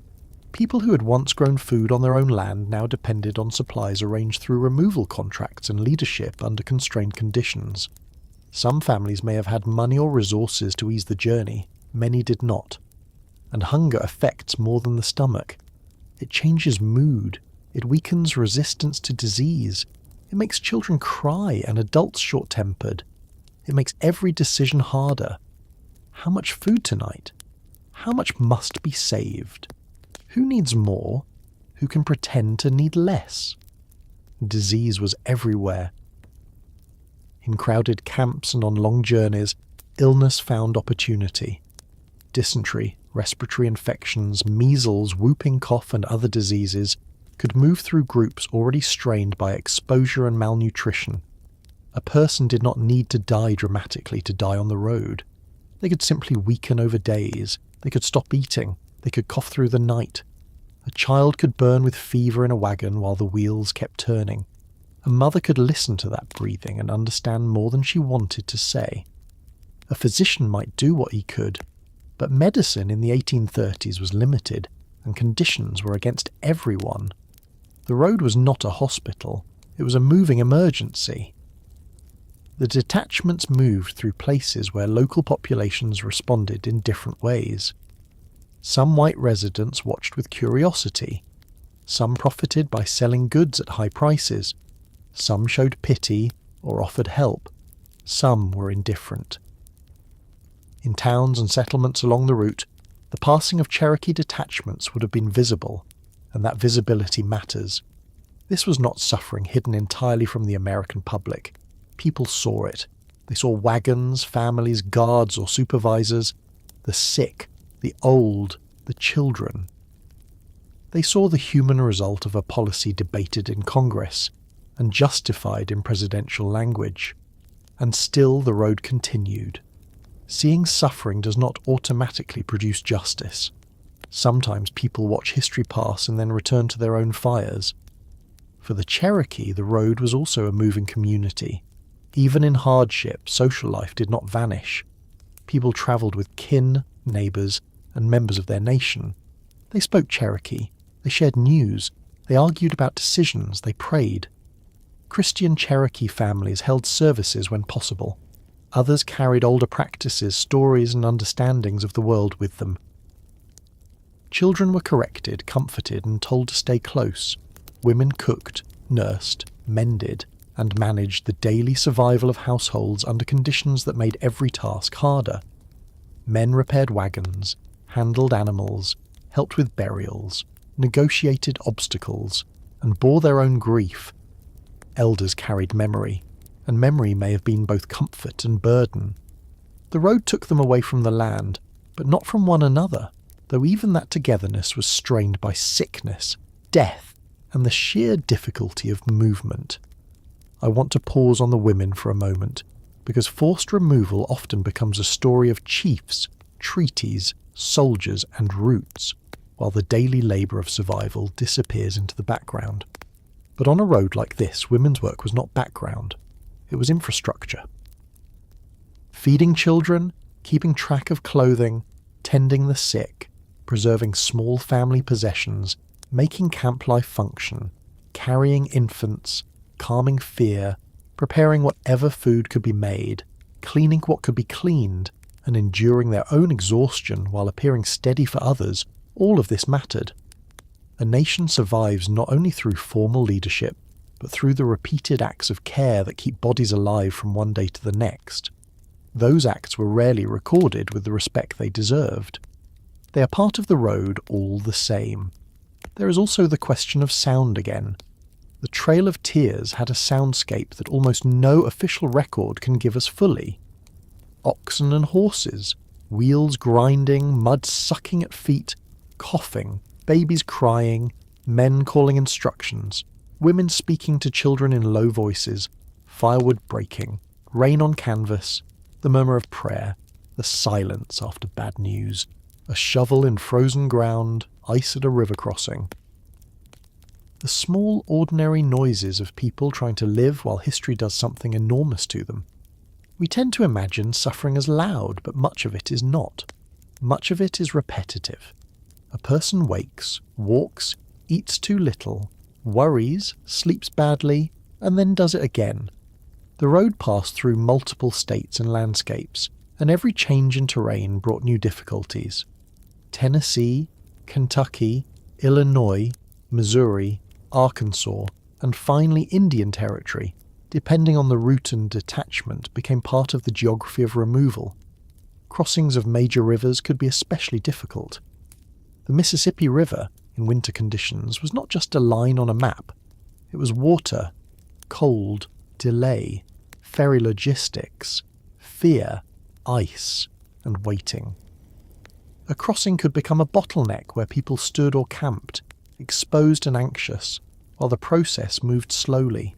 S1: People who had once grown food on their own land now depended on supplies arranged through removal contracts and leadership under constrained conditions. Some families may have had money or resources to ease the journey, many did not. And hunger affects more than the stomach. It changes mood, it weakens resistance to disease, it makes children cry and adults short-tempered. It makes every decision harder. How much food tonight? How much must be saved? Who needs more? Who can pretend to need less? Disease was everywhere. In crowded camps and on long journeys, illness found opportunity. Dysentery, respiratory infections, measles, whooping cough and other diseases could move through groups already strained by exposure and malnutrition. A person did not need to die dramatically to die on the road. They could simply weaken over days. They could stop eating. They could cough through the night. A child could burn with fever in a wagon while the wheels kept turning. A mother could listen to that breathing and understand more than she wanted to say. A physician might do what he could, but medicine in the 1830s was limited, and conditions were against everyone. The road was not a hospital, it was a moving emergency. The detachments moved through places where local populations responded in different ways. Some white residents watched with curiosity. Some profited by selling goods at high prices. Some showed pity or offered help. Some were indifferent. In towns and settlements along the route, the passing of Cherokee detachments would have been visible, and that visibility matters. This was not suffering hidden entirely from the American public. People saw it. They saw wagons, families, guards or supervisors, the sick, the old, the children. They saw the human result of a policy debated in Congress and justified in presidential language. And still the road continued. Seeing suffering does not automatically produce justice. Sometimes people watch history pass and then return to their own fires. For the Cherokee, the road was also a moving community. Even in hardship, social life did not vanish. People travelled with kin, neighbours, and members of their nation. They spoke Cherokee, they shared news, they argued about decisions, they prayed. Christian Cherokee families held services when possible. Others carried older practices, stories, and understandings of the world with them. Children were corrected, comforted, and told to stay close. Women cooked, nursed, mended, and managed the daily survival of households under conditions that made every task harder. Men repaired wagons, handled animals, helped with burials, negotiated obstacles, and bore their own grief. Elders carried memory, and memory may have been both comfort and burden. The road took them away from the land, but not from one another, though even that togetherness was strained by sickness, death, and the sheer difficulty of movement. I want to pause on the women for a moment, because forced removal often becomes a story of chiefs, treaties, soldiers, and routes, while the daily labour of survival disappears into the background. But on a road like this, women's work was not background, it was infrastructure. Feeding children, keeping track of clothing, tending the sick, preserving small family possessions, making camp life function, carrying infants, calming fear, preparing whatever food could be made, cleaning what could be cleaned, and enduring their own exhaustion while appearing steady for others, all of this mattered. A nation survives not only through formal leadership, but through the repeated acts of care that keep bodies alive from one day to the next. Those acts were rarely recorded with the respect they deserved. They are part of the road all the same. There is also the question of sound again. The Trail of Tears had a soundscape that almost no official record can give us fully. Oxen and horses, wheels grinding, mud sucking at feet, coughing, babies crying, men calling instructions, women speaking to children in low voices, firewood breaking, rain on canvas, the murmur of prayer, the silence after bad news, a shovel in frozen ground, ice at a river crossing. The small, ordinary noises of people trying to live while history does something enormous to them. We tend to imagine suffering as loud, but much of it is not. Much of it is repetitive. A person wakes, walks, eats too little, worries, sleeps badly, and then does it again. The road passed through multiple states and landscapes, and every change in terrain brought new difficulties. Tennessee, Kentucky, Illinois, Missouri, Arkansas, and finally Indian Territory, depending on the route and detachment, became part of the geography of removal. Crossings of major rivers could be especially difficult. The Mississippi River, in winter conditions, was not just a line on a map. It was water, cold, delay, ferry logistics, fear, ice, and waiting. A crossing could become a bottleneck where people stood or camped, exposed and anxious, while the process moved slowly.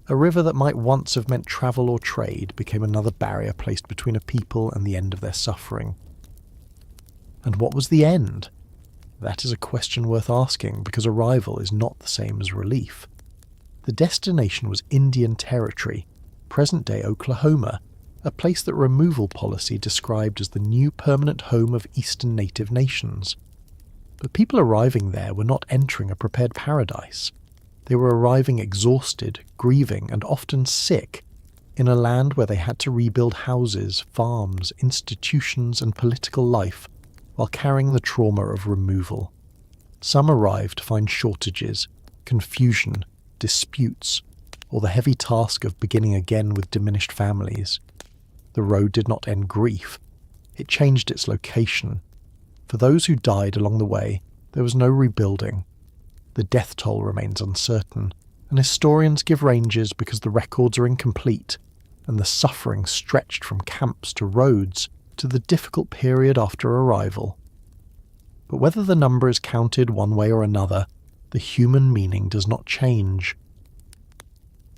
S1: A river that might once have meant travel or trade became another barrier placed between a people and the end of their suffering. And what was the end? That is a question worth asking, because arrival is not the same as relief. The destination was Indian Territory, present-day Oklahoma, a place that removal policy described as the new permanent home of Eastern Native nations. But people arriving there were not entering a prepared paradise. They were arriving exhausted, grieving, and often sick, in a land where they had to rebuild houses, farms, institutions, and political life, while carrying the trauma of removal. Some arrived to find shortages, confusion, disputes, or the heavy task of beginning again with diminished families. The road did not end grief. It changed its location. For those who died along the way, there was no rebuilding. The death toll remains uncertain, and historians give ranges because the records are incomplete, and the suffering stretched from camps to roads to the difficult period after arrival. But whether the number is counted one way or another, the human meaning does not change.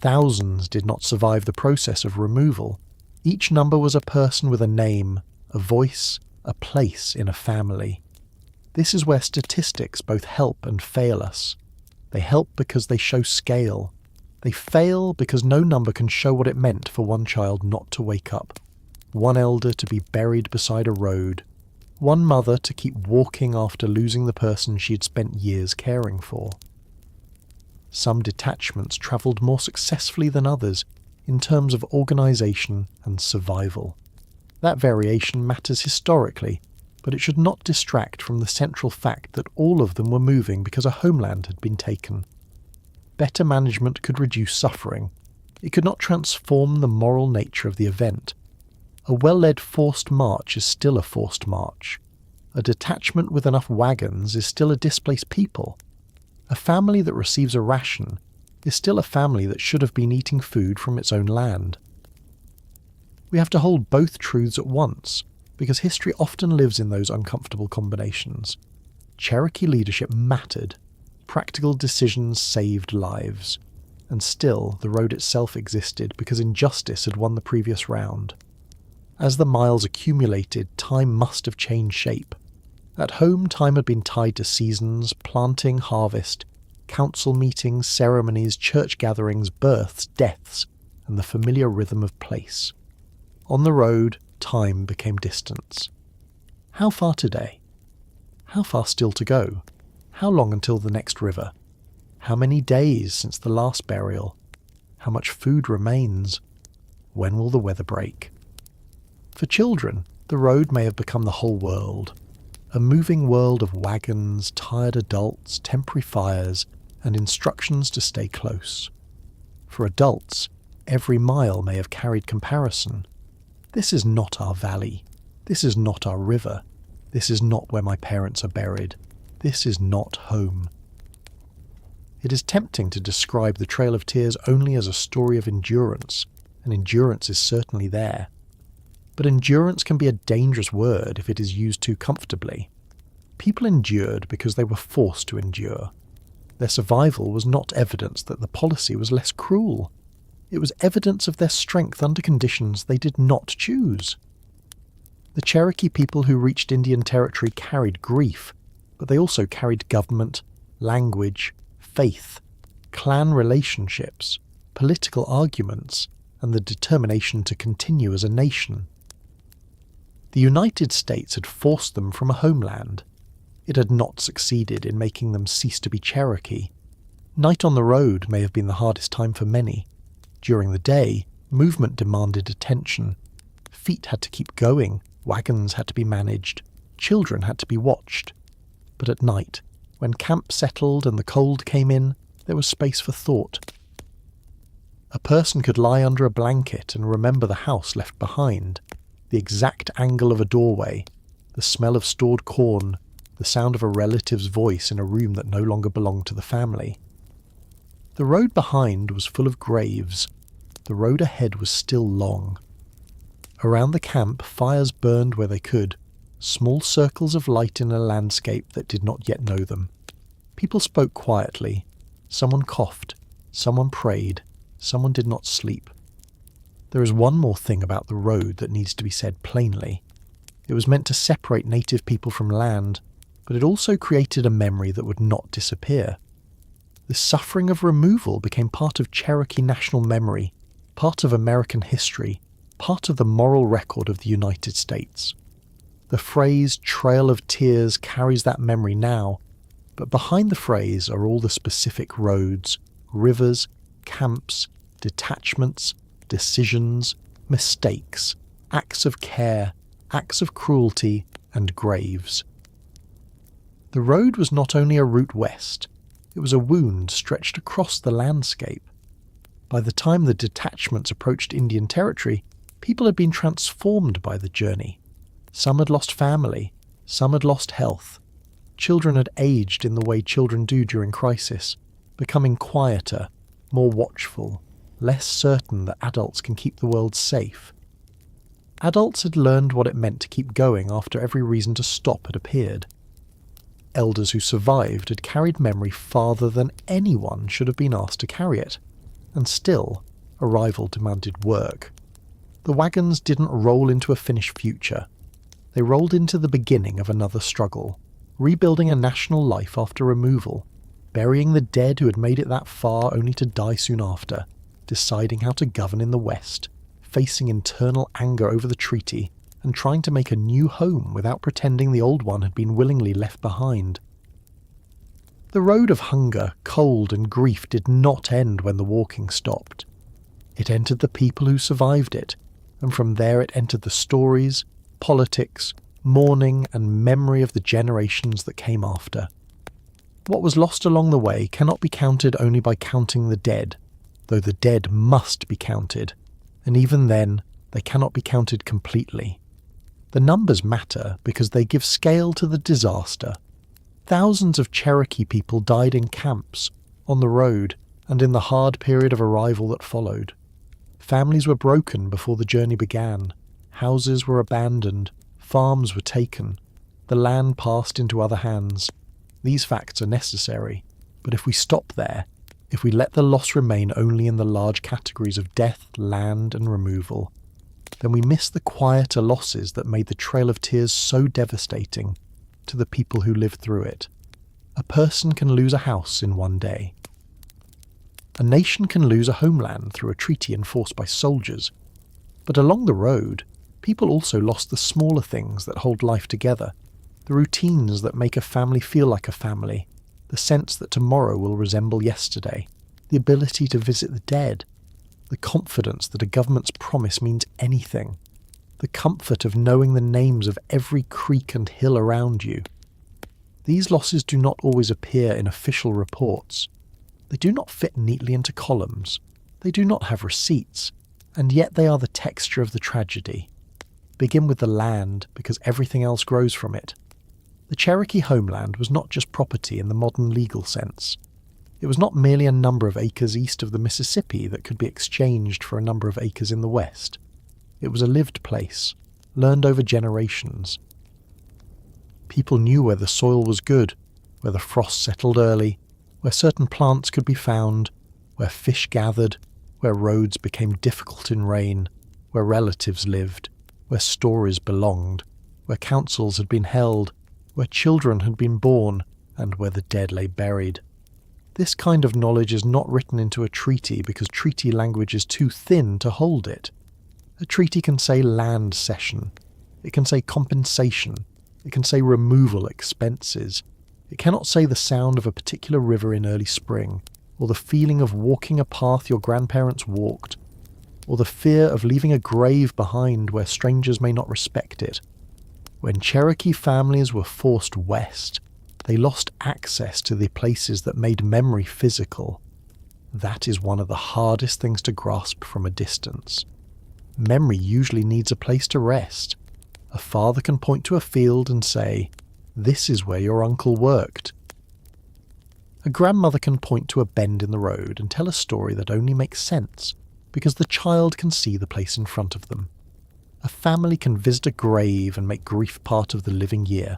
S1: Thousands did not survive the process of removal. Each number was a person with a name, a voice, a place in a family. This is where statistics both help and fail us. They help because they show scale. They fail because no number can show what it meant for one child not to wake up, one elder to be buried beside a road, one mother to keep walking after losing the person she had spent years caring for. Some detachments travelled more successfully than others in terms of organisation and survival. That variation matters historically, but it should not distract from the central fact that all of them were moving because a homeland had been taken. Better management could reduce suffering. It could not transform the moral nature of the event. A well-led forced march is still a forced march. A detachment with enough wagons is still a displaced people. A family that receives a ration is still a family that should have been eating food from its own land. We have to hold both truths at once, because history often lives in those uncomfortable combinations. Cherokee leadership mattered. Practical decisions saved lives. And still, the road itself existed because injustice had won the previous round. As the miles accumulated, time must have changed shape. At home, time had been tied to seasons, planting, harvest, council meetings, ceremonies, church gatherings, births, deaths, and the familiar rhythm of place. On the road, time became distance. How far today? How far still to go? How long until the next river? How many days since the last burial? How much food remains? When will the weather break? For children, the road may have become the whole world. A moving world of wagons, tired adults, temporary fires, and instructions to stay close. For adults, every mile may have carried comparison. This is not our valley. This is not our river. This is not where my parents are buried. This is not home. It is tempting to describe the Trail of Tears only as a story of endurance, and endurance is certainly there. But endurance can be a dangerous word if it is used too comfortably. People endured because they were forced to endure. Their survival was not evidence that the policy was less cruel. It was evidence of their strength under conditions they did not choose. The Cherokee people who reached Indian Territory carried grief, but they also carried government, language, faith, clan relationships, political arguments, and the determination to continue as a nation. The United States had forced them from a homeland. It had not succeeded in making them cease to be Cherokee. Night on the road may have been the hardest time for many. During the day, movement demanded attention. Feet had to keep going, wagons had to be managed, children had to be watched. But at night, when camp settled and the cold came in, there was space for thought. A person could lie under a blanket and remember the house left behind, the exact angle of a doorway, the smell of stored corn, the sound of a relative's voice in a room that no longer belonged to the family. The road behind was full of graves. The road ahead was still long. Around the camp, fires burned where they could, small circles of light in a landscape that did not yet know them. People spoke quietly. Someone coughed. Someone prayed. Someone did not sleep. There is one more thing about the road that needs to be said plainly. It was meant to separate native people from land, but it also created a memory that would not disappear. The suffering of removal became part of Cherokee national memory, part of American history, part of the moral record of the United States. The phrase "Trail of Tears" carries that memory now, but behind the phrase are all the specific roads, rivers, camps, detachments, decisions, mistakes, acts of care, acts of cruelty, and graves. The road was not only a route west, it was a wound stretched across the landscape. By the time the detachments approached Indian Territory, people had been transformed by the journey. Some had lost family, some had lost health. Children had aged in the way children do during crisis, becoming quieter, more watchful, less certain that adults can keep the world safe. Adults had learned what it meant to keep going after every reason to stop had appeared. Elders who survived had carried memory farther than anyone should have been asked to carry it, and still, arrival demanded work. The wagons didn't roll into a finished future. They rolled into the beginning of another struggle, rebuilding a national life after removal, burying the dead who had made it that far only to die soon after, deciding how to govern in the West, facing internal anger over the treaty, and trying to make a new home without pretending the old one had been willingly left behind. The road of hunger, cold, and grief did not end when the walking stopped. It entered the people who survived it, and from there it entered the stories, politics, mourning, and memory of the generations that came after. What was lost along the way cannot be counted only by counting the dead, though the dead must be counted, and even then, they cannot be counted completely. The numbers matter because they give scale to the disaster. Thousands of Cherokee people died in camps, on the road, and in the hard period of arrival that followed. Families were broken before the journey began. Houses were abandoned. Farms were taken. The land passed into other hands. These facts are necessary, but if we stop there, if we let the loss remain only in the large categories of death, land, and removal, then we miss the quieter losses that made the Trail of Tears so devastating to the people who lived through it. A person can lose a house in one day. A nation can lose a homeland through a treaty enforced by soldiers. But along the road, people also lost the smaller things that hold life together, the routines that make a family feel like a family, the sense that tomorrow will resemble yesterday, the ability to visit the dead, the confidence that a government's promise means anything, the comfort of knowing the names of every creek and hill around you. These losses do not always appear in official reports. They do not fit neatly into columns. They do not have receipts, and yet they are the texture of the tragedy. Begin with the land, because everything else grows from it. The Cherokee homeland was not just property in the modern legal sense. It was not merely a number of acres east of the Mississippi that could be exchanged for a number of acres in the west. It was a lived place, learned over generations. People knew where the soil was good, where the frost settled early, where certain plants could be found, where fish gathered, where roads became difficult in rain, where relatives lived, where stories belonged, where councils had been held, where children had been born, and where the dead lay buried. This kind of knowledge is not written into a treaty because treaty language is too thin to hold it. A treaty can say land cession. It can say compensation. It can say removal expenses. It cannot say the sound of a particular river in early spring, or the feeling of walking a path your grandparents walked, or the fear of leaving a grave behind where strangers may not respect it. When Cherokee families were forced west, they lost access to the places that made memory physical. That is one of the hardest things to grasp from a distance. Memory usually needs a place to rest. A father can point to a field and say, "This is where your uncle worked." A grandmother can point to a bend in the road and tell a story that only makes sense because the child can see the place in front of them. A family can visit a grave and make grief part of the living year.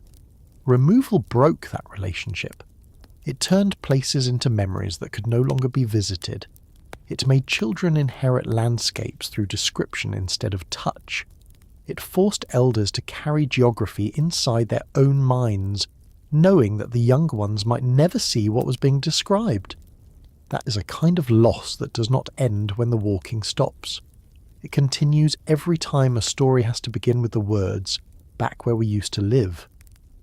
S1: Removal broke that relationship. It turned places into memories that could no longer be visited. It made children inherit landscapes through description instead of touch. It forced elders to carry geography inside their own minds, knowing that the younger ones might never see what was being described. That is a kind of loss that does not end when the walking stops. It continues every time a story has to begin with the words, "back where we used to live."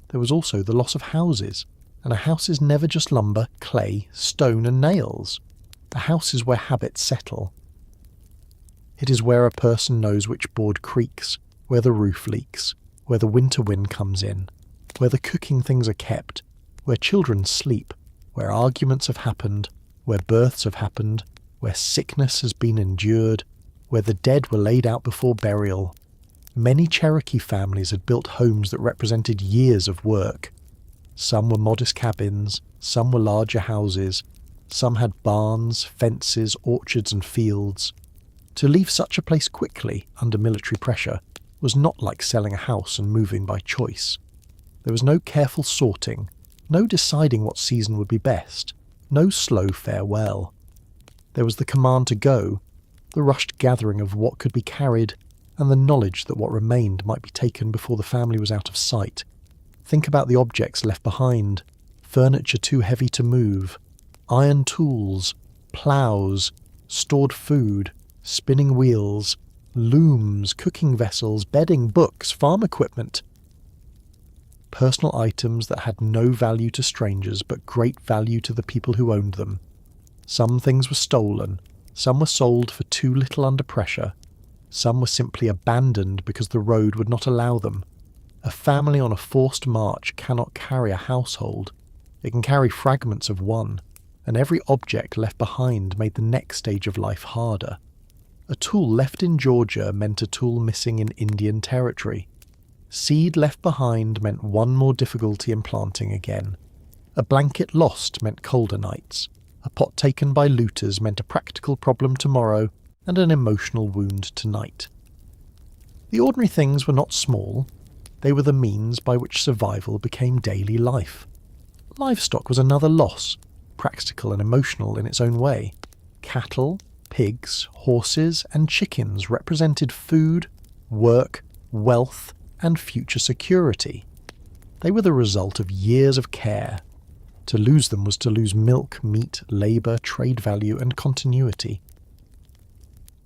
S1: There was also the loss of houses, and a house is never just lumber, clay, stone and nails. A house is where habits settle. It is where a person knows which board creaks, where the roof leaks, where the winter wind comes in, where the cooking things are kept, where children sleep, where arguments have happened, where births have happened, where sickness has been endured, where the dead were laid out before burial. Many Cherokee families had built homes that represented years of work. Some were modest cabins, some were larger houses, some had barns, fences, orchards and fields. To leave such a place quickly, under military pressure, was not like selling a house and moving by choice. There was no careful sorting, no deciding what season would be best, no slow farewell. There was the command to go, the rushed gathering of what could be carried, and the knowledge that what remained might be taken before the family was out of sight. Think about the objects left behind: furniture too heavy to move, iron tools, ploughs, stored food, spinning wheels, looms, cooking vessels, bedding, books, farm equipment. Personal items that had no value to strangers but great value to the people who owned them. Some things were stolen, some were sold for too little under pressure, some were simply abandoned because the road would not allow them. A family on a forced march cannot carry a household. It can carry fragments of one, and every object left behind made the next stage of life harder. A tool left in Georgia meant a tool missing in Indian territory. Seed left behind meant one more difficulty in planting again. A blanket lost meant colder nights. A pot taken by looters meant a practical problem tomorrow and an emotional wound tonight. The ordinary things were not small. They were the means by which survival became daily life. Livestock was another loss, practical and emotional in its own way. Cattle, pigs, horses, and chickens represented food, work, wealth, and future security. They were the result of years of care. To lose them was to lose milk, meat, labour, trade value, and continuity.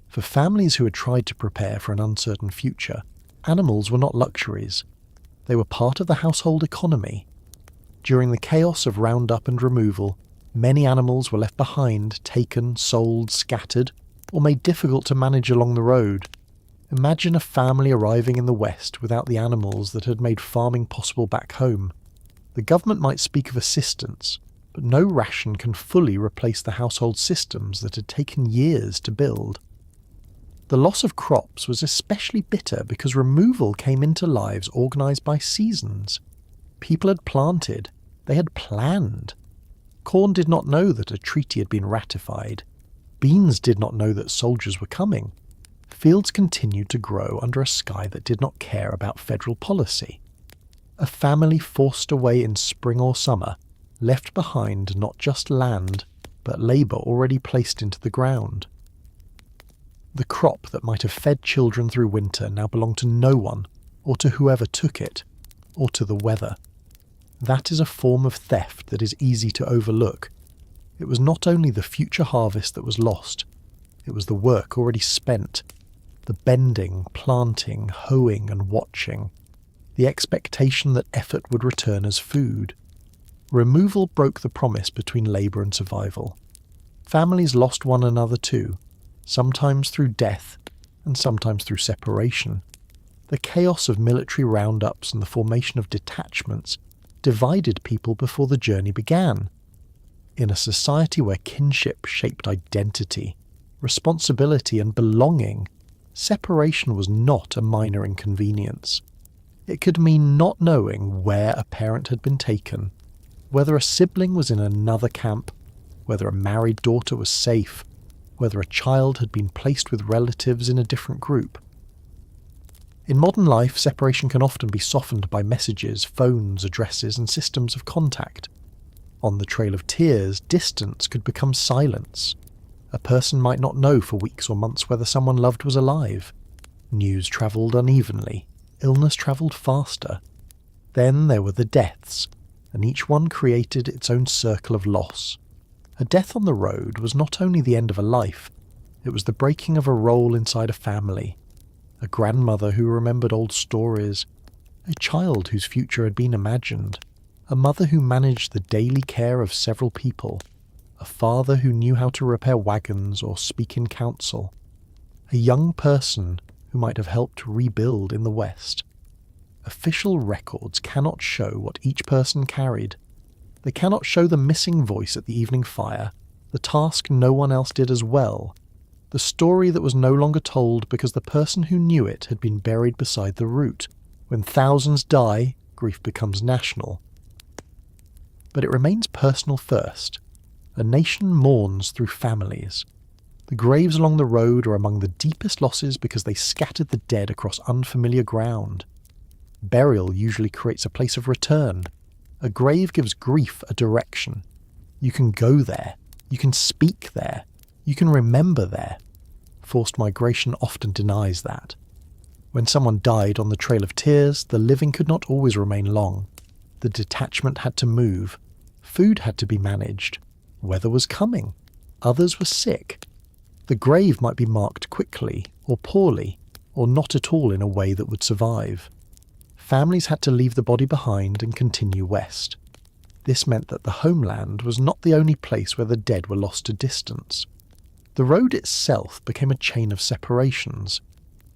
S1: For families who had tried to prepare for an uncertain future, animals were not luxuries. They were part of the household economy. During the chaos of roundup and removal, many animals were left behind, taken, sold, scattered, or made difficult to manage along the road. Imagine a family arriving in the West without the animals that had made farming possible back home. The government might speak of assistance, but no ration can fully replace the household systems that had taken years to build. The loss of crops was especially bitter because removal came into lives organised by seasons. People had planted, they had planned. Corn did not know that a treaty had been ratified. Beans did not know that soldiers were coming. Fields continued to grow under a sky that did not care about federal policy. A family forced away in spring or summer left behind not just land, but labour already placed into the ground. The crop that might have fed children through winter now belonged to no one, or to whoever took it, or to the weather. That is a form of theft that is easy to overlook. It was not only the future harvest that was lost, it was the work already spent, the bending, planting, hoeing and watching. the expectation that effort would return as food. Removal broke the promise between labour and survival. Families lost one another too, sometimes through death and sometimes through separation. The chaos of military roundups and the formation of detachments divided people before the journey began. In a society where kinship shaped identity, responsibility and belonging, separation was not a minor inconvenience. It could mean not knowing where a parent had been taken, whether a sibling was in another camp, whether a married daughter was safe, whether a child had been placed with relatives in a different group. In modern life, separation can often be softened by messages, phones, addresses, and systems of contact. On the Trail of Tears, distance could become silence. A person might not know for weeks or months whether someone loved was alive. News travelled unevenly. Illness travelled faster. Then there were the deaths, and each one created its own circle of loss. A death on the road was not only the end of a life, it was the breaking of a role inside a family. A grandmother who remembered old stories, a child whose future had been imagined, a mother who managed the daily care of several people, a father who knew how to repair wagons or speak in council, a young person who might have helped rebuild in the West. Official records cannot show what each person carried. They cannot show the missing voice at the evening fire, the task no one else did as well, the story that was no longer told because the person who knew it had been buried beside the route. When thousands die, grief becomes national. But it remains personal first. A nation mourns through families. The graves along the road are among the deepest losses because they scattered the dead across unfamiliar ground. Burial usually creates a place of return. A grave gives grief a direction. You can go there. You can speak there. You can remember there. Forced migration often denies that. When someone died on the Trail of Tears, the living could not always remain long. The detachment had to move. Food had to be managed. Weather was coming. Others were sick. The grave might be marked quickly, or poorly, or not at all in a way that would survive. Families had to leave the body behind and continue west. This meant that the homeland was not the only place where the dead were lost to distance. The road itself became a chain of separations.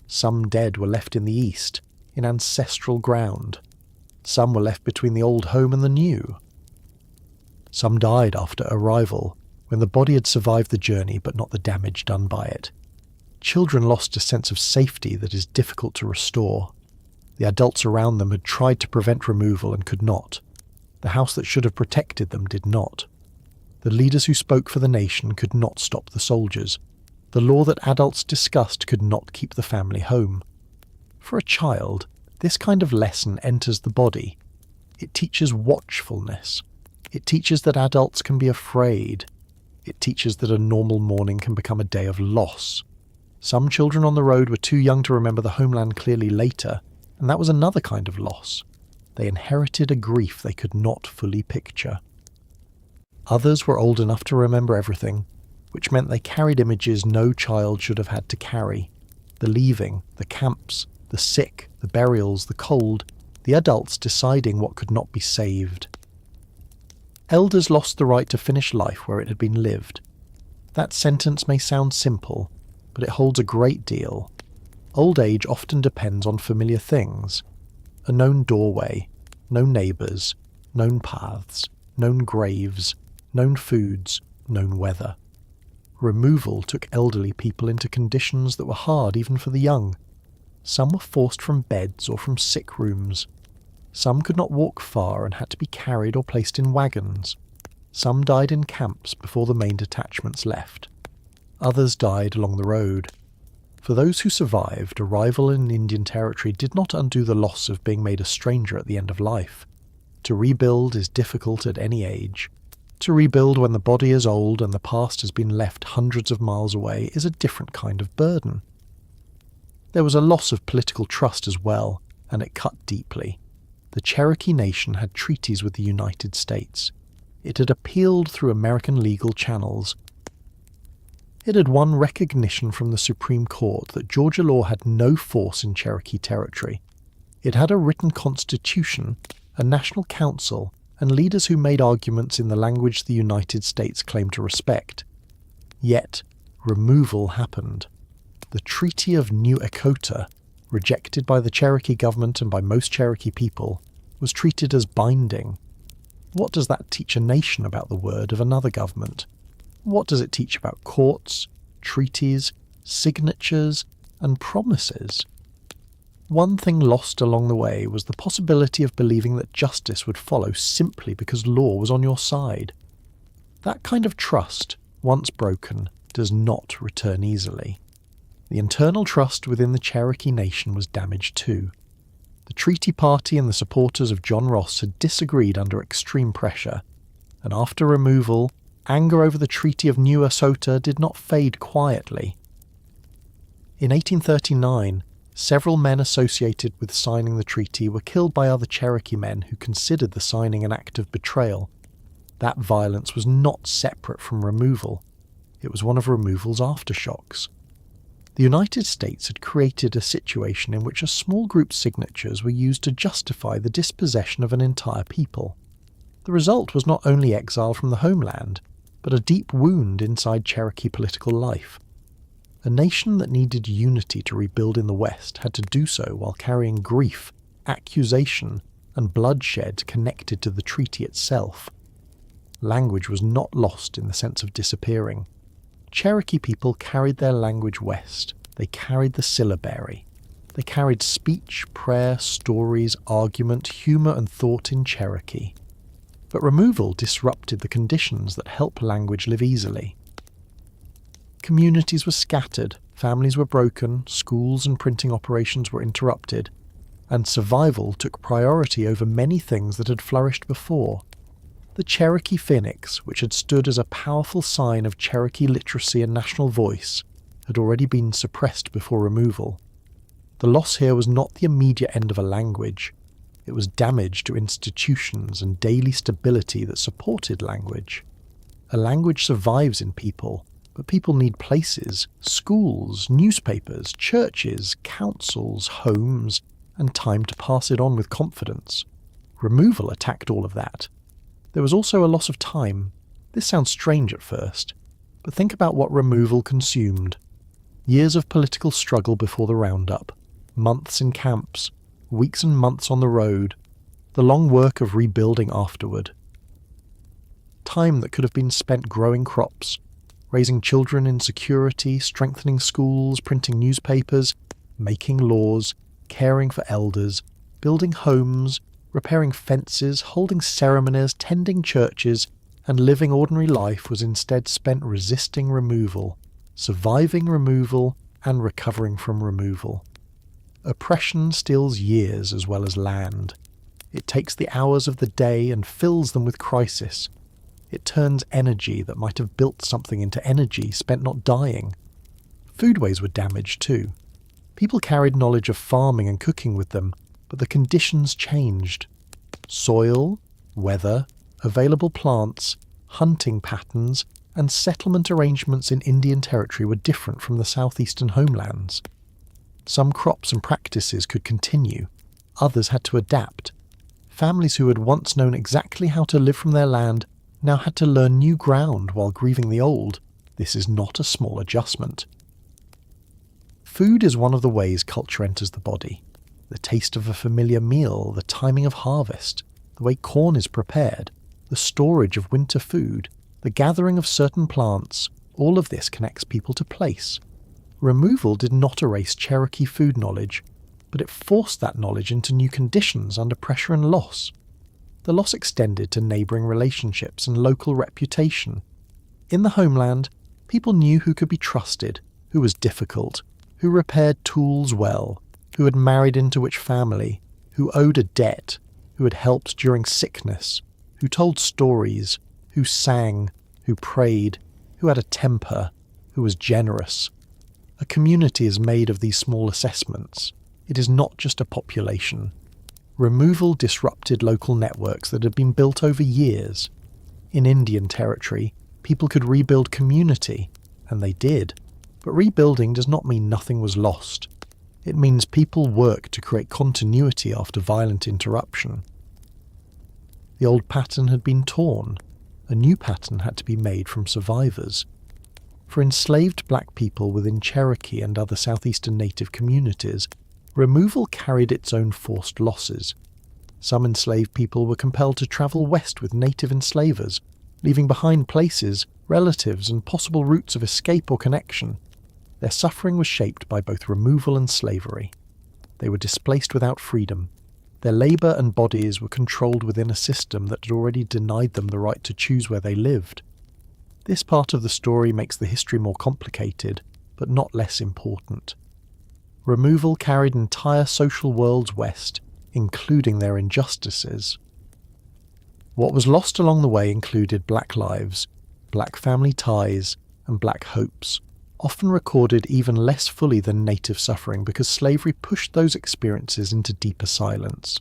S1: Some dead were left in the east, in ancestral ground. Some were left between the old home and the new. Some died after arrival, when the body had survived the journey but not the damage done by it. Children lost a sense of safety that is difficult to restore. The adults around them had tried to prevent removal and could not. The house that should have protected them did not. The leaders who spoke for the nation could not stop the soldiers. The law that adults discussed could not keep the family home. For a child, this kind of lesson enters the body. It teaches watchfulness. It teaches that adults can be afraid. It teaches that a normal morning can become a day of loss. Some children on the road were too young to remember the homeland clearly later, and that was another kind of loss. They inherited a grief they could not fully picture. Others were old enough to remember everything, which meant they carried images no child should have had to carry. The leaving, the camps, the sick, the burials, the cold, the adults deciding what could not be saved. Elders lost the right to finish life where it had been lived. That sentence may sound simple, but it holds a great deal. Old age often depends on familiar things. A known doorway, known neighbours, known paths, known graves, known foods, known weather. Removal took elderly people into conditions that were hard even for the young. Some were forced from beds or from sick rooms. Some could not walk far and had to be carried or placed in wagons. Some died in camps before the main detachments left. Others died along the road. For those who survived, arrival in Indian Territory did not undo the loss of being made a stranger at the end of life. To rebuild is difficult at any age. To rebuild when the body is old and the past has been left hundreds of miles away is a different kind of burden. There was a loss of political trust as well, and it cut deeply. The Cherokee Nation had treaties with the United States. It had appealed through American legal channels. It had won recognition from the Supreme Court that Georgia law had no force in Cherokee territory. It had a written constitution, a national council, and leaders who made arguments in the language the United States claimed to respect. Yet, removal happened. The Treaty of New Echota, rejected by the Cherokee government and by most Cherokee people, was treated as binding. What does that teach a nation about the word of another government? What does it teach about courts, treaties, signatures, and promises? One thing lost along the way was the possibility of believing that justice would follow simply because law was on your side. That kind of trust, once broken, does not return easily. The internal trust within the Cherokee Nation was damaged too. The treaty party and the supporters of John Ross had disagreed under extreme pressure, and after removal, anger over the Treaty of New Echota did not fade quietly. In 1839, several men associated with signing the treaty were killed by other Cherokee men who considered the signing an act of betrayal. That violence was not separate from removal. It was one of removal's aftershocks. The United States had created a situation in which a small group's signatures were used to justify the dispossession of an entire people. The result was not only exile from the homeland, but a deep wound inside Cherokee political life. A nation that needed unity to rebuild in the West had to do so while carrying grief, accusation, and bloodshed connected to the treaty itself. Language was not lost in the sense of disappearing. Cherokee people carried their language west. They carried the syllabary. They carried speech, prayer, stories, argument, humour and thought in Cherokee. But removal disrupted the conditions that help language live easily. Communities were scattered, families were broken, schools and printing operations were interrupted, and survival took priority over many things that had flourished before. The Cherokee Phoenix, which had stood as a powerful sign of Cherokee literacy and national voice, had already been suppressed before removal. The loss here was not the immediate end of a language. It was damage to institutions and daily stability that supported language. A language survives in people, but people need places, schools, newspapers, churches, councils, homes, and time to pass it on with confidence. Removal attacked all of that. There was also a loss of time. This sounds strange at first, but think about what removal consumed. Years of political struggle before the roundup, months in camps, weeks and months on the road, the long work of rebuilding afterward. Time that could have been spent growing crops, raising children in security, strengthening schools, printing newspapers, making laws, caring for elders, building homes, repairing fences, holding ceremonies, tending churches, and living ordinary life was instead spent resisting removal, surviving removal, and recovering from removal. Oppression steals years as well as land. It takes the hours of the day and fills them with crisis. It turns energy that might have built something into energy spent not dying. Foodways were damaged too. People carried knowledge of farming and cooking with them, but the conditions changed. Soil, weather, available plants, hunting patterns, and settlement arrangements in Indian Territory were different from the southeastern homelands. Some crops and practices could continue, others had to adapt. Families who had once known exactly how to live from their land now had to learn new ground while grieving the old. This is not a small adjustment. Food is one of the ways culture enters the body. The taste of a familiar meal, the timing of harvest, the way corn is prepared, the storage of winter food, the gathering of certain plants, all of this connects people to place. Removal did not erase Cherokee food knowledge, but it forced that knowledge into new conditions under pressure and loss. The loss extended to neighbouring relationships and local reputation. In the homeland, people knew who could be trusted, who was difficult, who repaired tools well, who had married into which family, who owed a debt, who had helped during sickness, who told stories, who sang, who prayed, who had a temper, who was generous. A community is made of these small assessments. It is not just a population. Removal disrupted local networks that had been built over years. In Indian Territory, people could rebuild community, and they did. But rebuilding does not mean nothing was lost. It means people work to create continuity after violent interruption. The old pattern had been torn. A new pattern had to be made from survivors. For enslaved black people within Cherokee and other southeastern native communities, removal carried its own forced losses. Some enslaved people were compelled to travel west with native enslavers, leaving behind places, relatives, and possible routes of escape or connection. Their suffering was shaped by both removal and slavery. They were displaced without freedom. Their labour and bodies were controlled within a system that had already denied them the right to choose where they lived. This part of the story makes the history more complicated, but not less important. Removal carried entire social worlds west, including their injustices. What was lost along the way included black lives, black family ties, and black hopes, often recorded even less fully than native suffering because slavery pushed those experiences into deeper silence.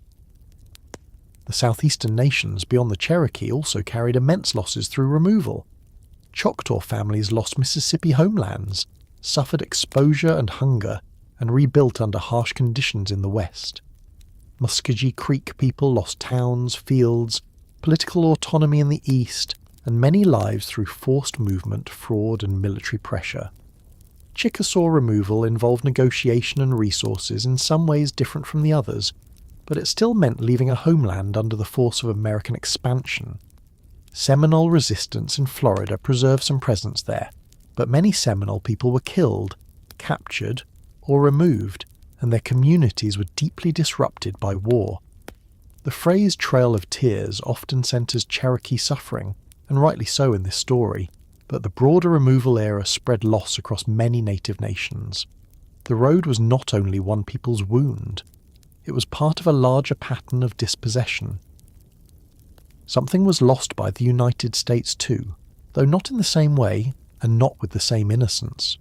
S1: The southeastern nations beyond the Cherokee also carried immense losses through removal. Choctaw families lost Mississippi homelands, suffered exposure and hunger, and rebuilt under harsh conditions in the west. Muskogee Creek people lost towns, fields, political autonomy in the east, and many lives through forced movement, fraud, and military pressure. Chickasaw removal involved negotiation and resources in some ways different from the others, but it still meant leaving a homeland under the force of American expansion. Seminole resistance in Florida preserved some presence there, but many Seminole people were killed, captured, or removed, and their communities were deeply disrupted by war. The phrase Trail of Tears often centers Cherokee suffering, and rightly so in this story, but the broader removal era spread loss across many native nations. The road was not only one people's wound, it was part of a larger pattern of dispossession. Something was lost by the United States too, though not in the same way and not with the same innocence.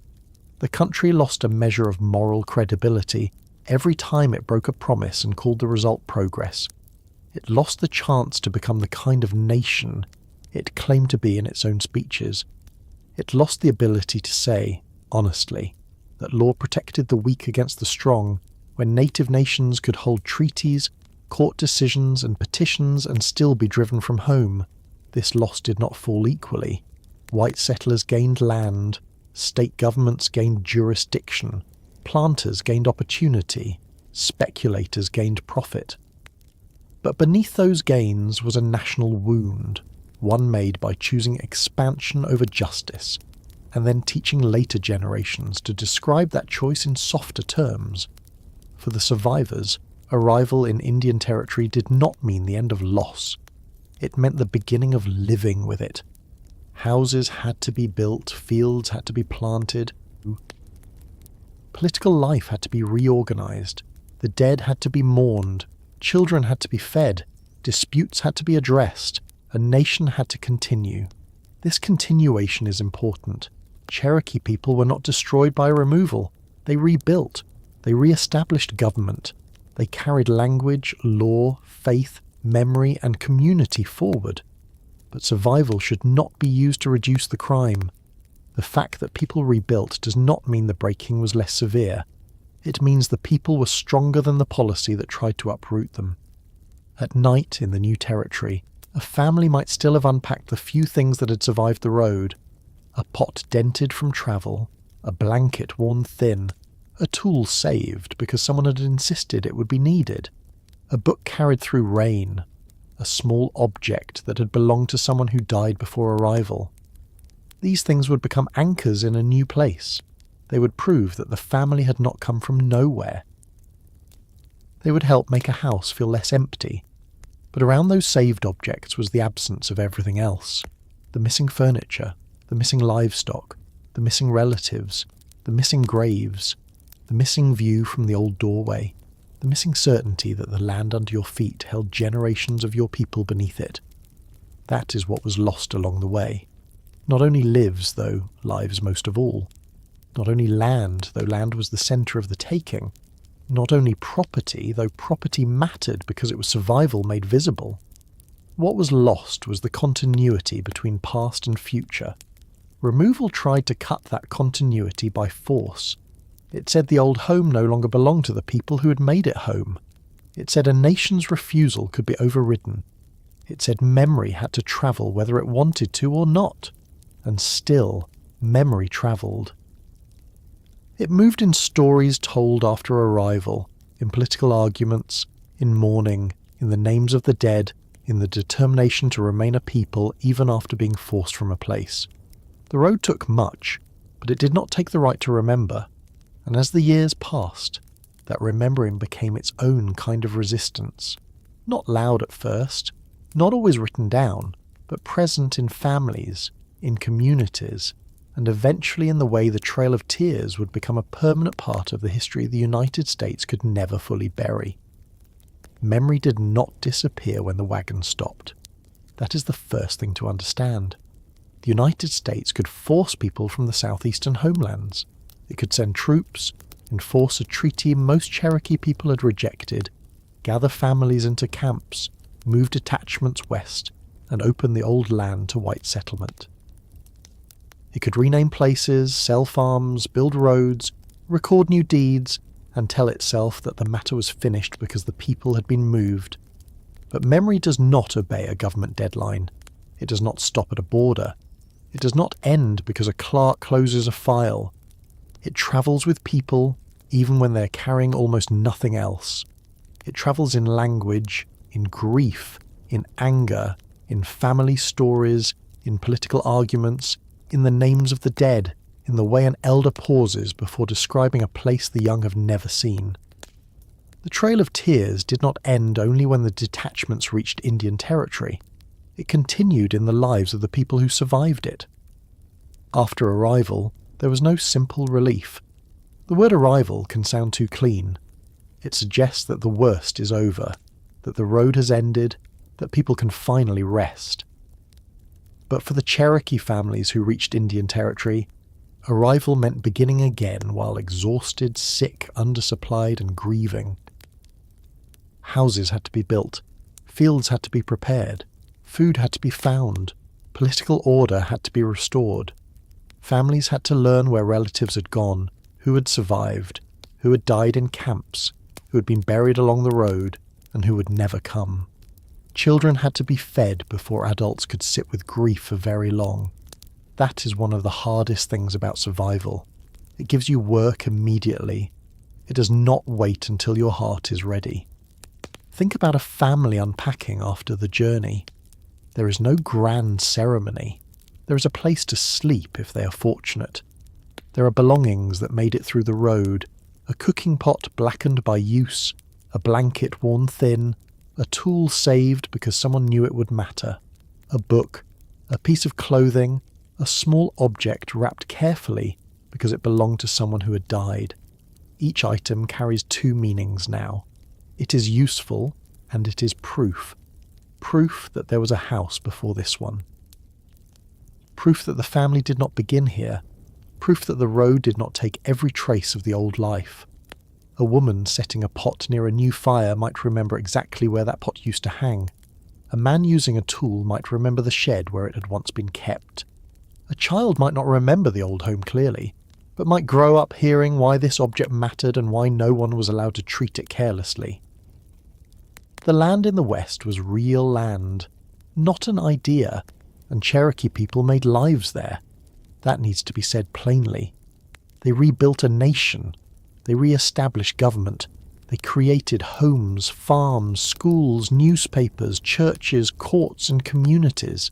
S1: The country lost a measure of moral credibility every time it broke a promise and called the result progress. It lost the chance to become the kind of nation it claimed to be in its own speeches. It lost the ability to say, honestly, that law protected the weak against the strong when native nations could hold treaties, court decisions and petitions and still be driven from home. This loss did not fall equally. White settlers gained land, state governments gained jurisdiction, planters gained opportunity, speculators gained profit. But beneath those gains was a national wound, one made by choosing expansion over justice, and then teaching later generations to describe that choice in softer terms. For the survivors, arrival in Indian territory did not mean the end of loss. It meant the beginning of living with it. Houses had to be built, fields had to be planted. Political life had to be reorganized. The dead had to be mourned. Children had to be fed. Disputes had to be addressed. A nation had to continue. This continuation is important. Cherokee people were not destroyed by removal. They rebuilt. They re-established government. They carried language, law, faith, memory, and community forward. But survival should not be used to reduce the crime. The fact that people rebuilt does not mean the breaking was less severe. It means the people were stronger than the policy that tried to uproot them. At night in the new territory, a family might still have unpacked the few things that had survived the road. A pot dented from travel, a blanket worn thin, a tool saved because someone had insisted it would be needed, a book carried through rain, a small object that had belonged to someone who died before arrival. These things would become anchors in a new place. They would prove that the family had not come from nowhere. They would help make a house feel less empty. But around those saved objects was the absence of everything else. The missing furniture, the missing livestock, the missing relatives, the missing graves, the missing view from the old doorway, the missing certainty that the land under your feet held generations of your people beneath it. That is what was lost along the way. Not only lives, though lives most of all. Not only land, though land was the centre of the taking. Not only property, though property mattered because it was survival made visible. What was lost was the continuity between past and future. Removal tried to cut that continuity by force. It said the old home no longer belonged to the people who had made it home. It said a nation's refusal could be overridden. It said memory had to travel whether it wanted to or not. And still, memory travelled. It moved in stories told after arrival, in political arguments, in mourning, in the names of the dead, in the determination to remain a people even after being forced from a place. The road took much, but it did not take the right to remember, and as the years passed, that remembering became its own kind of resistance. Not loud at first, not always written down, but present in families, in communities, and eventually in the way the Trail of Tears would become a permanent part of the history the United States could never fully bury. Memory did not disappear when the wagon stopped. That is the first thing to understand. The United States could force people from the southeastern homelands. It could send troops, enforce a treaty most Cherokee people had rejected, gather families into camps, move detachments west, and open the old land to white settlement. It could rename places, sell farms, build roads, record new deeds, and tell itself that the matter was finished because the people had been moved. But memory does not obey a government deadline. It does not stop at a border. It does not end because a clerk closes a file. It travels with people, even when they're carrying almost nothing else. It travels in language, in grief, in anger, in family stories, in political arguments, in the names of the dead, in the way an elder pauses before describing a place the young have never seen. The Trail of Tears did not end only when the detachments reached Indian territory. It continued in the lives of the people who survived it. After arrival, there was no simple relief. The word arrival can sound too clean. It suggests that the worst is over, that the road has ended, that people can finally rest. But for the Cherokee families who reached Indian territory, arrival meant beginning again while exhausted, sick, undersupplied, and grieving. Houses had to be built, fields had to be prepared, food had to be found, political order had to be restored. Families had to learn where relatives had gone, who had survived, who had died in camps, who had been buried along the road, and who would never come. Children had to be fed before adults could sit with grief for very long. That is one of the hardest things about survival. It gives you work immediately. It does not wait until your heart is ready. Think about a family unpacking after the journey. There is no grand ceremony. There is a place to sleep if they are fortunate. There are belongings that made it through the road, a cooking pot blackened by use, a blanket worn thin, a tool saved because someone knew it would matter, a book, a piece of clothing, a small object wrapped carefully because it belonged to someone who had died. Each item carries two meanings now. It is useful and it is proof. Proof that there was a house before this one. Proof that the family did not begin here. Proof that the road did not take every trace of the old life. A woman setting a pot near a new fire might remember exactly where that pot used to hang. A man using a tool might remember the shed where it had once been kept. A child might not remember the old home clearly, but might grow up hearing why this object mattered and why no one was allowed to treat it carelessly. The land in the West was real land, not an idea, and Cherokee people made lives there. That needs to be said plainly. They rebuilt a nation. They re-established government. They created homes, farms, schools, newspapers, churches, courts, and communities.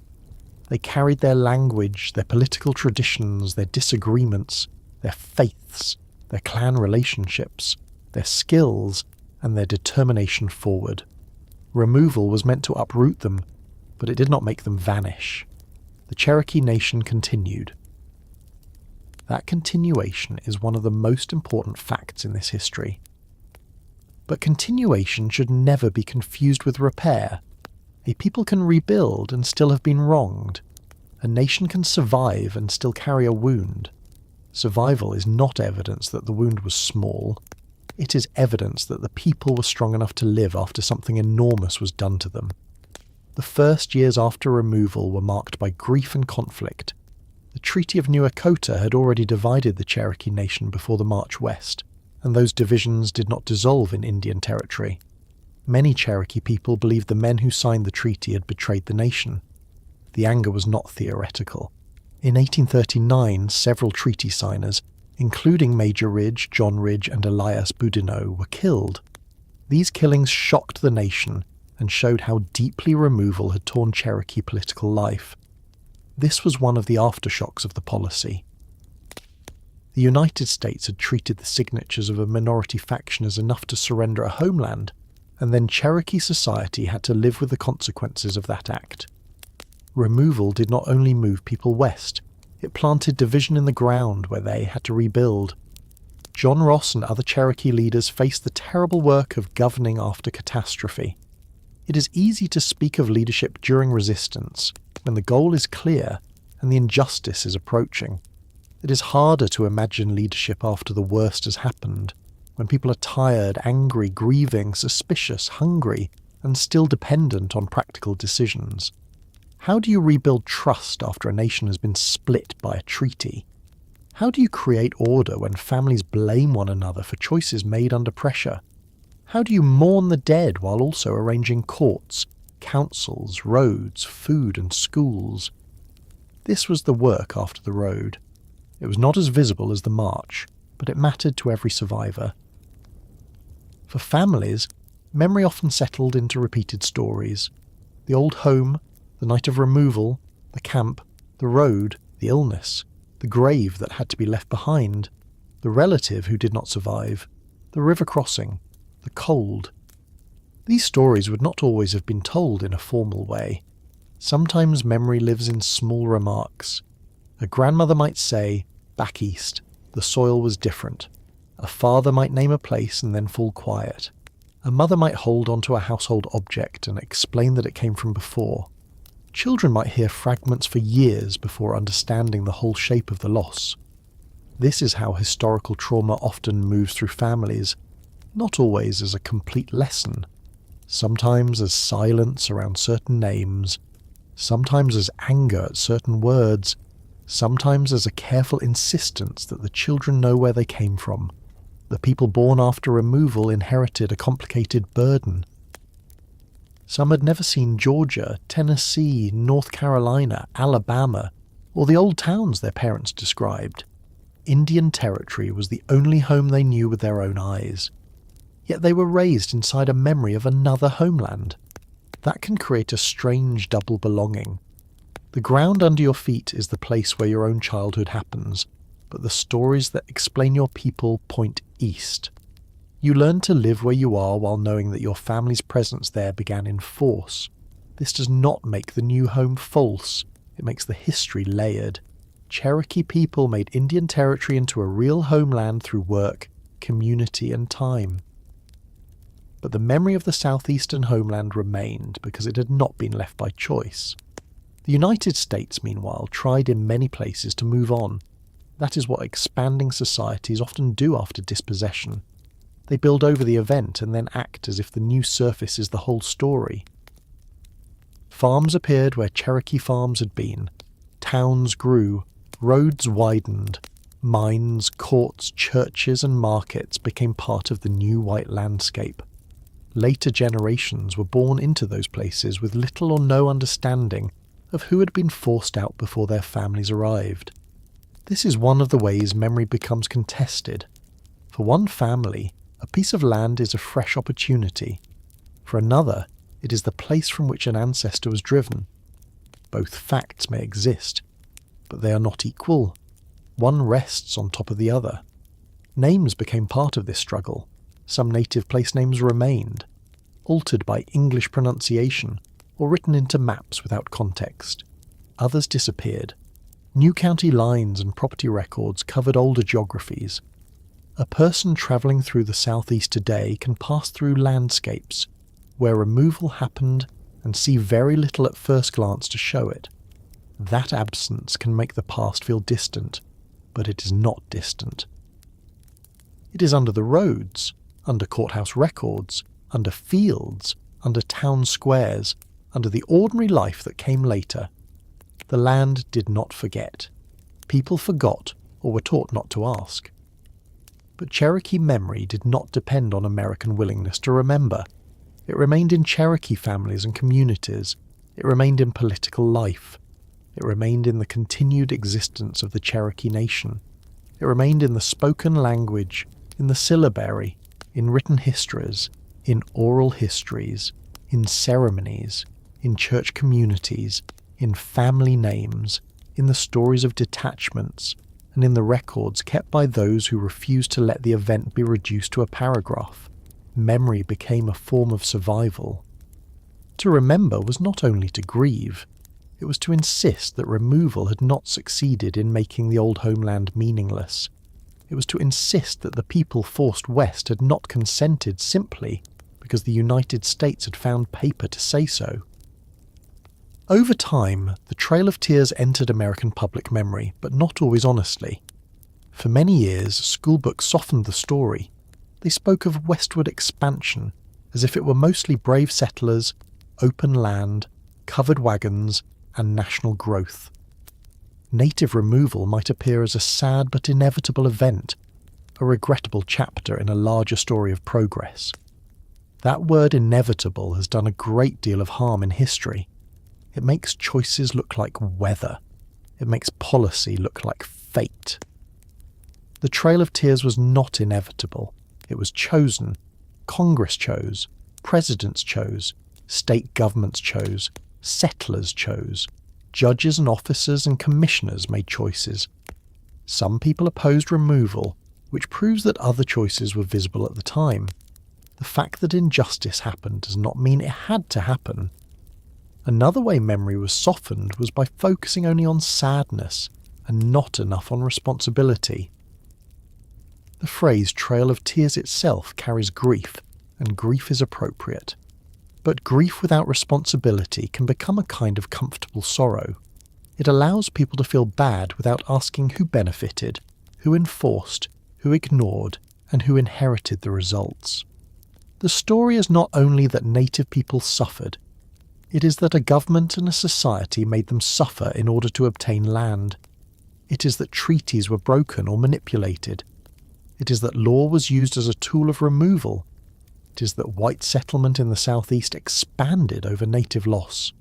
S1: They carried their language, their political traditions, their disagreements, their faiths, their clan relationships, their skills, and their determination forward. Removal was meant to uproot them, but it did not make them vanish. The Cherokee Nation continued. That continuation is one of the most important facts in this history. But continuation should never be confused with repair. A people can rebuild and still have been wronged. A nation can survive and still carry a wound. Survival is not evidence that the wound was small. It is evidence that the people were strong enough to live after something enormous was done to them. The first years after removal were marked by grief and conflict. The The Treaty of New Echota had already divided the Cherokee Nation before the march west, and those divisions did not dissolve in Indian Territory. Many Cherokee people believed the men who signed the treaty had betrayed the nation. The anger was not theoretical. In 1839, several treaty signers, including Major Ridge, John Ridge, and Elias Boudinot, were killed. These killings shocked the nation and showed how deeply removal had torn Cherokee political life. This was one of the aftershocks of the policy. The United States had treated the signatures of a minority faction as enough to surrender a homeland, and then Cherokee society had to live with the consequences of that act. Removal did not only move people west, it planted division in the ground where they had to rebuild. John Ross and other Cherokee leaders faced the terrible work of governing after catastrophe. It is easy to speak of leadership during resistance, when the goal is clear and the injustice is approaching. It is harder to imagine leadership after the worst has happened, when people are tired, angry, grieving, suspicious, hungry, and still dependent on practical decisions. How do you rebuild trust after a nation has been split by a treaty? How do you create order when families blame one another for choices made under pressure? How do you mourn the dead while also arranging courts, councils, roads, food, and schools? This was the work after the road. It was not as visible as the march, but it mattered to every survivor. For families, memory often settled into repeated stories. The old home, the night of removal, the camp, the road, the illness, the grave that had to be left behind, the relative who did not survive, the river crossing, the cold. These stories would not always have been told in a formal way. Sometimes memory lives in small remarks. A grandmother might say, "Back east, the soil was different." A father might name a place and then fall quiet. A mother might hold onto a household object and explain that it came from before. Children might hear fragments for years before understanding the whole shape of the loss. This is how historical trauma often moves through families, not always as a complete lesson, sometimes as silence around certain names, sometimes as anger at certain words, sometimes as a careful insistence that the children know where they came from. The people born after removal inherited a complicated burden. Some had never seen Georgia, Tennessee, North Carolina, Alabama, or the old towns their parents described. Indian Territory was the only home they knew with their own eyes. Yet they were raised inside a memory of another homeland. That can create a strange double belonging. The ground under your feet is the place where your own childhood happens, but the stories that explain your people point east. You learn to live where you are while knowing that your family's presence there began in force. This does not make the new home false, it makes the history layered. Cherokee people made Indian Territory into a real homeland through work, community, and time. But the memory of the southeastern homeland remained because it had not been left by choice. The United States, meanwhile, tried in many places to move on. That is what expanding societies often do after dispossession. They build over the event and then act as if the new surface is the whole story. Farms appeared where Cherokee farms had been. Towns grew. Roads widened. Mines, courts, churches, and markets became part of the new white landscape. Later generations were born into those places with little or no understanding of who had been forced out before their families arrived. This is one of the ways memory becomes contested. For one family, a piece of land is a fresh opportunity. For another, it is the place from which an ancestor was driven. Both facts may exist, but they are not equal. One rests on top of the other. Names became part of this struggle. Some native place names remained, altered by English pronunciation or written into maps without context. Others disappeared. New county lines and property records covered older geographies. A person travelling through the southeast today can pass through landscapes where removal happened and see very little at first glance to show it. That absence can make the past feel distant, but it is not distant. It is under the roads, under courthouse records, under fields, under town squares, under the ordinary life that came later. The land did not forget. People forgot or were taught not to ask. But Cherokee memory did not depend on American willingness to remember. It remained in Cherokee families and communities. It remained in political life. It remained in the continued existence of the Cherokee Nation. It remained in the spoken language, in the syllabary, in written histories, in oral histories, in ceremonies, in church communities, in family names, in the stories of detachments, and in the records kept by those who refused to let the event be reduced to a paragraph. Memory became a form of survival. To remember was not only to grieve, it was to insist that removal had not succeeded in making the old homeland meaningless. It was to insist that the people forced west had not consented simply because the United States had found paper to say so. Over time, the Trail of Tears entered American public memory, but not always honestly. For many years, schoolbooks softened the story. They spoke of westward expansion, as if it were mostly brave settlers, open land, covered wagons, and national growth. Native removal might appear as a sad but inevitable event, a regrettable chapter in a larger story of progress. That word inevitable has done a great deal of harm in history. It makes choices look like weather. It makes policy look like fate. The Trail of Tears was not inevitable. It was chosen. Congress chose. Presidents chose. State governments chose. Settlers chose. Judges and officers and commissioners made choices. Some people opposed removal, which proves that other choices were visible at the time. The fact that injustice happened does not mean it had to happen. Another way memory was softened was by focusing only on sadness and not enough on responsibility. The phrase Trail of Tears itself carries grief, and grief is appropriate. But grief without responsibility can become a kind of comfortable sorrow. It allows people to feel bad without asking who benefited, who enforced, who ignored, and who inherited the results. The story is not only that native people suffered, it is that a government and a society made them suffer in order to obtain land. It is that treaties were broken or manipulated. It is that law was used as a tool of removal. It is that white settlement in the southeast expanded over native loss.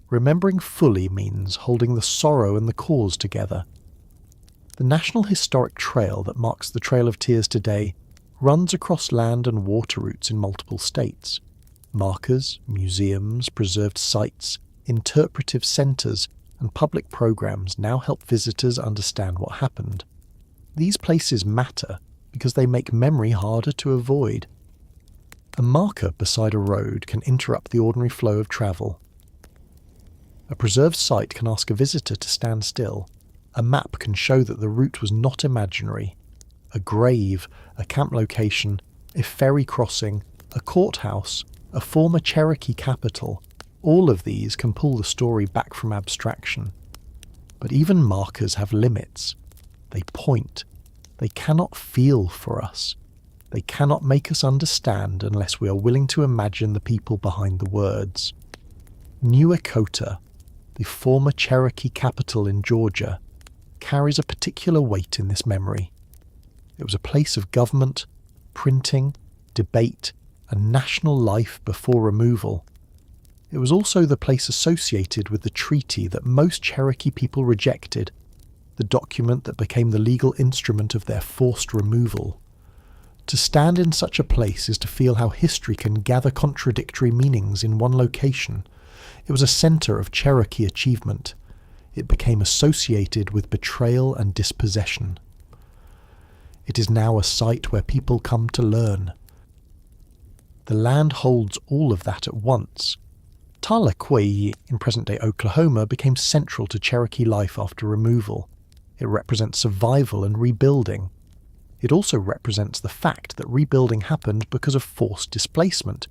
S1: Remembering fully means holding the sorrow and the cause together. The National Historic Trail that marks the Trail of Tears today runs across land and water routes in multiple states. Markers, museums, preserved sites, interpretive centres, and public programs now help visitors understand what happened. These places matter because they make memory harder to avoid. A marker beside a road can interrupt the ordinary flow of travel. A preserved site can ask a visitor to stand still. A map can show that the route was not imaginary. A grave, a camp location, a ferry crossing, a courthouse, a former Cherokee capital, all of these can pull the story back from abstraction. But even markers have limits. They point. They cannot feel for us. They cannot make us understand unless we are willing to imagine the people behind the words. New Echota, the former Cherokee capital in Georgia, carries a particular weight in this memory. It was a place of government, printing, debate, and national life before removal. It was also the place associated with the treaty that most Cherokee people rejected, the document that became the legal instrument of their forced removal. To stand in such a place is to feel how history can gather contradictory meanings in one location. It was a centre of Cherokee achievement. It became associated with betrayal and dispossession. It is now a site where people come to learn. The land holds all of that at once. Tahlequah, in present-day Oklahoma, became central to Cherokee life after removal. It represents survival and rebuilding. It also represents the fact that rebuilding happened because of forced displacement.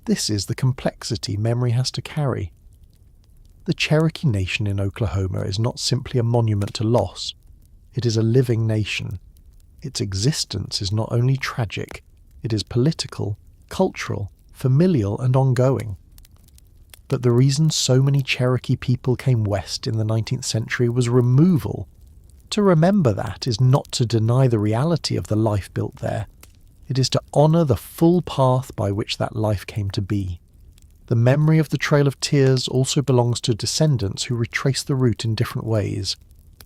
S1: This is the complexity memory has to carry. The Cherokee Nation in Oklahoma is not simply a monument to loss. It is a living nation. Its existence is not only tragic, it is political, cultural, familial, and ongoing. But the reason so many Cherokee people came west in the 19th century was removal, To remember that is not to deny the reality of the life built there. It is to honour the full path by which that life came to be. The memory of the Trail of Tears also belongs to descendants who retrace the route in different ways.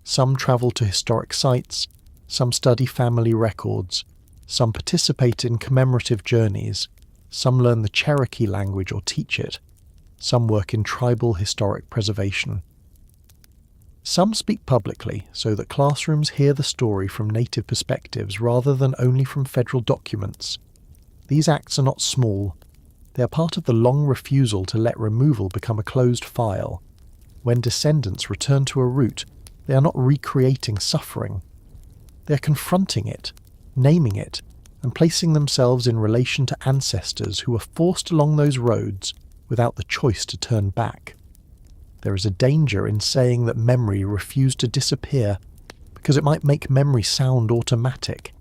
S1: Some travel to historic sites, some study family records, some participate in commemorative journeys, some learn the Cherokee language or teach it, some work in tribal historic preservation. Some speak publicly so that classrooms hear the story from native perspectives rather than only from federal documents. These acts are not small. They are part of the long refusal to let removal become a closed file. When descendants return to a route, they are not recreating suffering. They are confronting it, naming it, and placing themselves in relation to ancestors who were forced along those roads without the choice to turn back. There is a danger in saying that memory refused to disappear because it might make memory sound automatic.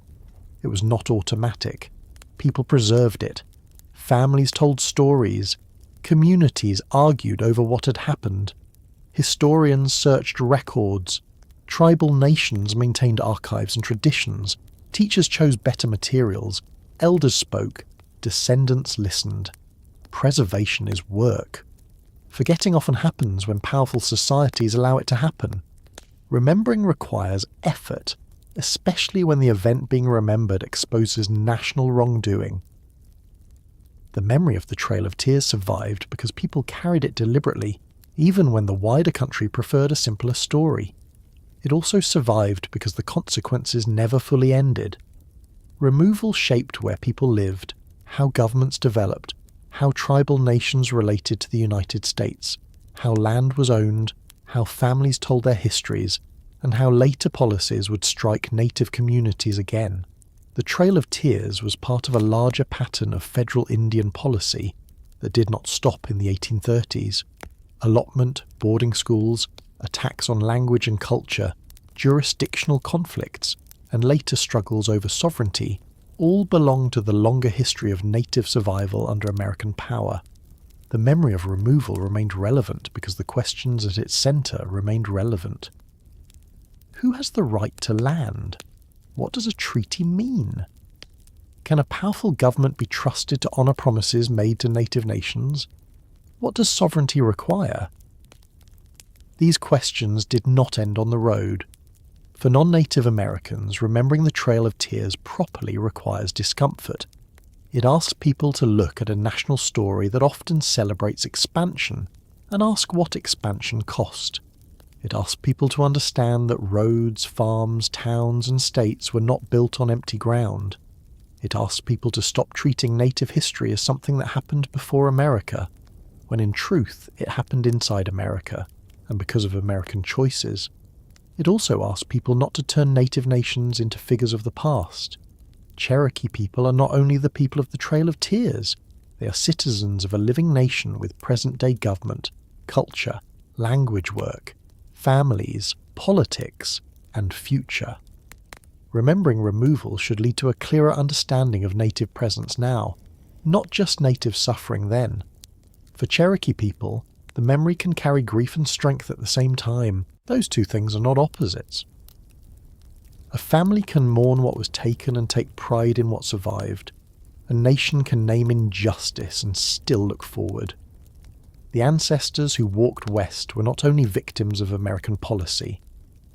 S1: It was not automatic. People preserved it. Families told stories. Communities argued over what had happened. Historians searched records. Tribal nations maintained archives and traditions. Teachers chose better materials. Elders spoke. Descendants listened. Preservation is work. Forgetting often happens when powerful societies allow it to happen. Remembering requires effort, especially when the event being remembered exposes national wrongdoing. The memory of the Trail of Tears survived because people carried it deliberately, even when the wider country preferred a simpler story. It also survived because the consequences never fully ended. Removal shaped where people lived, how governments developed, how tribal nations related to the United States, how land was owned, how families told their histories, and how later policies would strike native communities again. The Trail of Tears was part of a larger pattern of federal Indian policy that did not stop in the 1830s. Allotment, boarding schools, attacks on language and culture, jurisdictional conflicts, and later struggles over sovereignty all belong to the longer history of native survival under American power. The memory of removal remained relevant because the questions at its centre remained relevant. Who has the right to land? What does a treaty mean? Can a powerful government be trusted to honour promises made to native nations? What does sovereignty require? These questions did not end on the road. For non-native Americans, remembering the Trail of Tears properly requires discomfort. It asks people to look at a national story that often celebrates expansion and ask what expansion cost. It asks people to understand that roads, farms, towns and states were not built on empty ground. It asks people to stop treating native history as something that happened before America, when in truth it happened inside America, and because of American choices. It also asks people not to turn native nations into figures of the past. Cherokee people are not only the people of the Trail of Tears, they are citizens of a living nation with present-day government, culture, language work, families, politics, and future. Remembering removal should lead to a clearer understanding of native presence now, not just native suffering then. For Cherokee people, the memory can carry grief and strength at the same time. Those two things are not opposites. A family can mourn what was taken and take pride in what survived. A nation can name injustice and still look forward. The ancestors who walked west were not only victims of American policy.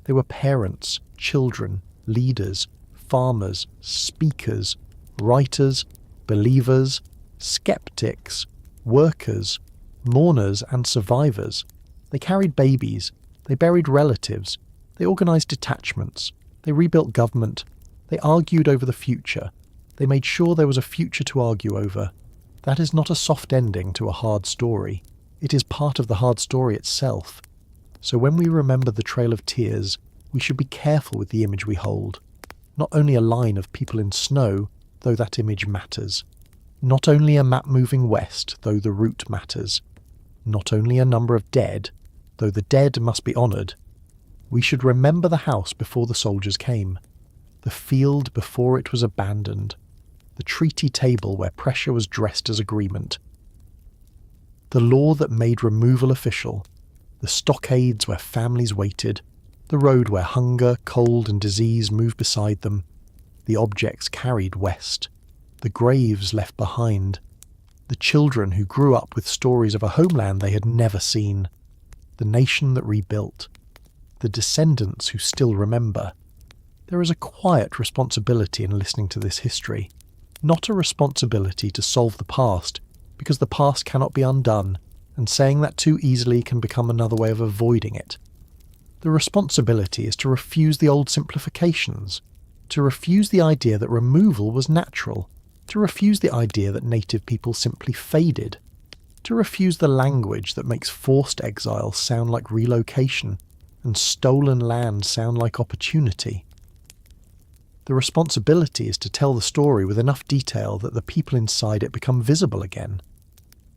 S1: They were parents, children, leaders, farmers, speakers, writers, believers, skeptics, workers, mourners and survivors. They carried babies. They buried relatives, they organised detachments, they rebuilt government, they argued over the future, they made sure there was a future to argue over. That is not a soft ending to a hard story. It is part of the hard story itself. So when we remember the Trail of Tears, we should be careful with the image we hold. Not only a line of people in snow, though that image matters. Not only a map moving west, though the route matters. Not only a number of dead, though the dead must be honoured. We should remember the house before the soldiers came, the field before it was abandoned, the treaty table where pressure was dressed as agreement, the law that made removal official, the stockades where families waited, The road where hunger, cold and disease moved beside them. The objects carried west. The graves left behind. The children who grew up with stories of a homeland they had never seen. The nation that rebuilt. The descendants who still remember. There is a quiet responsibility in listening to this history. Not a responsibility to solve the past, because the past cannot be undone, and saying that too easily can become another way of avoiding it. The responsibility is to refuse the old simplifications, to refuse the idea that removal was natural, to refuse the idea that native people simply faded, to refuse the language that makes forced exile sound like relocation and stolen land sound like opportunity. The responsibility is to tell the story with enough detail that the people inside it become visible again.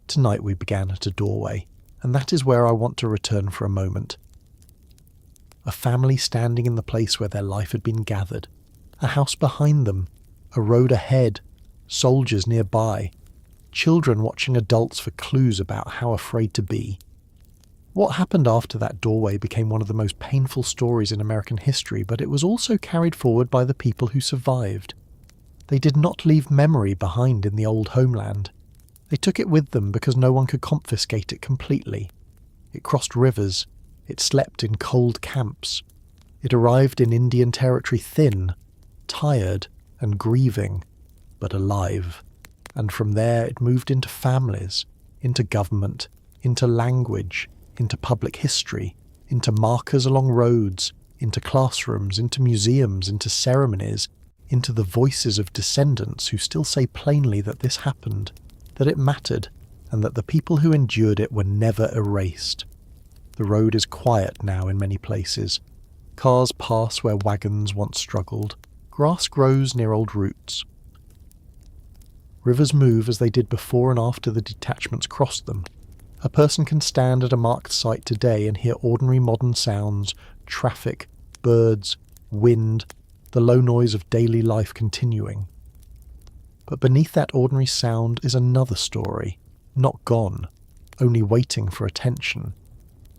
S1: Tonight we began at a doorway, and that is where I want to return for a moment. A family standing in the place where their life had been gathered, a house behind them, a road ahead, soldiers nearby, children watching adults for clues about how afraid to be. What happened after that doorway became one of the most painful stories in American history, but it was also carried forward by the people who survived. They did not leave memory behind in the old homeland. They took it with them because no one could confiscate it completely. It crossed rivers. It slept in cold camps. It arrived in Indian territory thin, tired and grieving, but alive. And from there it moved into families, into government, into language, into public history, into markers along roads, into classrooms, into museums, into ceremonies, into the voices of descendants who still say plainly that this happened, that it mattered, and that the people who endured it were never erased. The road is quiet now in many places. Cars pass where wagons once struggled. Grass grows near old roots. Rivers move as they did before and after the detachments crossed them. A person can stand at a marked site today and hear ordinary modern sounds, traffic, birds, wind, the low noise of daily life continuing. But beneath that ordinary sound is another story, not gone, only waiting for attention.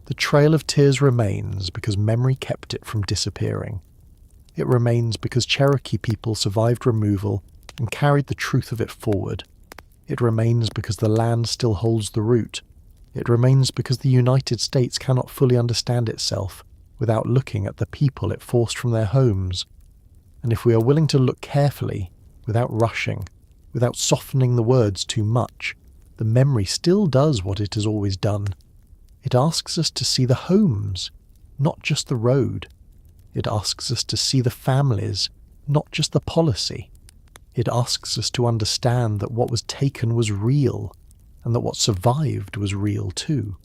S1: The trail of tears remains because memory kept it from disappearing. It remains because Cherokee people survived removal and carried the truth of it forward. It remains because the land still holds the root. It remains because the United States cannot fully understand itself without looking at the people it forced from their homes. And if we are willing to look carefully, without rushing, without softening the words too much, the memory still does what it has always done. It asks us to see the homes, not just the road. It asks us to see the families, not just the policy. It asks us to understand that what was taken was real, and that what survived was real too.